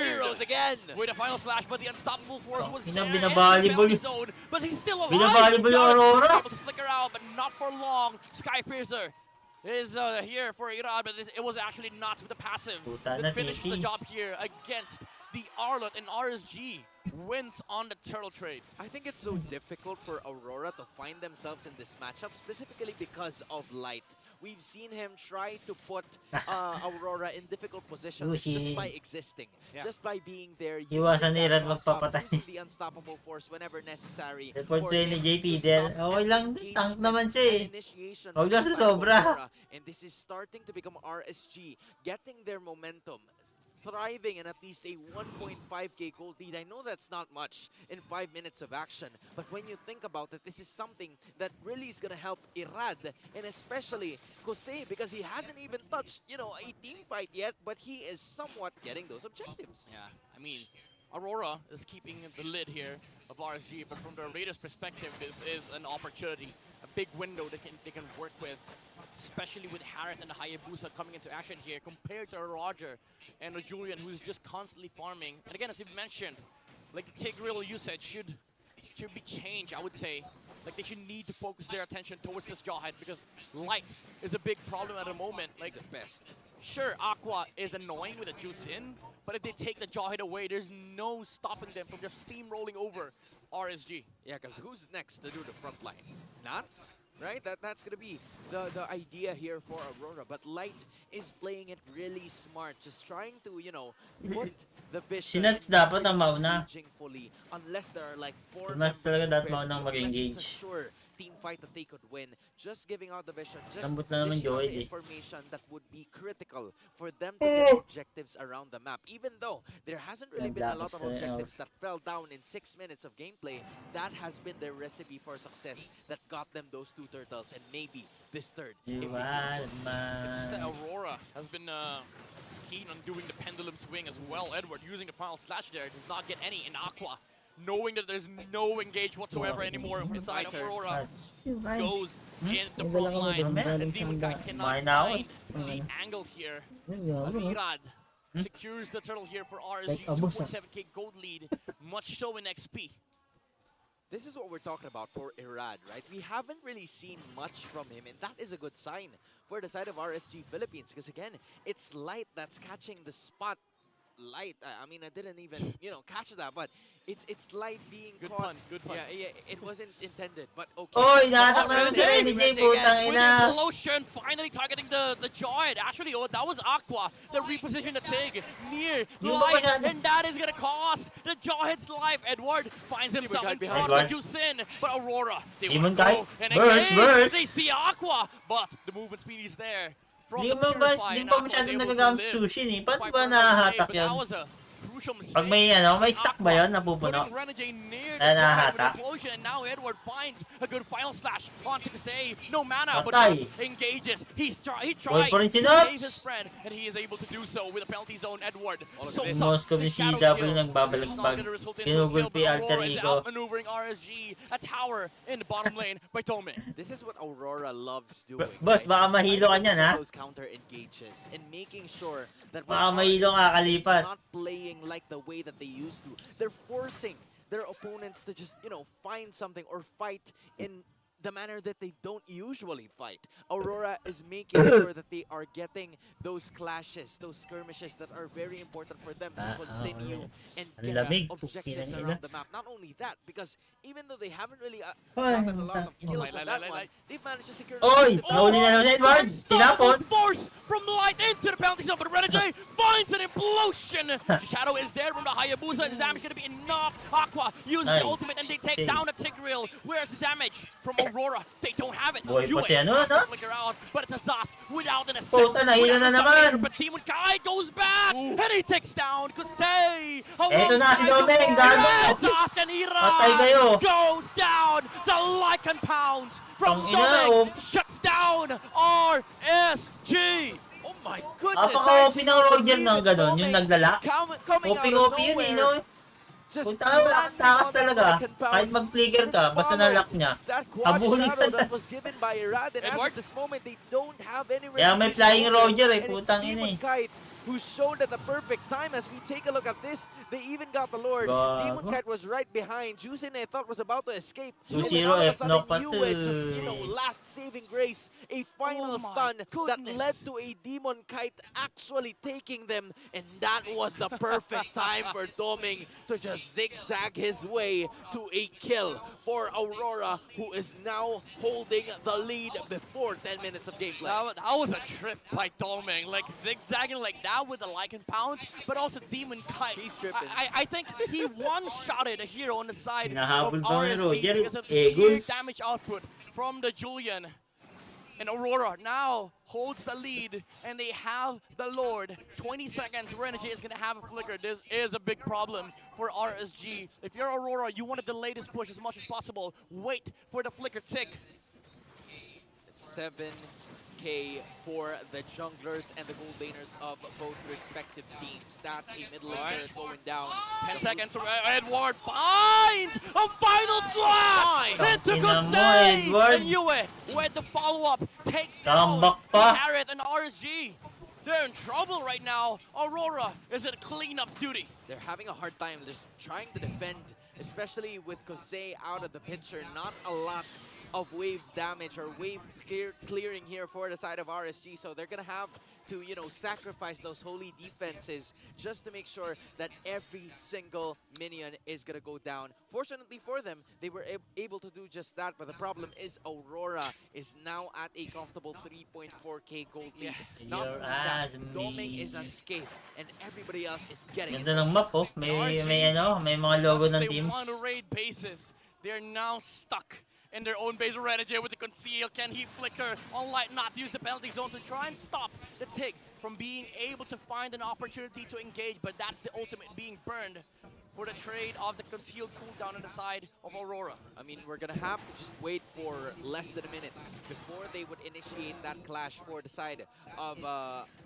heroes again. With a final slash, but the unstoppable force was there. Zone, but he's still alive. Binabalibol yung Aurora. Able to flicker out, but not for long. Skypiercer is here for Irad, but it was actually not with the passive that finished the job here against the Arlott, and RSG wins on the turtle trade. I think it's so difficult for Aurora to find themselves in this matchup, specifically because of Light. We've seen him try to put Aurora in difficult positions just by existing, just by being there. Iwasan ni Irad magpapatay. Using the unstoppable force whenever necessary. Report to NJ Fidel. Okay lang, tank naman siya eh. Huwag lang sa sobra. And this is starting to become RSG, getting their momentum, thriving in at least a 1.5k gold lead. I know that's not much in 5 minutes of action, but when you think about it, this is something that really is gonna help Irad, and especially Jose, because he hasn't even touched, you know, a team fight yet, but he is somewhat getting those objectives. Yeah, I mean, Aurora is keeping the lid here of RSG, but from the Raiders' perspective, this is an opportunity, a big window they can work with, especially with Harriet and the Hayabusa coming into action here, compared to Roger and a Julian who's just constantly farming. And again, as you've mentioned, like the Tigreal usage should be changed, I would say. Like they should need to focus their attention towards this Jawhead because light is a big problem at the moment. Like the best. Sure, Aqua is annoying with a juice in, but if they take the Jawhead away, there's no stopping them from just steamrolling over RSG. Yeah, because who's next to do the front line? Nats? Right? That's going to be the idea here for Aurora. But Light is playing it really smart. Just trying to, you know, put the vision Si Nats dapat ang mauna. fully. Unless there are like 4 Si Nats talaga dapat prepared, maunang unless mag-engage. it's a sure team fight that they could win. Just giving out the vision. Just Lambot na naman dishing out Joey, the eh. information that would be critical for them to get objectives around the map. Even though there hasn't really been a lot of objectives that fell down in 6 minutes of gameplay, that has been their recipe for success that got them those 2 turtles and maybe this third. If they It's just that Aurora has been keen on doing the pendulum swing as well. Edward using the final slash there does not get any in Aqua, knowing that there's no engage whatsoever anymore from the side of Aurora. Goes in the front line, and Demon Guy cannot find the angle here. As Irad secures the turtle here for RSG, 2.7k gold lead, much so in XP. This is what we're talking about for Irad, right? We haven't really seen much from him, and that is a good sign for the side of RSG Philippines, because again, it's Light that's catching the spot. Light, I mean, I didn't even, you know, catch that, but it's Light being Good caught. pun, good pun. Yeah, it wasn't intended, but okay. Oy, nahatak na naman si Renejay, putang With ina. the explosion, finally targeting the Jawhead. Actually, oh, that was Aqua that repositioned the Tig near Light, and that is gonna cost the Jawhead's life. Edward finds himself in front of Jusin, but Aurora, they want to go, and again, they see Aqua, but the movement speed is there. Di ba masyadong nagagamit sushi eh. Paano ba nahahatak yan? Pag may may stock ba yun napupuno? Kaya nahahatak? And now Edward finds a good final slash onto Kasei. No mana, but Patay. engages. He tries pa rin to si Nuts. save his friend, and he is able to do so with a penalty zone. Edward. Yung Moscow ni CW nagbabalagbag. Kinugulpi alter ego. Maneuvering RSG, a tower in the bottom lane by Tome. This is what Aurora loves doing. Boss, baka mahilo ka niyan, ha? Those counter engages and making sure that Baka mahilo ka kalipat. not playing like the way that they used to. They're forcing their opponents to just, you know, find something or fight in the manner that they don't usually fight. Aurora is making sure that they are getting those clashes, those skirmishes that are very important for them to continue and get objectives around the map. Not only that, because even though they haven't really gotten a lot of kills on that one, they've managed to secure... Oy! Nahuli na naman Edward! Tinapon! Force from Light into the penalty zone, but Renejay finds an implosion! Shadow is there from the Hayabusa. His damage is going to be enough. Aqua uses the ultimate and they take down a Tigreal. Where's the damage from Aurora? They don't have it. Boy, Yue pati ano, has to Nuts? flicker out, but it's a Zosk without an assist. Puta, nahilo na naman! But Demon Kai goes back, and he takes down Kusei. Eto na si Domeng, gago! Zosk and Patay kayo! goes down. The Lycan Pound from Ang ina, Domeng shuts down RSG. Oh my goodness! Apaka-OP ng Roger ng gano'n, yung naglalak. OP-OP yun eh, no? Punta ka, takas talaga. Kahit mag-flicker ka, basta nalak niya. Habulin ka na. Kaya may flying Roger eh, putang ina eh. Who showed at the perfect time. As we take a look at this, they even got the Lord. Demon Kite was right behind. Jusin, I thought, was about to escape. 2-0 FNOP pa to. Just, you know, last saving grace. A final stun that led to a Demon Kite actually taking them. And that was the perfect time for Doming to just zigzag his way to a kill for Aurora, who is now holding the lead before 10 minutes of gameplay. That was a trip by Doming, like zigzagging like that with the Lycan Pound, but also Demon Kite. He's tripping. I think he one-shotted a hero on the side of Hinahabol pa ni RSG Roger, because of the sheer Eagles. damage output from the Julian. And Aurora now holds the lead, and they have the Lord. 20 seconds, Renejay is going to have a flicker. This is a big problem for RSG. If you're Aurora, you want to delay this push as much as possible. Wait for the flicker tick. It's 7K for the junglers and the gold laners of both respective teams. That's a middle laner going down. 10 seconds, Edward finds a final slash into Kosei! And Yue with the follow-up takes down Harriet and RSG. They're in trouble right now. Aurora is at cleanup duty. They're having a hard time just trying to defend, especially with Kosei out of the picture. Not a lot of wave damage or wave clearing here for the side of RSG, so they're gonna have to, you know, sacrifice those holy defenses just to make sure that every single minion is gonna go down. Fortunately for them, they were able to do just that, but the problem is Aurora is now at a comfortable 3.4k gold lead. Not only that, Doming is unscathed, and everybody else is getting it. Ganda ng map, oh. May mga logo ng teams. They want to raid bases. They're now stuck in their own base. Renejay with the conceal. Can he flicker on Light not to use the penalty zone to try and stop the Tig from being able to find an opportunity to engage, but that's the ultimate being burned for the trade of the concealed cooldown on the side of Aurora. I mean, we're gonna have to just wait for less than a minute before they would initiate that clash for the side of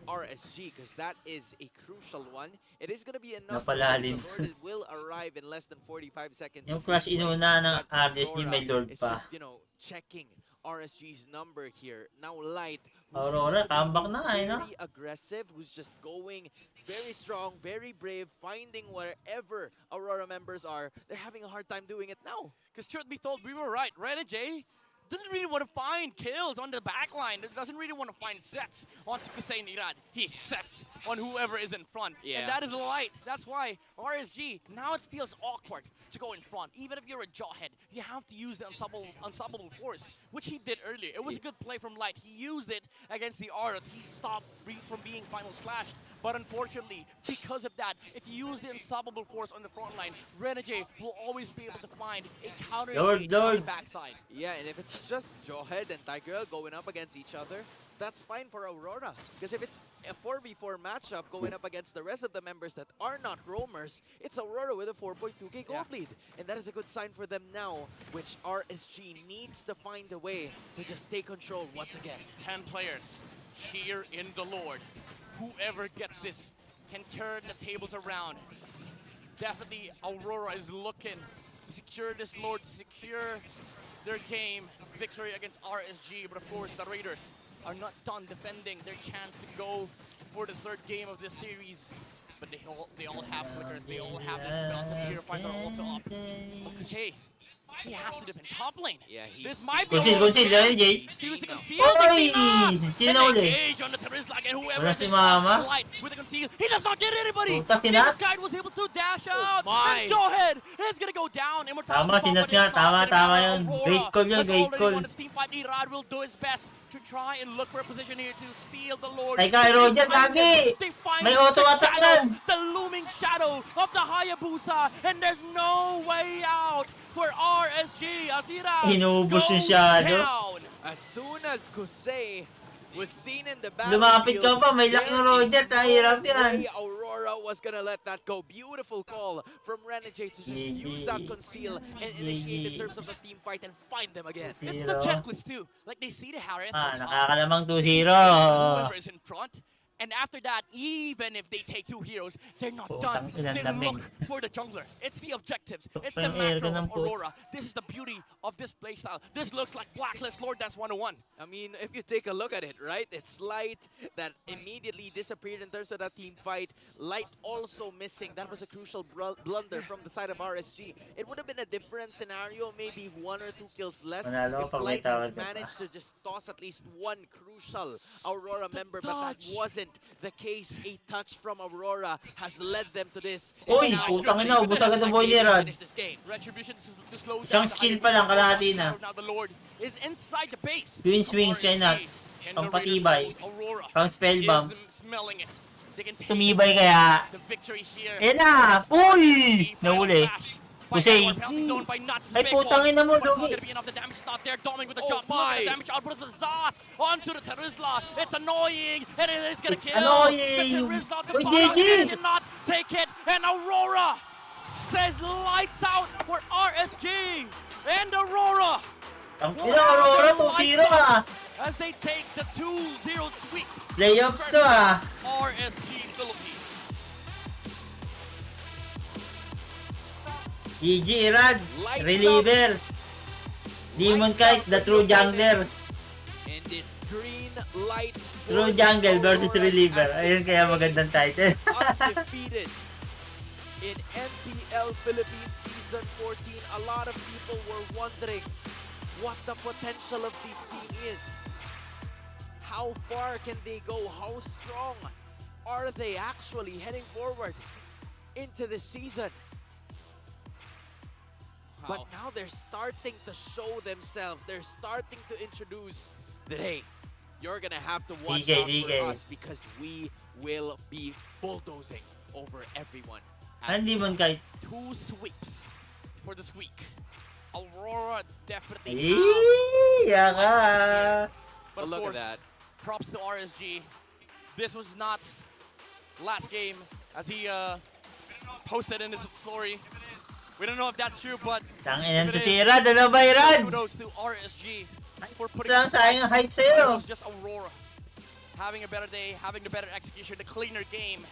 RSG, because that is a crucial one. It is gonna be enough. Napalalim. The Lord will arrive in less than 45 seconds. Yung clash inuna ng RSG may Lord pa. Just, you know, checking RSG's number here. Now Light, Aurora, comeback na eh, no? very aggressive, who's just going very strong, very brave, finding wherever Aurora members are. They're having a hard time doing it now. Because truth be told, we were right. Renejay doesn't really want to find kills on the backline. Doesn't really want to find sets on Kosei and Irad. He sets on whoever is in front. Yeah. And that is Light. That's why RSG, now it feels awkward to go in front. Even if you're a jawhead, you have to use the unstoppable force, which he did earlier. It was a good play from Light. He used it against the Aura. He stopped Reed from being final slashed. But unfortunately, because of that, if you use the unstoppable force on the front line, Renejay will always be able to find a counter on the backside. Yeah, and if it's just Jawhead and Tiger going up against each other, that's fine for Aurora. Because if it's a 4v4 matchup going up against the rest of the members that are not roamers, it's Aurora with a 4.2k gold lead. And that is a good sign for them now, which RSG needs to find a way to just take control once again. 10 players here in the Lord. Whoever gets this can turn the tables around. Definitely Aurora is looking to secure this Lord, to secure their game victory against RSG. But of course, the Raiders are not done defending their chance to go for the third game of this series. But they all have flickers, they all have their spells, and the hero fights are also up. Because hey, he has to defend top lane. Yeah, this might be Renejay. he was concealed. Oy! Sino uli? Engage on the Terizlag, and whoever Wala si Mama. Light with the conceal. He does not get anybody. Puta, This sinats. guy was able to dash out. my. And Jawhead is gonna go down. Immortality Tama, sinats nga. Tama yun. Great call yun, great call. Team fight, Irad will do his best to try and look for a position here to steal the Lord. Ay, kay Roger, lagi. They find May auto-attack yan. the looming shadow of the Hayabusa, and there's no way out for RSG. Asira Hinubos yung goes shadow. down. As soon as Kosei was seen in the Lumapit ka pa, may lock ng Roger. Tahirap yan. Aurora was gonna let that go. Beautiful call from Renejay to just use that conceal and initiate in terms of the team fight and find them again. It's the checklist too. Like they see the Harriet Nakakalamang 2-0. whoever is in front. And after that, even if they take two heroes, they're not done. They look for the jungler. It's the objectives. It's the macro of Aurora. This is the beauty of this playstyle. This looks like Blacklist Lord Dance 101. I mean, if you take a look at it, right? It's Light that immediately disappeared in terms of that team fight. Light also missing. That was a crucial blunder from the side of RSG. It would have been a different scenario, maybe 1 or 2 kills less. If Light has managed to just toss at least one crucial Aurora member, but that wasn't the case. A touch from Aurora has led them to this. Uy, putang ina, ubos agad ng boiler. Retribution to slow Isang skill pa lang, kalahati na. Now the Lord is inside the base. Twin swings kay Nuts. Pampatibay. Pang spellbomb. Smelling it. They can take Tumibay kaya. the victory here. Enough! Uy! Nahuli. Hussein. Ay, putang ina mo, Dogi. Oh my! Damage output of the Zaz onto the Terizla. It's annoying, and it is gonna kill. Annoying. The Terizla Uy, GG. cannot take it, and Aurora says lights out for RSG and Aurora. Ang ina, Aurora, 2-0 ah. As they take the 2-0 sweep. Playoffs to ah. RSG Philippines. GG, Irad. Reliever. Demon Kite, the true jungler. And it's green light. True jungle versus reliever. Ayun kaya magandang title. Undefeated in MPL Philippines Season 14. A lot of people were wondering what the potential of this team is. How far can they go? How strong are they actually heading forward into the season? But now they're starting to show themselves. They're starting to introduce that, hey, you're going to have to watch out for us because we will be bulldozing over everyone. And Demon Kite. 2 sweeps for this week. Aurora definitely But look course, at that. Props to RSG. This was not last game, as he posted in his story. We don't know if that's true, but Tangin to si Irad. Ano ba, Irad? kudos to RSG for putting Lang sayang ang hype sa'yo. It was just Aurora having a better day, having the better execution, the cleaner game,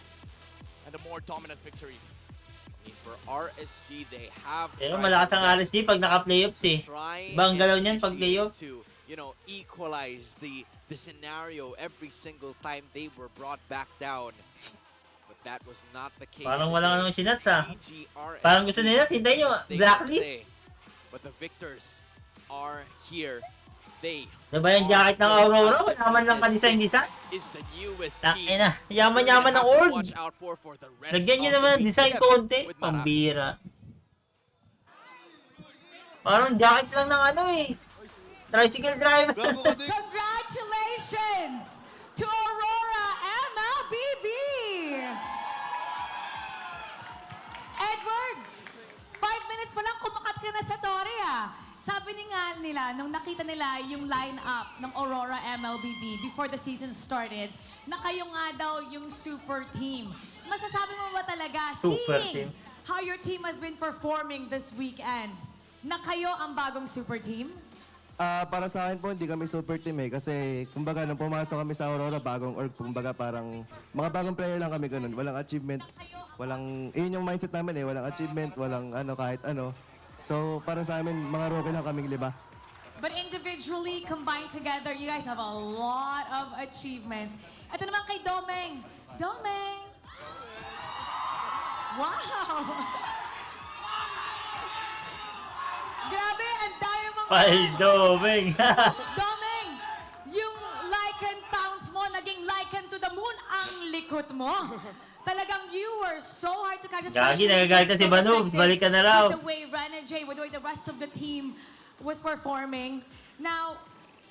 and a more dominant victory. I mean, for RSG, they have Pero malakas ang RSG pag naka-playoffs eh. Ibang galaw niyan pag playoff. to, you know, equalize the scenario every single time they were brought back down. But that was not the case. Parang walang anong sinats ah. RSG Parang gusto nila, hintayin nyo, they Blacklist. say. But the victors are here. They Diba yung jacket ng Aurora? Wala man lang ka-design-design. is the newest Tangin team. na, yaman-yaman ng org. Watch out for the rest Lagyan nyo of naman the ng week design together konti. with Marami. Pambira. Parang jacket lang ng ano eh. Tricycle driver. Congratulations to Aurora MLBB! Edward, 5 minutes pa lang kumakat ka na sa Tori ah. Sabi nila, nung nakita nila yung line-up ng Aurora MLBB before the season started, na kayo nga daw yung super team. Masasabi mo ba talaga, Super seeing team. how your team has been performing this weekend, na kayo ang bagong super team? Para sa akin po, hindi kami super team eh. Kasi, kumbaga, nung pumasok kami sa Aurora, bagong org, kumbaga parang, mga bagong player lang kami ganun. Walang achievement, yun yung mindset namin eh. Walang achievement, walang ano, kahit ano. So, para sa amin, mga rookie lang kaming liba. But individually, combined together, you guys have a lot of achievements. Ito naman kay Domeng. Domeng! Wow! Grabe, ang dami mong... Paldomeng. Domeng, yung Lycan pounds mo, naging Lycan to the moon, ang likot mo. Talagang you were so hard to catch. Gagi, nagagalit na si Banu. Balik ka na raw. With the way Renejay, with the way the rest of the team was performing. Now,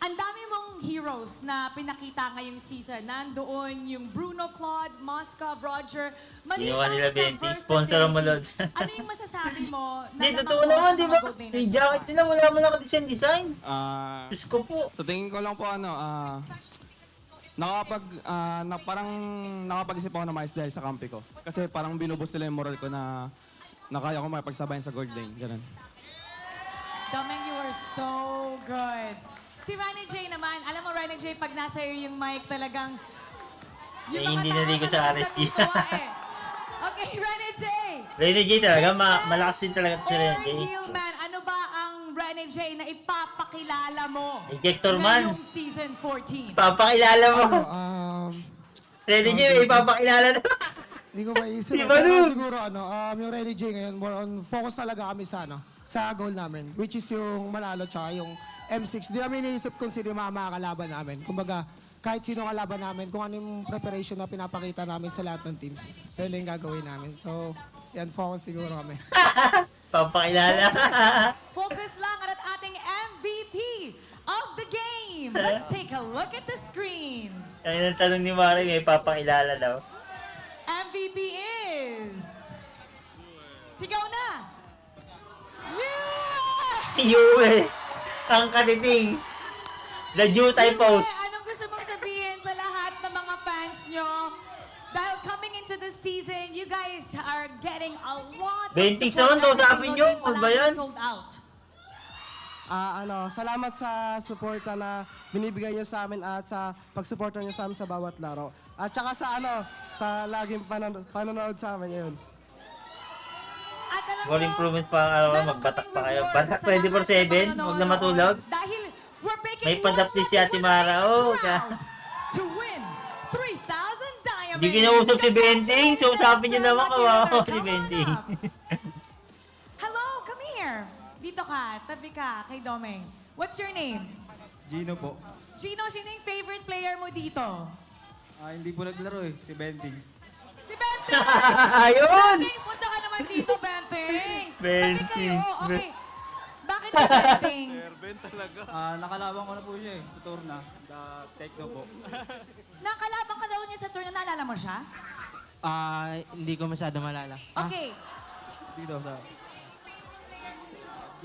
ang dami mong heroes na pinakita ngayong season. Nandoon yung Bruno, Claude, Mosca, Roger. Ginawa nila 20. Sponsor mo, Lods. Ano yung masasabi mo? Hindi, totoo naman, di ba? Yung jacket nila, wala mo lang ka-design. Diyos ko po. Sa tingin ko lang po, parang nakapag-isip ako na mais dahil sa kampi ko. Kasi parang binubos nila yung moral ko na kaya ko makipagsabayan sa gold lane. Ganun. Domeng, you were so good. Si Renejay naman, alam mo Renejay, pag nasa iyo yung mic talagang... Eh, hindi naligo sa RSG. Okay, Renejay! Renejay talaga, malakas din talaga si Renejay. Hillman, ano ba ang Renejay na ipapakilala mo Injector man. ngayong season 14? Papakilala mo. Renejay, may ipapakilala na. Hindi ko maisip. Di ba, Pero Lubs? siguro, yung Renejay ngayon, more on focus talaga kami sa goal namin, which is yung manalo tsaka yung M6. Di namin iniisip kung sino yung mga kalaban namin. Kumbaga, kahit sino kalaban namin, kung ano yung preparation na pinapakita namin sa lahat ng teams, yun lang yung gagawin namin. So, yan, focus siguro kami. Papakilala. Focus lang at ating MVP of the game. Let's take a look at the screen. Ayun ang tanong ni Mari, may papakilala daw. MVP is... Sigaw na! Yue. Ang katiting. The Jutay pose. Anong gusto mong sabihin sa lahat ng mga fans nyo? Dahil coming into the season, you guys are getting a lot of Bentings support. naman, kausapin nyo. Wala Ano ba yan? sold out. Salamat sa suporta na binibigay niyo sa amin at sa pagsuporta niyo sa amin sa bawat laro. At saka sa laging panonood sa amin ngayon. At alam Goal nyo, improvement pa ang araw, meron magbatak kaming pa kayo. reward Batak sa 24/7, lahat ng mga huwag na matulog. Dahil we're making May padapli si Ate Mara. Oh, to win 3,000 diamonds. Hindi kinausap si Benting, so usapin niyo naman kawawa si Benting. Hello, come here. Dito ka, tabi ka kay Domeng. What's your name? Gino po. Gino, sino yung favorite player mo dito? Hindi po naglaro si Bentings. Si Bentings! Ayun! Bentings, punta ka naman dito, Bentings. Bentings. Tabi kayo, okay. Bakit si Bentings? Nakalaban ko na po siya sa Torna. Techno po. Nakalaban ka daw niya sa tour na naalala mo siya? Hindi ko masyado malala. Okay. Dito sa...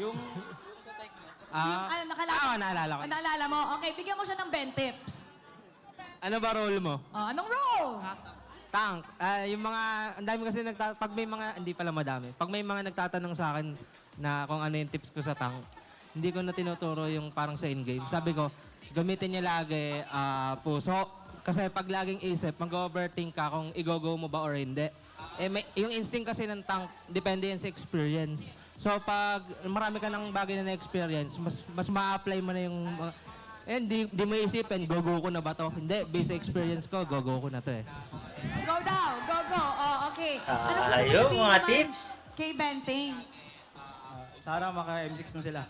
Yung... Nakalaban? naalala ko. Naalala mo? Okay, bigyan mo siya ng 20 tips. Ano ba role mo? Anong role? Tank. Yung mga, ang dami kasi pag may mga, hindi pala madami. Pag may mga nagtatanong sa akin na kung ano yung tips ko sa tank, hindi ko na tinuturo yung parang sa in-game. Sabi ko, gamitin niya lagi puso. Kasi pag laging isip, mag-overthink ka kung i-go-go mo ba or hindi. Yung instinct kasi ng tank, depende yan sa experience. So pag marami ka ng bagay na na-experience, mas ma-apply mo na yung mga, di mo isipin, go-go ko na ba to? Hindi, based sa experience ko, go-go ko na to eh. Go daw, go. Oh, okay. Ano gusto mo Ayun, sabihin mga naman tips. kay Bentings? Sana maka-M6 na sila.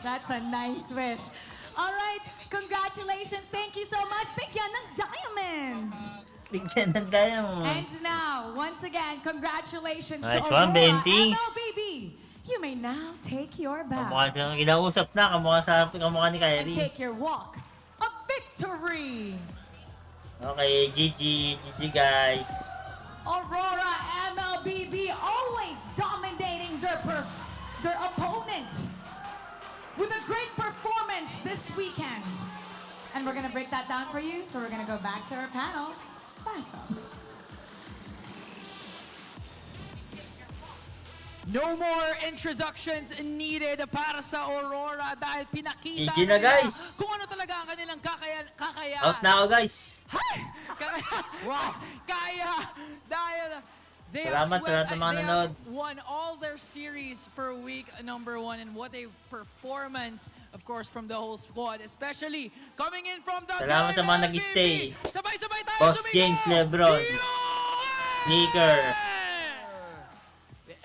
That's a nice wish. All right, congratulations. Thank you so much. Bigyan ng diamonds. Bigyan ng diamond. And now, once again, congratulations Nice to one, Aurora Bentings. MLBB. You may now take your bow Kamukha siyang kinausap na, kamukha ni and Kyrie. take your walk of victory. Okay, GG guys. Aurora MLBB always dominating their opponent with a great performance this weekend. And we're gonna break that down for you, so we're gonna go back to our panel. Paso. No more introductions needed para sa Aurora dahil pinakita GG na, nila guys. kung ano talaga ang kanilang kakayaan. Out na ako guys. Kaya dahil they Salamat have sa lahat ng mga nanood. won all their series for week number 1 and what a performance, of course, from the whole squad, especially coming in from the Salamat sa mga MLBB. nag-stay. Sabay-sabay tayo Boss sumigaw. James Lebron. Sneaker.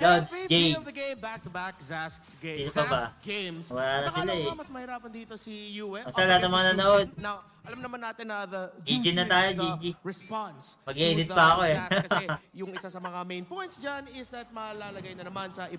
Lods, MVP Jade. of the game, back-to-back Zask's Sino games. pa ba? Zask games. Wala na sila Nakala eh. ko mas mahirapan dito si Yue. Basta lahat ng mga nanood. Now, alam naman natin na the GG na tayo, the GG. response. Mag-edit to pa the ako eh. Zask kasi yung isa sa mga main points dyan is that malalagay na naman sa ibang